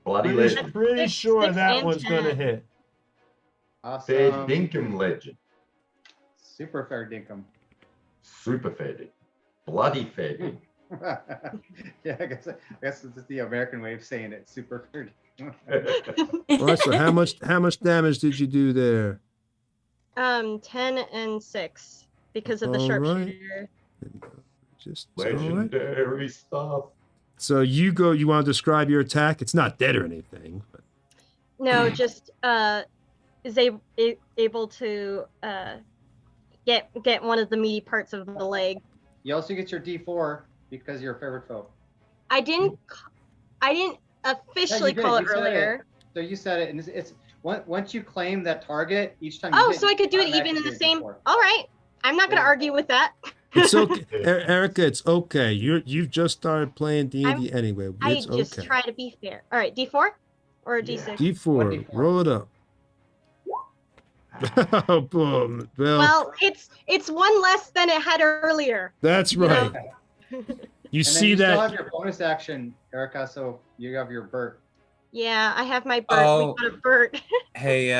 Bloody legend. Pretty sure six that and one's 10. gonna hit. Fair Awesome. dinkum legend. Super fair dinkum. Super fair dinkum. Bloody fair dinkum. Yeah, I guess it's just the American way of saying it. Super fair dinkum. All right. So how much damage did you do there? 10 and 6 because of the All right. sharpshooter. Just all right. Legendary stuff. So you go. You want to describe your attack? It's not dead or anything. But... No, just is able to get one of the meaty parts of the leg. You also get your D4 because you're a favorite foe. I didn't officially did. call it You said earlier. So you said it, and it's once you claim that target, each time. Oh, hit, so I could do it automatically even in the get a same. D4. All right, I'm not gonna Yeah. argue with that. It's okay, Erica. It's okay. You've just started playing D&D anyway. It's I just okay. try to be fair. All right, D4 or Yeah. D6. D4. D4. Roll it up. Boom. Well, it's one less than it had earlier. That's you know? right. You And see then you still have that? your bonus action, Erica. So you have your Bert. Yeah, I have my Bert. Oh. We got a Bert. Hey,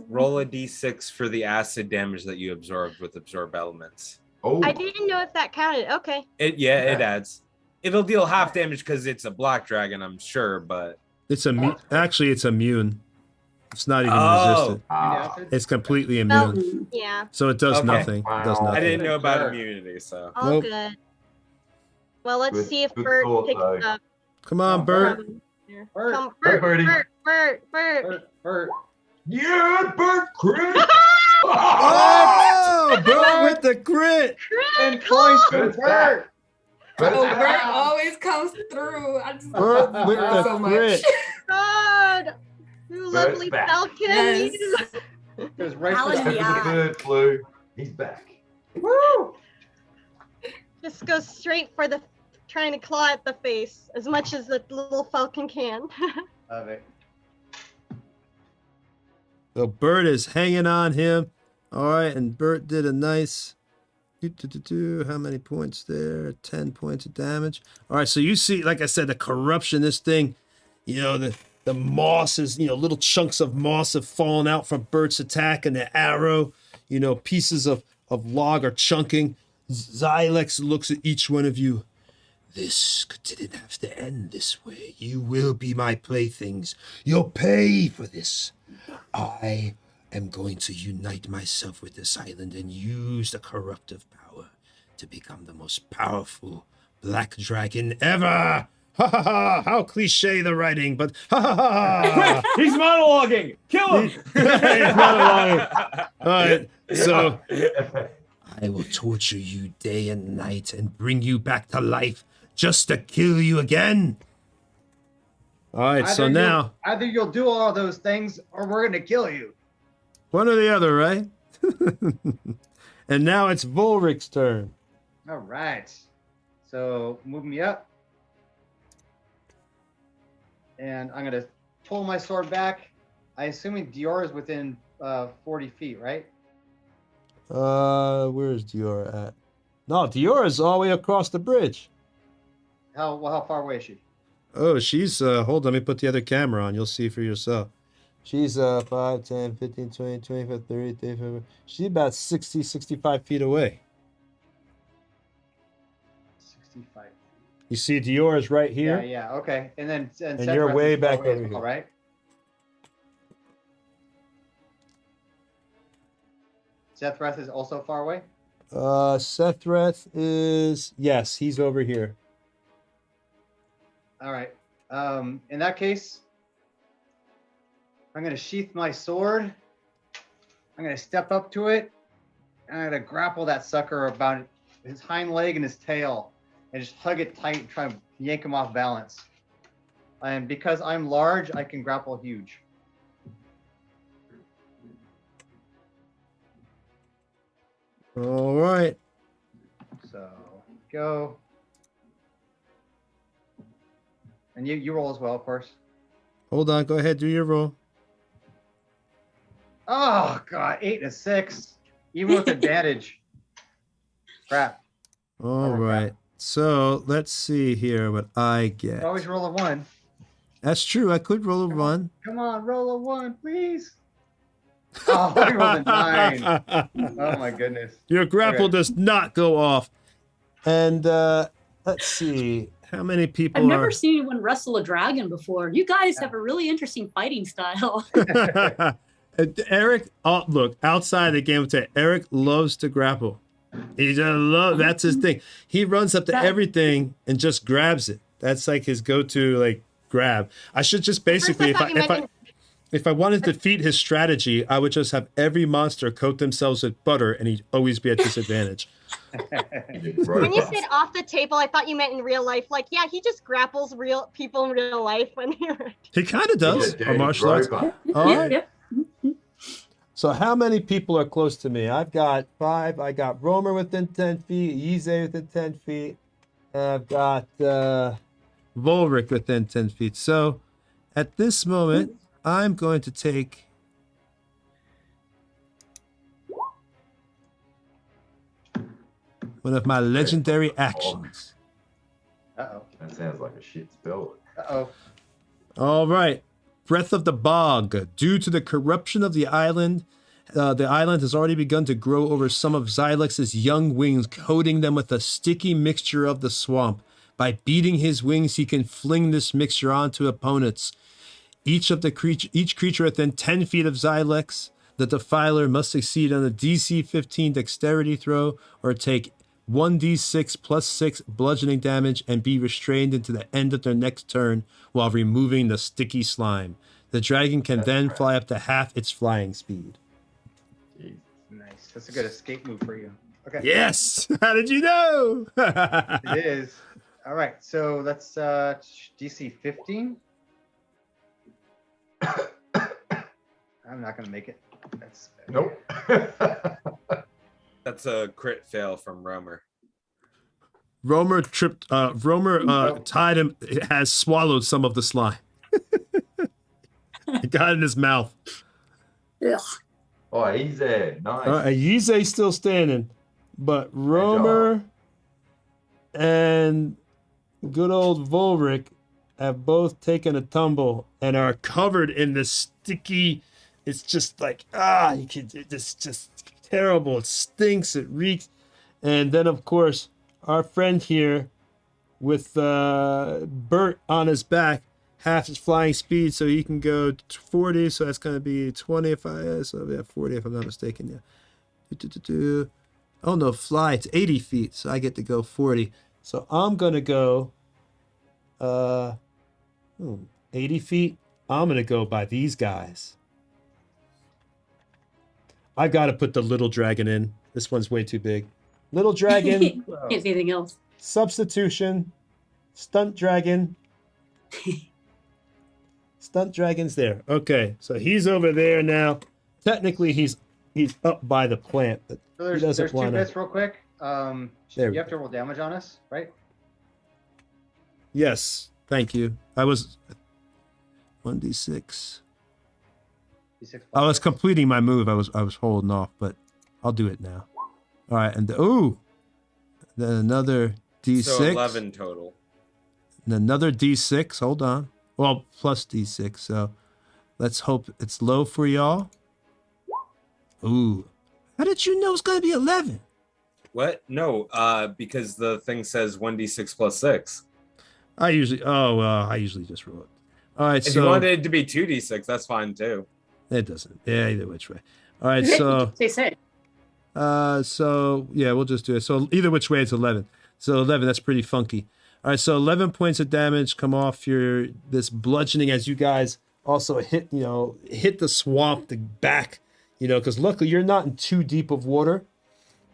roll a d6 for the acid damage that you absorbed with absorb elements. Oh, I didn't know if that counted. Okay. It adds. It'll deal half damage because it's a black dragon, I'm sure, but It's actually it's immune. It's not even Oh. resistant. ah, It's completely Well, immune. yeah, So it does Okay. nothing. It does Wow. I nothing. didn't know about Sure. immunity, so. all Nope. good. Well, let's Good- see if good Bert thought, picks though. up. Come on, Bert. Here. Bert. Come, Hey, Bert, Birdie. Bert. Bert. yeah, Bert crit. Oh, Bert with the crit. And points for Bert's back. Bert. Oh, Bert back. always comes through. I just Bert love with Bert the so crit. much. God, you Bert's lovely back. falcon. Yes. It was right Alan, for Head the for the Yeah. bird flu. He's back. Woo! Just go straight for the trying to claw at the face as much as the little falcon can. Love it. So Bert is hanging on him. All right, and Bert did a nice. How many points there? 10 points of damage. All right, so you see, like I said, the corruption. This thing, the moss is, little chunks of moss have fallen out from Bert's attack, and the arrow, pieces of log are chunking. Xylex looks at each one of you. This didn't have to end this way. You will be my playthings. You'll pay for this. I am going to unite myself with this island and use the corruptive power to become the most powerful black dragon ever. Ha ha ha! How cliche the writing, but ha ha ha! He's monologuing. Kill him. He's monologuing. All right, so I will torture you day and night and bring you back to life just to kill you again. All right, so now either you'll do all those things, or we're gonna kill you. One or the other, right? And now it's Volric's turn. All right. So move me up. And I'm going to pull my sword back. I assuming Dior is within 40 feet, right? Where's Dior at? No, Dior is all the way across the bridge. How far away is she? Oh, she's, hold on, let me put the other camera on. You'll see for yourself. She's 5, 10, 15, 20, 25, 30, 35. She's about 60, 65 feet away. 65. You see Dior is right here? Yeah, okay. And then And you're way back over here. All right. Sethreth is also far away? Sethreth is, yes, he's over here. All right. In that case, I'm going to sheath my sword. I'm going to step up to it. And I'm going to grapple that sucker about his hind leg and his tail. And just hug it tight and try to yank him off balance. And because I'm large, I can grapple huge. All right. So, go. And you roll as well, of course. Hold on, go ahead, do your roll. Oh, God, 8 and a 6. Even with advantage. Crap. All right. So let's see here what I get. Always roll a 1. That's true. I could roll a 1. Come on, roll a 1, please. Oh, I rolled a 9. Oh, my goodness. Your grapple Okay. does not go off. And let's see. How many people I've never seen anyone wrestle a dragon before. You guys have a really interesting fighting style. Eric, look, outside the game, Eric loves to grapple. He just that's his thing. He runs up to everything and just grabs it. That's like his go-to, like, grab. I should just basically, if I wanted to defeat his strategy, I would just have every monster coat themselves with butter, and he'd always be at disadvantage. When you said off the table, I thought you meant in real life. Like, yeah, he just grapples real people in real life when He kind of does. Or martial arts. All right. Yep. So how many people are close to me? I've got 5. I got Romer within 10 feet, Yize within 10 feet. I've got Volric within 10 feet. So at this moment, I'm going to take one of my legendary actions. Uh-oh. That sounds like a shit spell. Uh-oh. All right. Breath of the Bog. Due to the corruption of the island has already begun to grow over some of Xylex's young wings, coating them with a sticky mixture of the swamp. By beating his wings, he can fling this mixture onto opponents. Each creature within 10 feet of Xylex, the Defiler, must succeed on a DC 15 dexterity throw or take 1d6 plus 6 bludgeoning damage and be restrained until the end of their next turn while removing the sticky slime. The dragon can then fly up to half its flying speed. Jeez. Nice. That's a good escape move for you. Okay. Yes! How did you know? It is. All right. So that's DC 15. I'm not going to make it. That's Nope. That's a crit fail from Romer. Romer tied him, has swallowed some of the slime. He got it in his mouth. Ugh. Oh, he's there. Nice. Yize's still standing, but Romer and good old Volric have both taken a tumble and are covered in this sticky. It's just like it's just terrible. It stinks. It reeks. And then of course our friend here with Bert on his back half his flying speed, so he can go 40. So that's going to be 20 if so yeah, 40 if I'm not mistaken. Yeah. Oh no, fly. It's 80 feet, so I get to go 40. So I'm gonna go 80 feet. I'm gonna go by these guys. I gotta put the little dragon in. This one's way too big. Little dragon. Can't see anything else. Substitution. Stunt dragon. Stunt dragon's there. Okay, so he's over there now. Technically, he's up by the plant, but So there's, he doesn't two want bits real quick. There You we have to roll damage on us, right? Yes, thank you. I was 1d6. D6 I was plus completing my move. I was holding off, but I'll do it now. All right, and then another d6. So 11 total. And another d6. Hold on. Well, plus d6. So let's hope it's low for y'all. Ooh, how did you know it's gonna be 11? What? No, because the thing says 1d6 plus 6. I usually just roll it. All right, If so you wanted it to be 2d6, that's fine too. it doesn't. Yeah, either which way. All right, so Say. so yeah, we'll just do it. So either which way, it's 11. So 11, that's pretty funky. All right, so 11 points of damage come off this bludgeoning as you guys also hit the swamp, the back, because luckily you're not in too deep of water,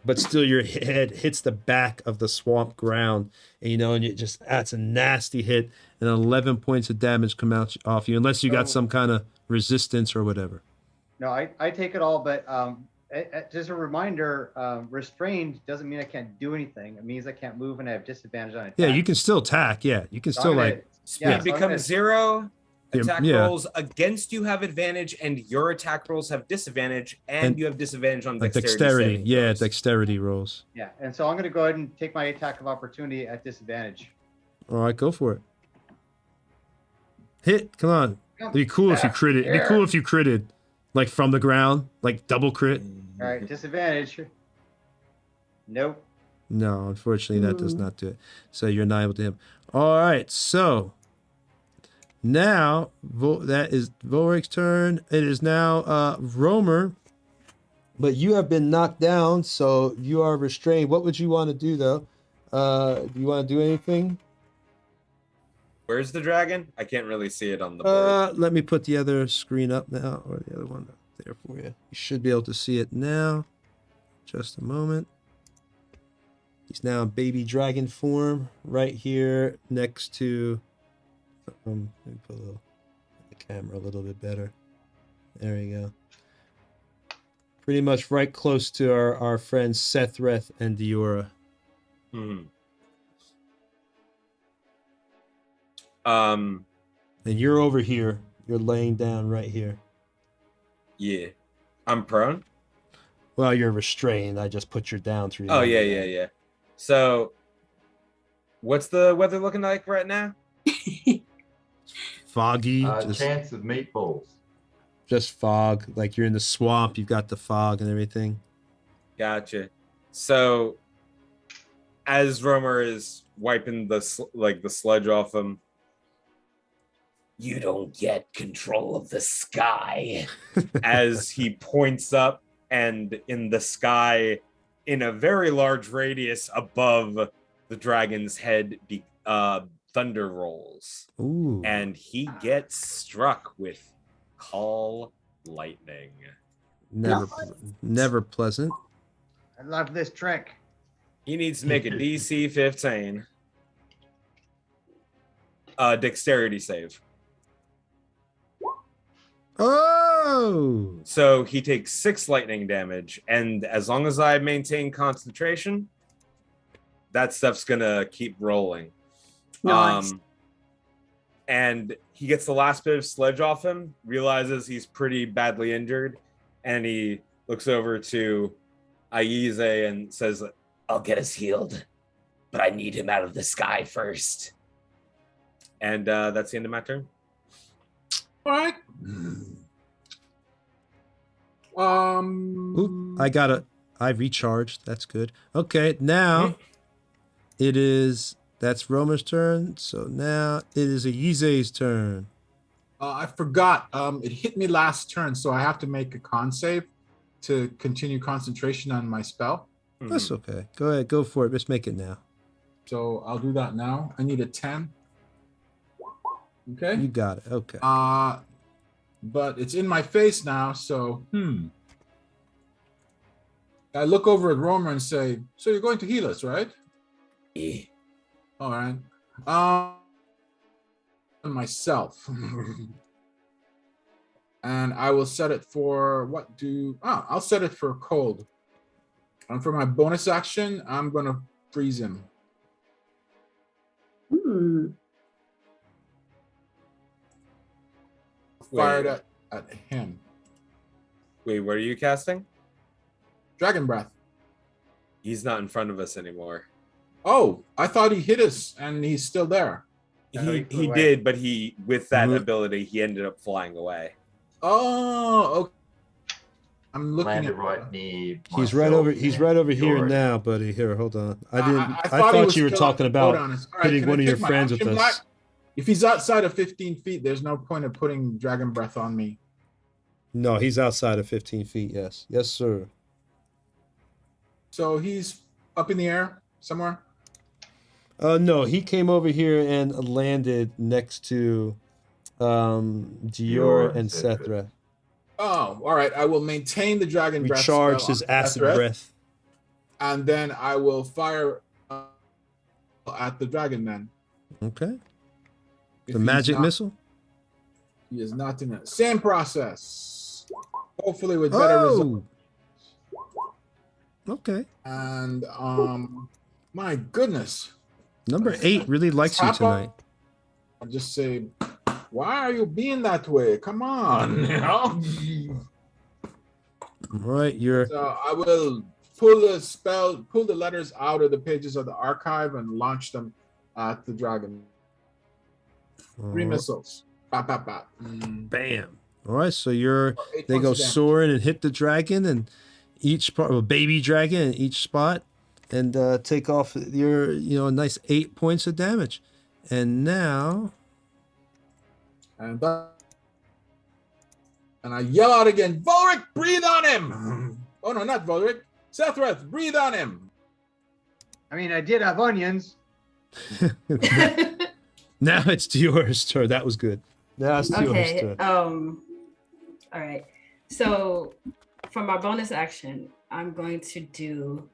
but still your head hits the back of the swamp ground, and that's a nasty hit, and 11 points of damage come out off you, unless you got some kind of resistance or whatever. No, I take it all, but just a reminder, restrained doesn't mean I can't do anything. It means I can't move and I have disadvantage on attack. Yeah, you can still attack. Yeah, you can still Speed becomes 0. Attack Yeah. rolls against you have advantage, and your attack rolls have disadvantage, and you have disadvantage on dexterity. saving throws. Dexterity rolls. Yeah, and so I'm going to go ahead and take my attack of opportunity at disadvantage. All right, go for it. Hit, come on. It'd be cool if you critted. It'd be cool if you critted, like from the ground, like double crit. All right, disadvantage. Nope. No, unfortunately, that does not do it. So you're not able to hit him. All right, so now that is Volric's turn. It is now Romer, but you have been knocked down, so you are restrained. What would you want to do, though? Do you want to do anything? Where's the dragon? I can't really see it on the board. Let me put the other screen up now, or the other one up there for you. You should be able to see it now. Just a moment. He's now in baby dragon form right here next to. Let me put the camera a little bit better. There we go. Pretty much right close to our friends Sethreth and Diora. And you're over here. You're laying down right here. Yeah. I'm prone? Well, you're restrained. I just put you down through. Oh, yeah. So, what's the weather looking like right now? Foggy. Chance of meatballs. Just fog. Like you're in the swamp. You've got the fog and everything. Gotcha. So, as Romer is wiping the sludge off him, you don't get control of the sky. As he points up, and in the sky, in a very large radius above the dragon's head, thunder rolls. Ooh. And he gets struck with call lightning. Never pleasant. I love this trick. He needs to make a DC 15 dexterity save. Oh! So he takes 6 lightning damage, and as long as I maintain concentration, that stuff's gonna keep rolling. Nice. And he gets the last bit of sludge off him, realizes he's pretty badly injured, and he looks over to Aize and says, I'll get us healed, but I need him out of the sky first. And that's the end of my turn. All right. Ooh, I recharged. That's good. Okay, now it is That's Romer's turn. So now it is a Yize's turn. I forgot. It hit me last turn, so I have to make a con save to continue concentration on my spell. That's okay. Go ahead. Go for it. Just make it now. So I'll do that now. I need a 10. Okay. You got it. Okay. But it's in my face now, so I look over at Romer and say, "So you're going to heal us, right?" Yeah. All right. Myself. And I will set it for I'll set it for cold. And for my bonus action, I'm gonna freeze him. Fired at him. Wait, what are you casting? Dragon breath. He's not in front of us anymore. Oh, I thought he hit us and he's still there. He did, but with that ability, he ended up flying away. Oh, okay. I'm looking Landed at right near. He's right over. He's right over here Yours. now, buddy. Here, hold on. I thought he thought was you were still talking on the boat about on us. All right, hitting can one I of your take my friends with action us. back? If he's outside of 15 feet, there's no point of putting dragon breath on me. No, he's outside of 15 feet. Yes, yes, sir. So he's up in the air somewhere. No, he came over here and landed next to Dior and Sethra. Oh, all right. I will maintain the dragon breath. Recharge spell his on acid Sethra, breath. and then I will fire at the dragon man. Okay. If The he's magic not- missile. He is not in it. Same process. Hopefully with better results. Okay. And my goodness. Number 8 really likes you Tap tonight. I'll just say, why are you being that way? Come on. You know? All right, you're. So I will pull the letters out of the pages of the archive and launch them at the dragon. 3 missiles. Bop, bop, bop. Bam. All right, so they 8 go points of damage. soaring and hit the dragon and each part, a baby dragon in each spot, and take off your, a nice 8 points of damage. And now, And I yell out again, Volric, breathe on him! Oh no, not Volric. Sethreth, breathe on him! I mean, I did have onions. now it's Dior's turn. That was good. Now it's Dior's Okay. turn. All right. So for my bonus action, I'm going to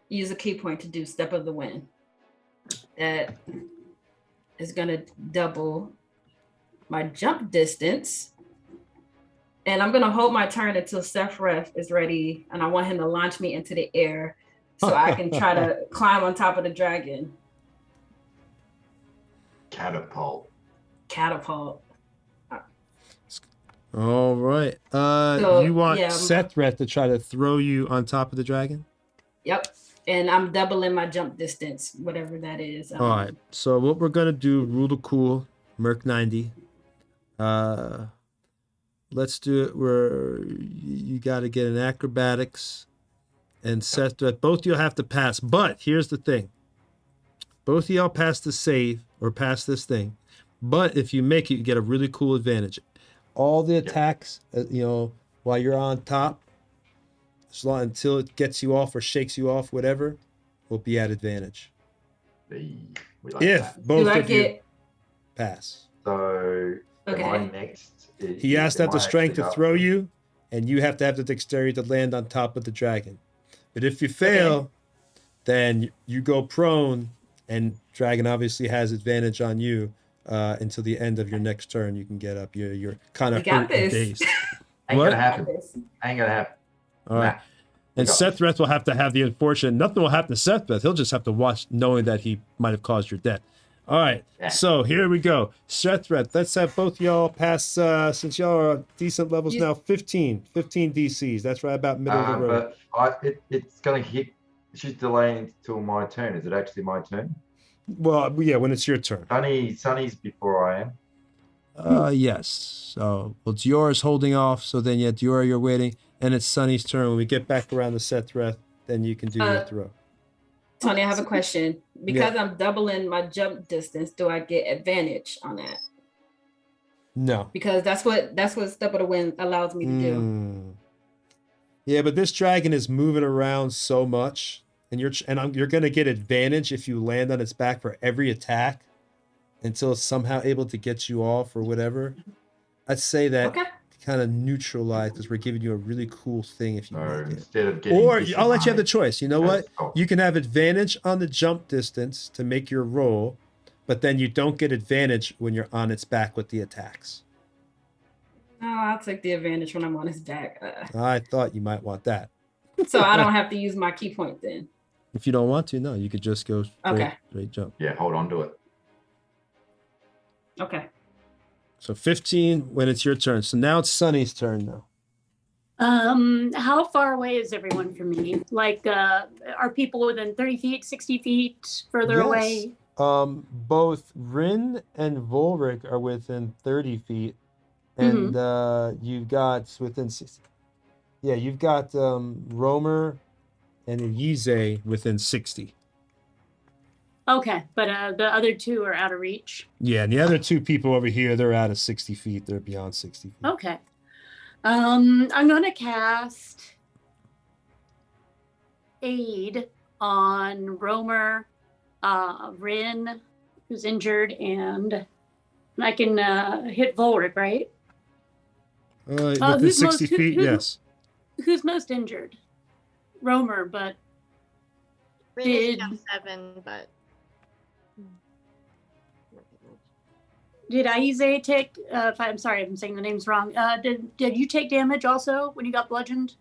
use a key point to do Step of the Wind. That is going to double my jump distance. And I'm going to hold my turn until Sephiroth is ready. And I want him to launch me into the air so I can try to climb on top of the dragon. Catapult. All right. You want Sethreth to try to throw you on top of the dragon? Yep. And I'm doubling my jump distance, whatever that is. All right. So what we're going to do, rule of cool, Merc 90. Let's do it where you got to get an acrobatics and Sethreth. Both of you have to pass. But here's the thing. Both of y'all pass the save or pass this thing. But if you make it, you get a really cool advantage. All the attacks, while you're on top, until it gets you off or shakes you off, whatever, will be at advantage. If both of you pass. So, okay. Am I next? He has to have the strength to throw you, and you have to have the dexterity to land on top of the dragon. But if you fail, then you go prone, and dragon obviously has advantage on you until the end of your next turn. You can get up. You're kind of hurt and dazed. Ain't gonna happen. Ain't gonna happen. All right. And Sethreth will have to have the unfortunate. Nothing will happen to Sethreth. He'll just have to watch, knowing that he might have caused your death. All right. So here we go. Sethreth, let's have both y'all pass, since y'all are decent levels now, 15 DCs. That's right about middle of the road. But it's going to hit. She's delaying until my turn. Is it actually my turn? Well, yeah, when it's your turn. Sunny's before I am. Yes. So, Dior's holding off. So then, Dior, you're waiting. And it's Sunny's turn. When we get back around to Sethreth, then you can do your throw. Tony, I have a question. Because I'm doubling my jump distance, do I get advantage on that? No. Because that's what Step of the Wind allows me to do. Yeah, but this dragon is moving around so much, and you're gonna get advantage if you land on its back for every attack until it's somehow able to get you off or whatever. I'd say that kind of neutralize because we're giving you a really cool thing if you make it. Instead of getting Or I'll let you have the choice. You know what? Oh. You can have advantage on the jump distance to make your roll, but then you don't get advantage when you're on its back with the attacks. No, I'll take the advantage when I'm on his back. I thought you might want that. So I don't have to use my key point then. If you don't want to, no, you could just go straight jump. Yeah, hold on to it. Okay. So 15 when it's your turn. So now it's Sunny's turn now. How far away is everyone from me? Like, are people within 30 feet, 60 feet further away? Both Rin and Volric are within 30 feet. And you've got within 60. Yeah, you've got Romer and Yize within 60. Okay, but the other two are out of reach. Yeah, and the other two people over here, they're out of 60 feet. They're beyond 60 feet. Okay. I'm going to cast Aid on Romer, Rin, who's injured, and I can hit Volric, right? Within 60 feet, yes. Who's most injured? Romer, but Rin is down 7, but did Aize take? I'm sorry, I'm saying the name's wrong. Did you take damage also when you got bludgeoned?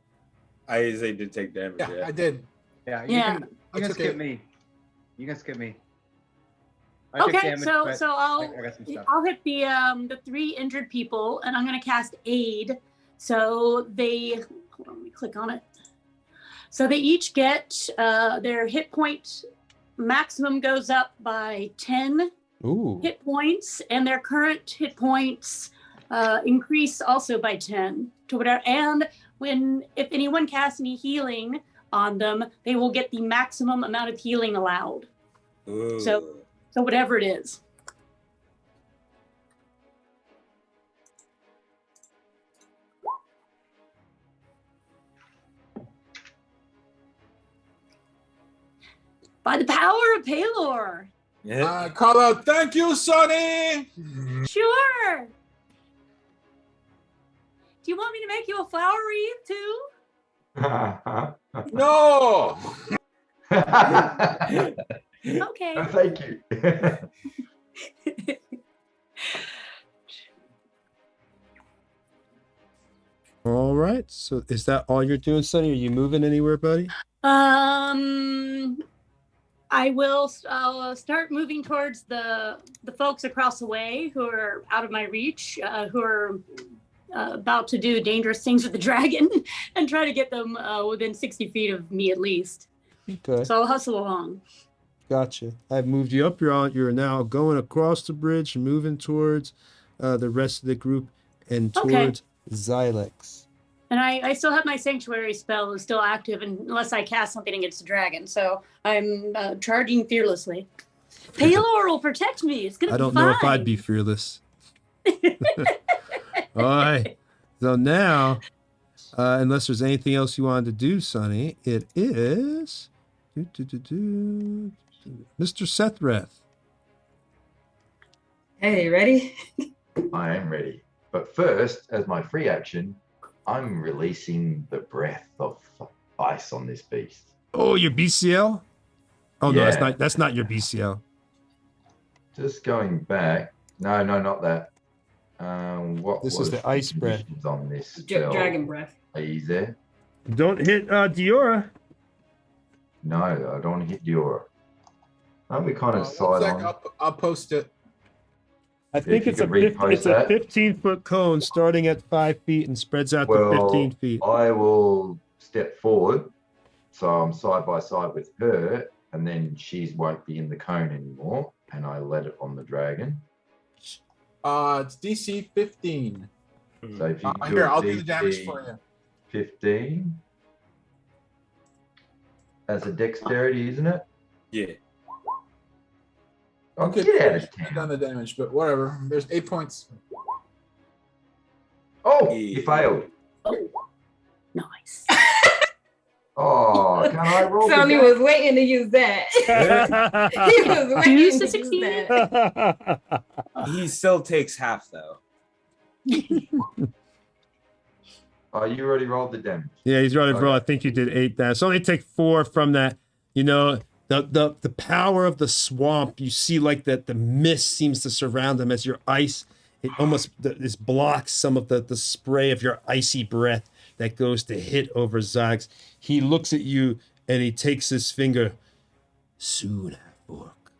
Aize did take damage. Yeah, I did. Yeah, you can skip me. You can skip me. Okay, so I'll hit the 3 injured people, and I'm going to cast Aid. So they, hold on, let me click on it. So they each get their hit point maximum goes up by 10 hit points, and their current hit points increase also by 10 to whatever. And if anyone casts any healing on them, they will get the maximum amount of healing allowed. Ooh. So whatever it is. By the power of Palor. Yeah. Call out, thank you, Sonny. Sure. Do you want me to make you a flower wreath too? No. Okay. Thank you. All right. So is that all you're doing, Sonny? Are you moving anywhere, buddy? I will start moving towards the folks across the way who are out of my reach, who are about to do dangerous things with the dragon, and try to get them within 60 feet of me at least. Okay. So I'll hustle along. Gotcha. I've moved you up. You're now going across the bridge, moving towards the rest of the group and towards Xylex. And I still have my sanctuary spell is still active unless I cast something against the dragon. So I'm charging fearlessly. Palor will protect me. It's gonna be fine. I don't know if I'd be fearless. All right. So now, unless there's anything else you wanted to do, Sonny, it is Mr. Sethreth. Hey, ready? I am ready. But first, as my free action, I'm releasing the breath of ice on this beast. Oh, your BCL? Oh Yeah. no, that's not your BCL. Just going back. No, not that. This is the ice breath on this spell? Dragon breath. Are you there? Don't hit Diora. No, I don't want to hit Diora. Aren't we kind of side on? I'll post it. I think it's a 15-foot cone starting at 5 feet and spreads out to 15 feet. I will step forward, so I'm side by side with her, and then she won't be in the cone anymore, and I let it on the dragon. It's DC 15. So if you here, I'll do the damage for you. 15. That's a dexterity, isn't it? Yeah. Oh, Okay, get out of done town. the damage, but whatever. There's 8 points. Oh, you failed. Nice. Oh, can I roll the Tony damage? was waiting to use that. He was waiting Choose to to use succeed. that. He still takes half though. Oh, you already rolled the damage. Yeah, he's running roll. I Okay. think you did 8 damage. So only take 4 from that. You know, the power of the swamp. You see like that the mist seems to surround him as your ice. It almost this blocks some of the spray of your icy breath that goes to hit over Zog's. He looks at you and he takes his finger. Soon, half-orc.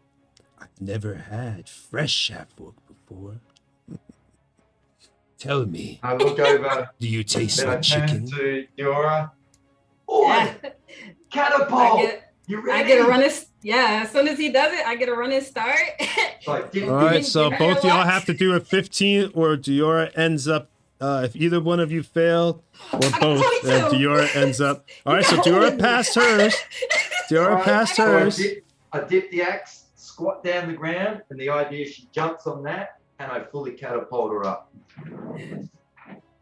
I've never had fresh half-orc before. Tell me, I look over. Do you taste Then I like turn chicken? to Diora. Oi, Yeah. catapult! You I ready? get a running. Yeah, as soon as he does it, I get a running start. Like, dip, All right, dip, so dip. both y'all have to do a 15, or Diora ends up. If either one of you fail, or got both, 22. Diora ends up. All right, so Diora passed hers. Diora Alright, passed so hers. I dip the axe, squat down the ground, and the idea is she jumps on that, and I fully catapult her up.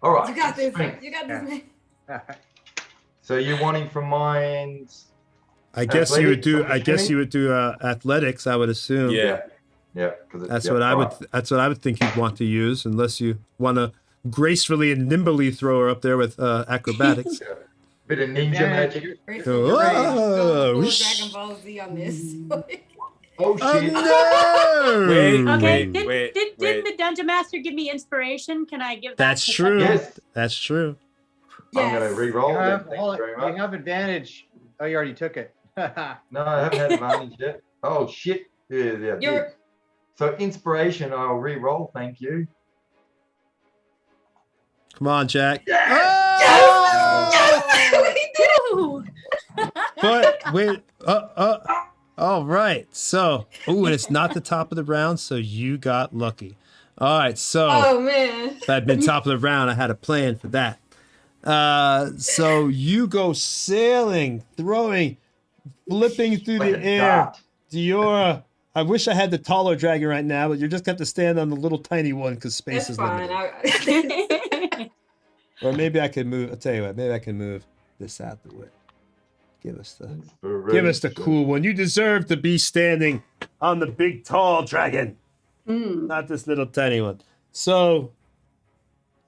All right. You got this. strength. You got this, man. So you're wanting from mine? I guess you would do. Athletics, I guess assuming? you would do athletics. I would assume. Yeah. Yeah. That's what I would. That's what I would think you'd want to use, unless you want to gracefully and nimbly throw her up there with acrobatics. Bit of ninja magic. Whoa, Go full whoosh. Dragon Ball Z on this. Oh Oh shit! no! Wait, Okay, wait, didn't the Dungeon Master give me inspiration? Can I give that That's to true. someone? Yes. That's true. I'm gonna re-roll You that. have, Thank you very you much. have advantage. Oh, you already took it. No, I haven't had advantage yet. Oh shit! Yeah, I did. You're- So inspiration, I'll re-roll. Thank you. Come on, Jack. Ooh. But wait. All right. So, and it's not the top of the round, so you got lucky. All right. So, Oh man. if I'd been top of the round, I had a plan for that. So you go sailing, throwing, flipping through Like the a air. dart. Diora, I wish I had the taller dragon right now, but you're just going to have to stand on the little tiny one because space That's is fine. limited. Or maybe I could move. I'll tell you what. Maybe I can move this out the way. Give us the cool one. You deserve to be standing on the big tall dragon, not this little tiny one. So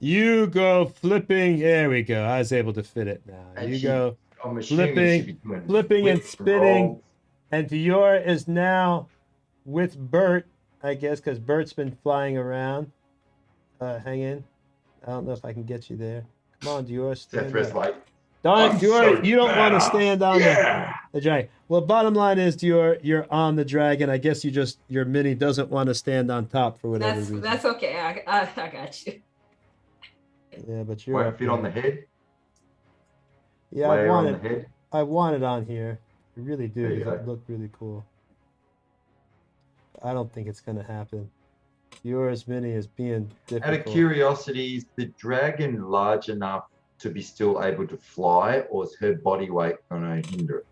you go flipping. There we go. I was able to fit it now. And You she- go I'm assuming she should be doing flipping and flips spinning. rolls. And Diora is now with Bert, I guess, because Bert's been flying around. Hang in. I don't know if I can get you there. Come on, Diora, stand Zephyrus up. like, Darn it, I'm Diora, so you don't want to fast. stand on Yeah. the dragon. Well, bottom line is, Diora, you're on the dragon. I guess your mini doesn't want to stand on top for whatever reason. That's okay. I got you. Yeah, but you're Won't up fit on the there. head. Yeah, I Layer on want the it. head. I want it on here. I really do. There you It go. would look really cool. I don't think it's gonna happen. Yours mini is being difficult. Out of curiosity, is the dragon large enough to be still able to fly, or is her body weight going to hinder it?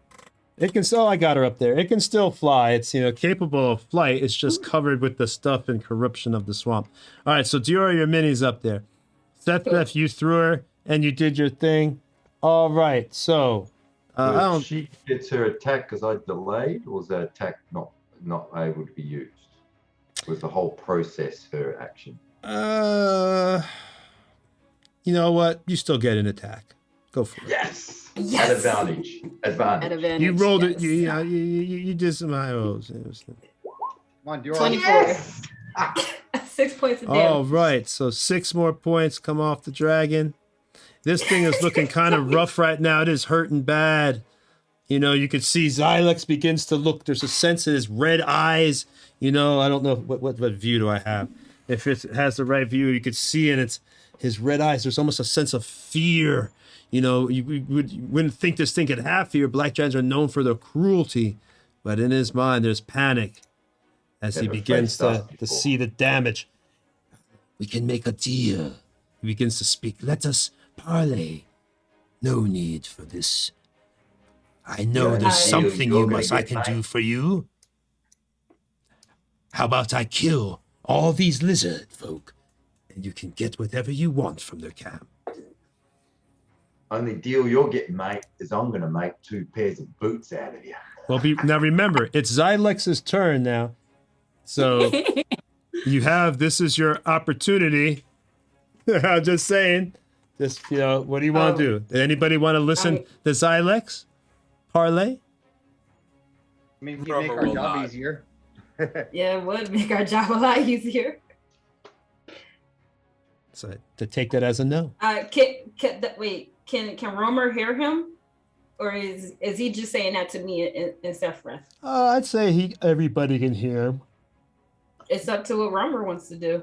It can still. I got her up there. It can still fly. It's capable of flight. It's just covered with the stuff and corruption of the swamp. All right, so Diora, your mini's up there. Seth, you threw her and you did your thing. All right, so I don't. She gets her attack because I delayed, or was that attack not able to be used? Was the whole process her action? You know what? You still get an attack. Go for it. Yes. Yes. At advantage. At advantage. You rolled it. yes. You did some high rolls. Come on, Diora. 24. 6 points of damage. All right, so 6 more points come off the dragon. This thing is looking kind of rough right now. It is hurting bad. You could see Xylex begins to look. There's a sense in his red eyes. I don't know what view do I have. If it has the right view, you could see in his red eyes. There's almost a sense of fear. You wouldn't think this thing could have fear. Black dragons are known for their cruelty, but in his mind, there's panic as he Never begins faced us to before. see the damage. We can make a deal. He begins to speak. Let us parley. No need for this I know Yeah, there's I- something you're you gonna must I get can do mine. for you. How about I kill all these lizard folk, and you can get whatever you want from their camp. Only deal you're getting, mate, is I'm gonna make 2 pairs of boots out of you. Well, now remember, it's Xylex's turn now. So this is your opportunity. I'm just saying. Just, what do you want to do? Anybody want to listen to Xylex? Parlay? I mean, he'd From make a our job robot. easier. Yeah, it would make our job a lot easier. So to take that as a no. Can Romer hear him, or is he just saying that to me in Sephiroth? I'd say everybody can hear him. It's up to what Romer wants to do.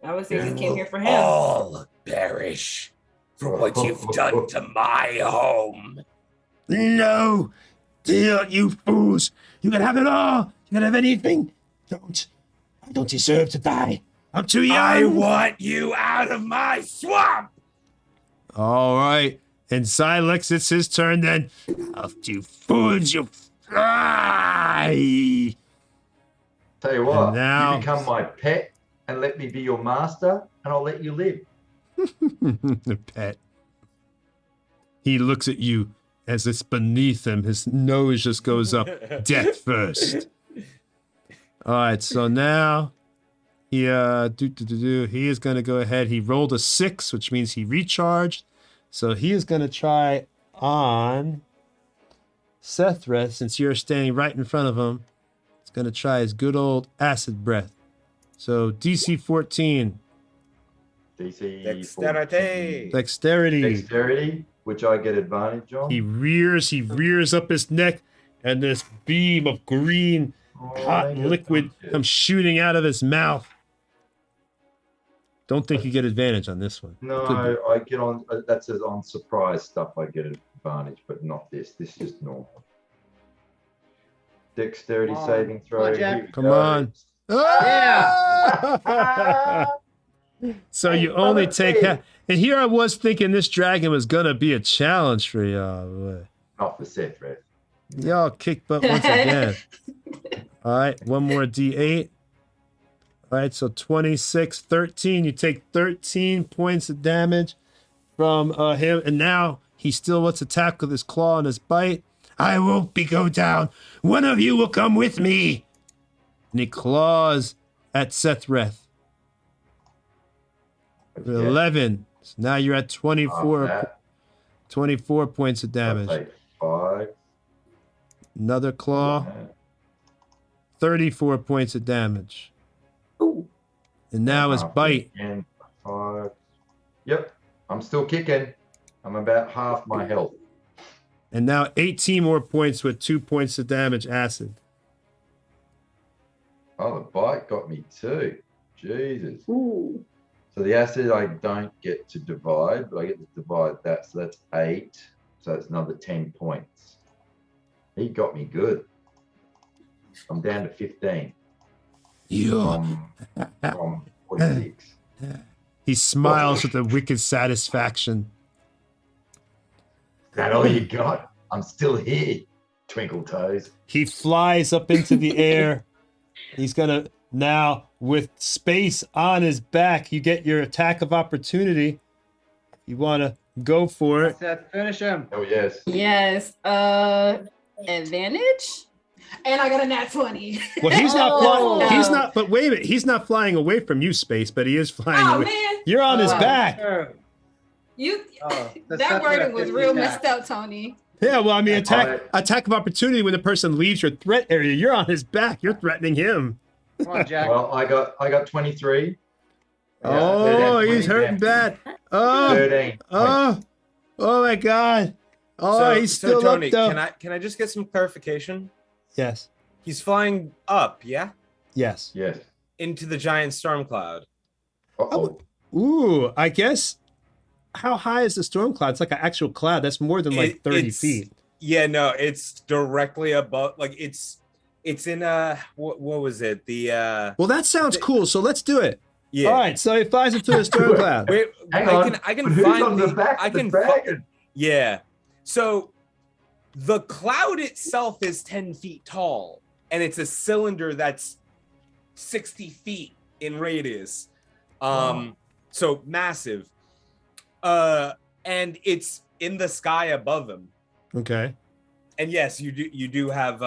I would say he came here for him. All perish for what you've done to my home. No! You fools! You can have it all! You can have anything! I don't deserve to die. I'm too young! I want you out of my swamp! All right. And Xylex, it's his turn then. You fools, you fly! Tell you what, And now- you become my pet and let me be your master, and I'll let you live. The pet. He looks at you as it's beneath him. His nose just goes up. Death first. All right, so now he he is going to go ahead. He rolled a 6, which means he recharged. So he is going to try on Sethreth, since you're standing right in front of him. He's going to try his good old acid breath. So DC 14. DC Dexterity. 14. Dexterity. Dexterity, which I get advantage on. He rears up his neck, and this beam of green, hot liquid comes shooting out of his mouth. Don't think you get advantage on this one. No, Could be. I get on. That's on surprise stuff. I get advantage, but not this. This is just normal. Dexterity Come on. saving throw. Come on, Jack. Here we Come go. on. Yeah. So you only take half. And here I was thinking this dragon was gonna be a challenge for y'all. Not for Sethreth. Y'all kick butt once again. All right, one more D8. All right, so 26, 13. You take 13 points of damage from him, and now he still wants to attack with his claw and his bite. I won't go down. One of you will come with me. And he claws at Sethreth. 11. So now you're at 24 points of damage. Take 5. Another claw, 34 points of damage. Ooh. And now his bite. And 5. Yep, I'm still kicking. I'm about half my health. And now 18 more points with 2 points of damage acid. Oh, the bite got me too. Jesus. Ooh. So the acid I don't get to divide, but I get to divide that. So that's 8. So it's another 10 points. He got me good. I'm down to 15 from 46. He smiles with a wicked satisfaction. Is that all you got? I'm still here, Twinkle Toes. He flies up into the air. He's gonna now, with space on his back, you get your attack of opportunity. You want to go for it. Seth, finish him. Oh, yes. Yes. Advantage? And I got a nat 20. Well, he's not Oh. flying. He's not. But wait a minute. He's not flying away from you, space. But he is flying Oh, away. man. You're on his Oh. back. Sure. You Oh, the that Seth wording rep was is real back. messed up, Tony. Yeah. Well, I mean, Alright. attack of opportunity when the person leaves your threat area. You're on his back. You're threatening him. Come on, Jack. Well, I got 23. Oh, Yeah, he's 20 hurting bad. Oh, 13. oh my God. Oh, So- he's so still Tony, up though. can I just get some clarification? Yes. He's flying up, yeah? Yes. Yes. Into the giant storm cloud. Uh-oh. Ooh, I guess. How high is the storm cloud? It's like an actual cloud. That's more than like 30 It's- feet. Yeah, no, it's directly above. Like it's in what was it? The Well, that sounds cool. So let's do it. yeah. All right. So he flies into the storm cloud. Wait, Hang I on. can But who's find on the back I of the can dragon? yeah. So The cloud itself is 10 feet tall, and it's a cylinder that's 60 feet in radius. So massive. And it's in the sky above him. Okay. And yes, you do have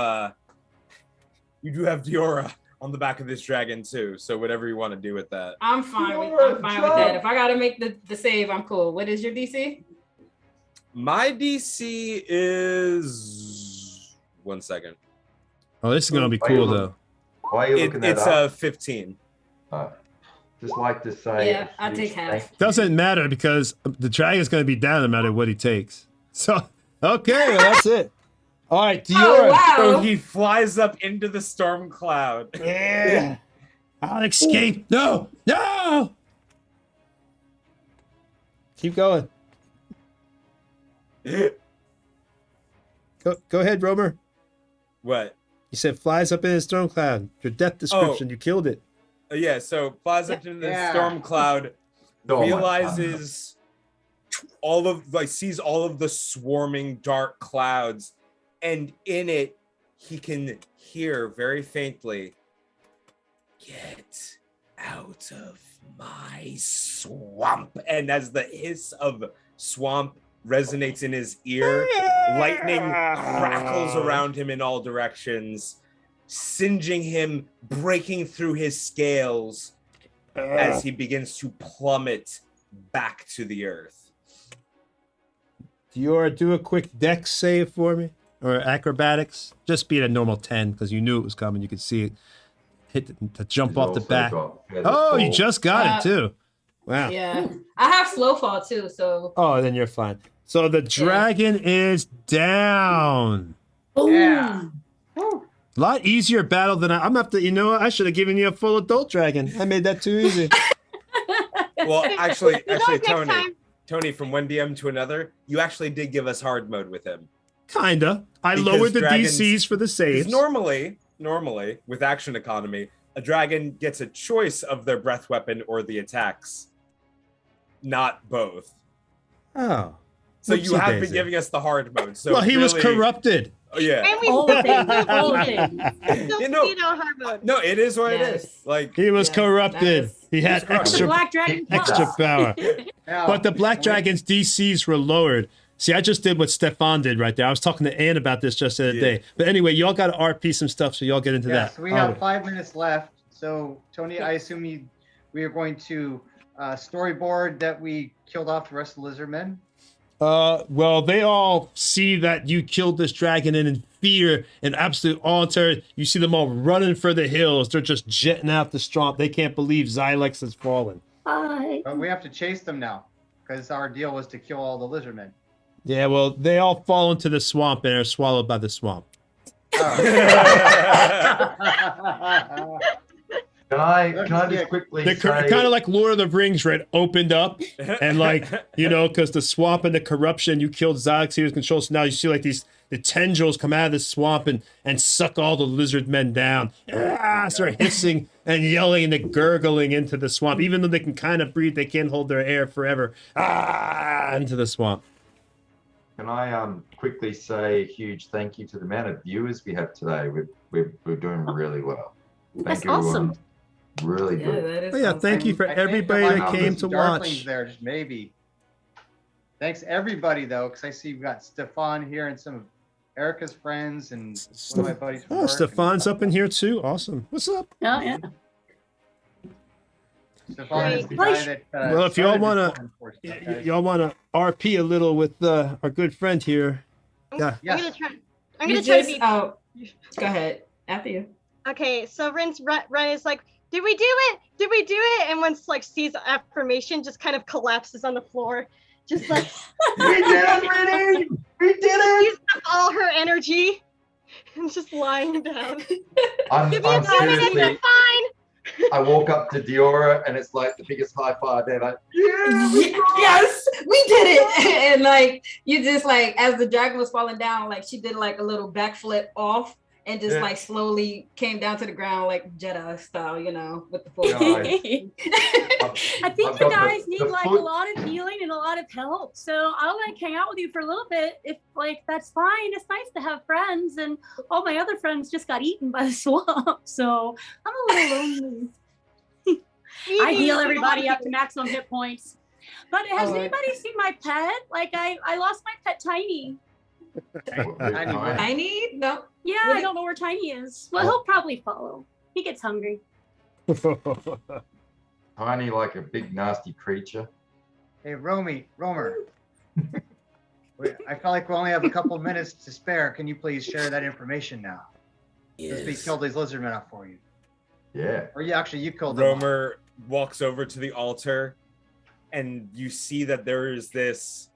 Diora on the back of this dragon too. So whatever you want to do with that. I'm fine with that. If I gotta make the save, I'm cool. What is your DC? My DC is 1 second. Oh, this is gonna be cool though. Why are you looking that up? It's 15. Just like to say. Yeah, I take half. Doesn't matter because the dragon's gonna be down no matter what he takes. So okay, well, that's it. All right, Diora. Oh, wow. So he flies up into the storm cloud. Yeah. I'll escape. No. Keep going. Go ahead, Romer. What? You said flies up in the storm cloud. Your death description. You killed it. Yeah, so flies up into the storm cloud, realizes sees all of the swarming dark clouds, and in it he can hear very faintly, "Get out of my swamp." And as the hiss of swamp resonates in his ear, lightning crackles around him in all directions, singeing him, breaking through his scales as he begins to plummet back to the earth. Diora, do a quick dex save for me, or acrobatics. Just be at a normal 10 because you knew it was coming. You could see it hit to jump off the back. Oh, you just got it too. Wow. Yeah, I have slow fall too, so. Oh, then you're fine. So the dragon is down. Yeah. A lot easier battle than I'm gonna have to. You know what? I should have given you a full adult dragon. I made that too easy. Well, actually, Tony, from one DM to another, you actually did give us hard mode with him. Kinda. I lowered the DCs for the saves. Normally, with action economy, a dragon gets a choice of their breath weapon or the attacks, not both. Oh. So you have been giving us the hard mode. So well, he was corrupted. Oh, yeah. And we All things. hard mode. No, it is what it is. Like he was corrupted. He had extra Black Dragon power. But the Black Dragon's DCs were lowered. See, I just did what Stefan did right there. I was talking to Ann about this just the other day. But anyway, y'all got to RP some stuff, so y'all get into that. So we have 5 minutes left. So, Tony, I assume we are going to storyboard that we killed off the rest of the lizardmen. Well, they all see that you killed this dragon, and in fear and absolute awe and terror, you see them all running for the hills. They're just jetting out the swamp. They can't believe Xylex has fallen. But we have to chase them now, because our deal was to kill all the lizardmen. Yeah, well, they all fall into the swamp and are swallowed by the swamp. Can I just quickly say... kind of like Lord of the Rings, right? Opened up and because the swamp and the corruption, you killed Xylex, he was controlled. So now you see like the tendrils come out of the swamp and suck all the lizard men down. Start hissing and yelling and they're gurgling into the swamp. Even though they can kind of breathe, they can't hold their air forever. Into the swamp. Can I quickly say a huge thank you to the amount of viewers we have today? We're doing really well. Thank you, awesome. Really good. Awesome. Thank you for everybody that came to watch. There, just maybe. Thanks everybody though, because I see we've got Stefan here and some of Erica's friends and one of my buddies. Oh, Stefan's up in here too. Awesome. What's up? Oh yeah. Stefan is the guy that, well, if y'all wanna RP a little with our good friend here. Yeah. I'm gonna try to be. Oh, go ahead. After you. Okay, so Ren is like, did we do it? Did we do it? And once sees affirmation, just kind of collapses on the floor, just like we did it, Rennie! We did it! Used up all her energy and just lying down. I'm seriously, fine. I walk up to Diora and it's like the biggest high five ever. Yes, we did it! And you just as the dragon was falling down, she did a little backflip off. and just Yeah. like slowly came down to the ground like Jedi style, you know, with the full. Nice. I think I've you got guys the need like foot- a lot of healing and a lot of help. So I'll like hang out with you for a little bit if like that's fine. It's nice to have friends, and all my other friends just got eaten by the swamp. So I'm a little lonely. I heal everybody up to maximum hit points. But has anybody seen my pet? Like I lost my pet Tiny. Tiny? No. Yeah, I don't know where Tiny is. Well, he'll probably follow. He gets hungry. Tiny like a big nasty creature. Hey, Romer. I feel like we only have a couple of minutes to spare. Can you please share that information now? Since we killed these lizard men off for you. Yeah. Or you killed them. Romer walks over to the altar, and you see that there is this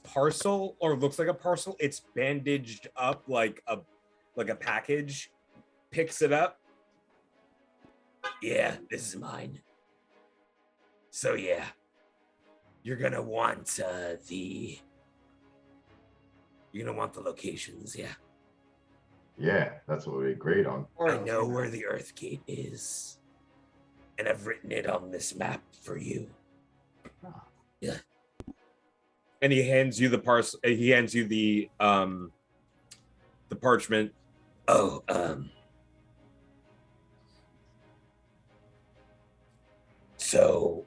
parcel, or looks like a parcel. It's bandaged up like a package. Picks it up. Yeah, this is mine. So yeah, you're gonna want the locations, yeah. Yeah, that's what we agreed on. I know where the Earth Gate is, and I've written it on this map for you. Yeah. And he hands you the parcel. He hands you the parchment. Oh, so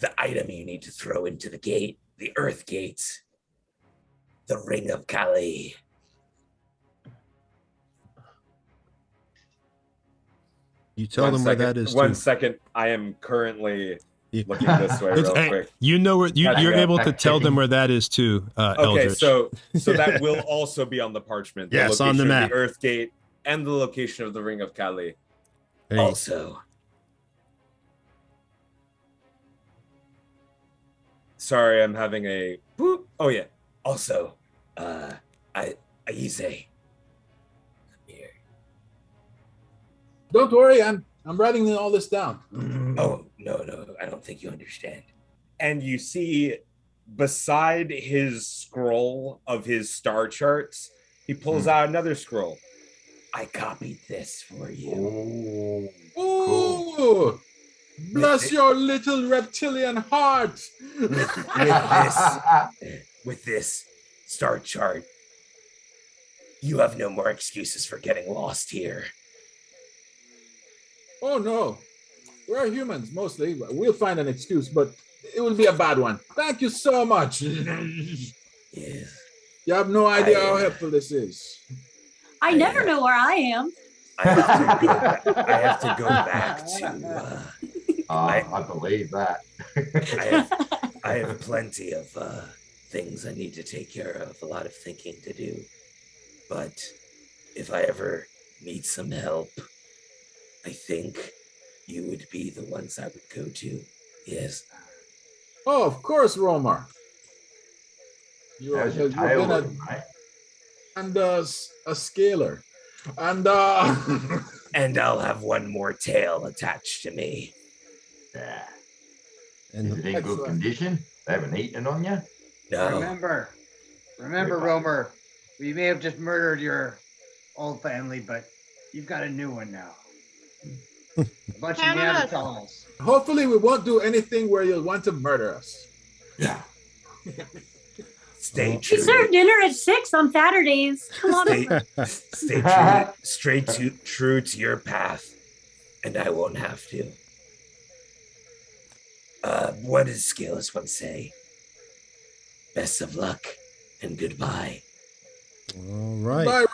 the item you need to throw into the gate, the Earth Gate, the Ring of Kali. You tell them where that is. One second. I am currently looking this way real quick. You know where you're able to tell them where that is too. Okay, Eldritch. so that will also be on the parchment. Yes, on the location of map. the Earth Gate and the location of the Ring of Kali. Hey. Also, sorry, I'm having a boop. Oh yeah. Also, Aize. Don't worry, I'm writing all this down. Oh, no, I don't think you understand. And you see beside his scroll of his star charts, he pulls out another scroll. I copied this for you. Ooh, bless your little reptilian heart. With this star chart, you have no more excuses for getting lost here. Oh no, we're humans mostly. We'll find an excuse, but it will be a bad one. Thank you so much. Yes. You have no idea how helpful this is. I never know where I am. I have to go back to. I believe that. I have plenty of things I need to take care of, a lot of thinking to do. But if I ever need some help, I think you would be the ones I would go to. Yes. Oh, of course, Romer. How's your tail looking, mate? And a scaler. And and I'll have one more tail attached to me. Yeah. And is it in good condition? They haven't eaten on you? No. Remember, Romer, we may have just murdered your old family, but you've got a new one now. A bunch of Neanderthals. hopefully we won't do anything where you'll want to murder us. Yeah. Stay true. We serve dinner at 6 on Saturdays. Come on. Stay true to your path, and I won't have to. What does Scaleless One say? Best of luck and goodbye. All right. Bye.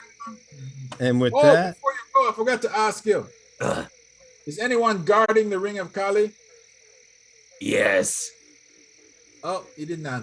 And with Oh, that, before you go, I forgot to ask you. Is anyone guarding the Ring of Kali? Yes. Oh, he didn't answer.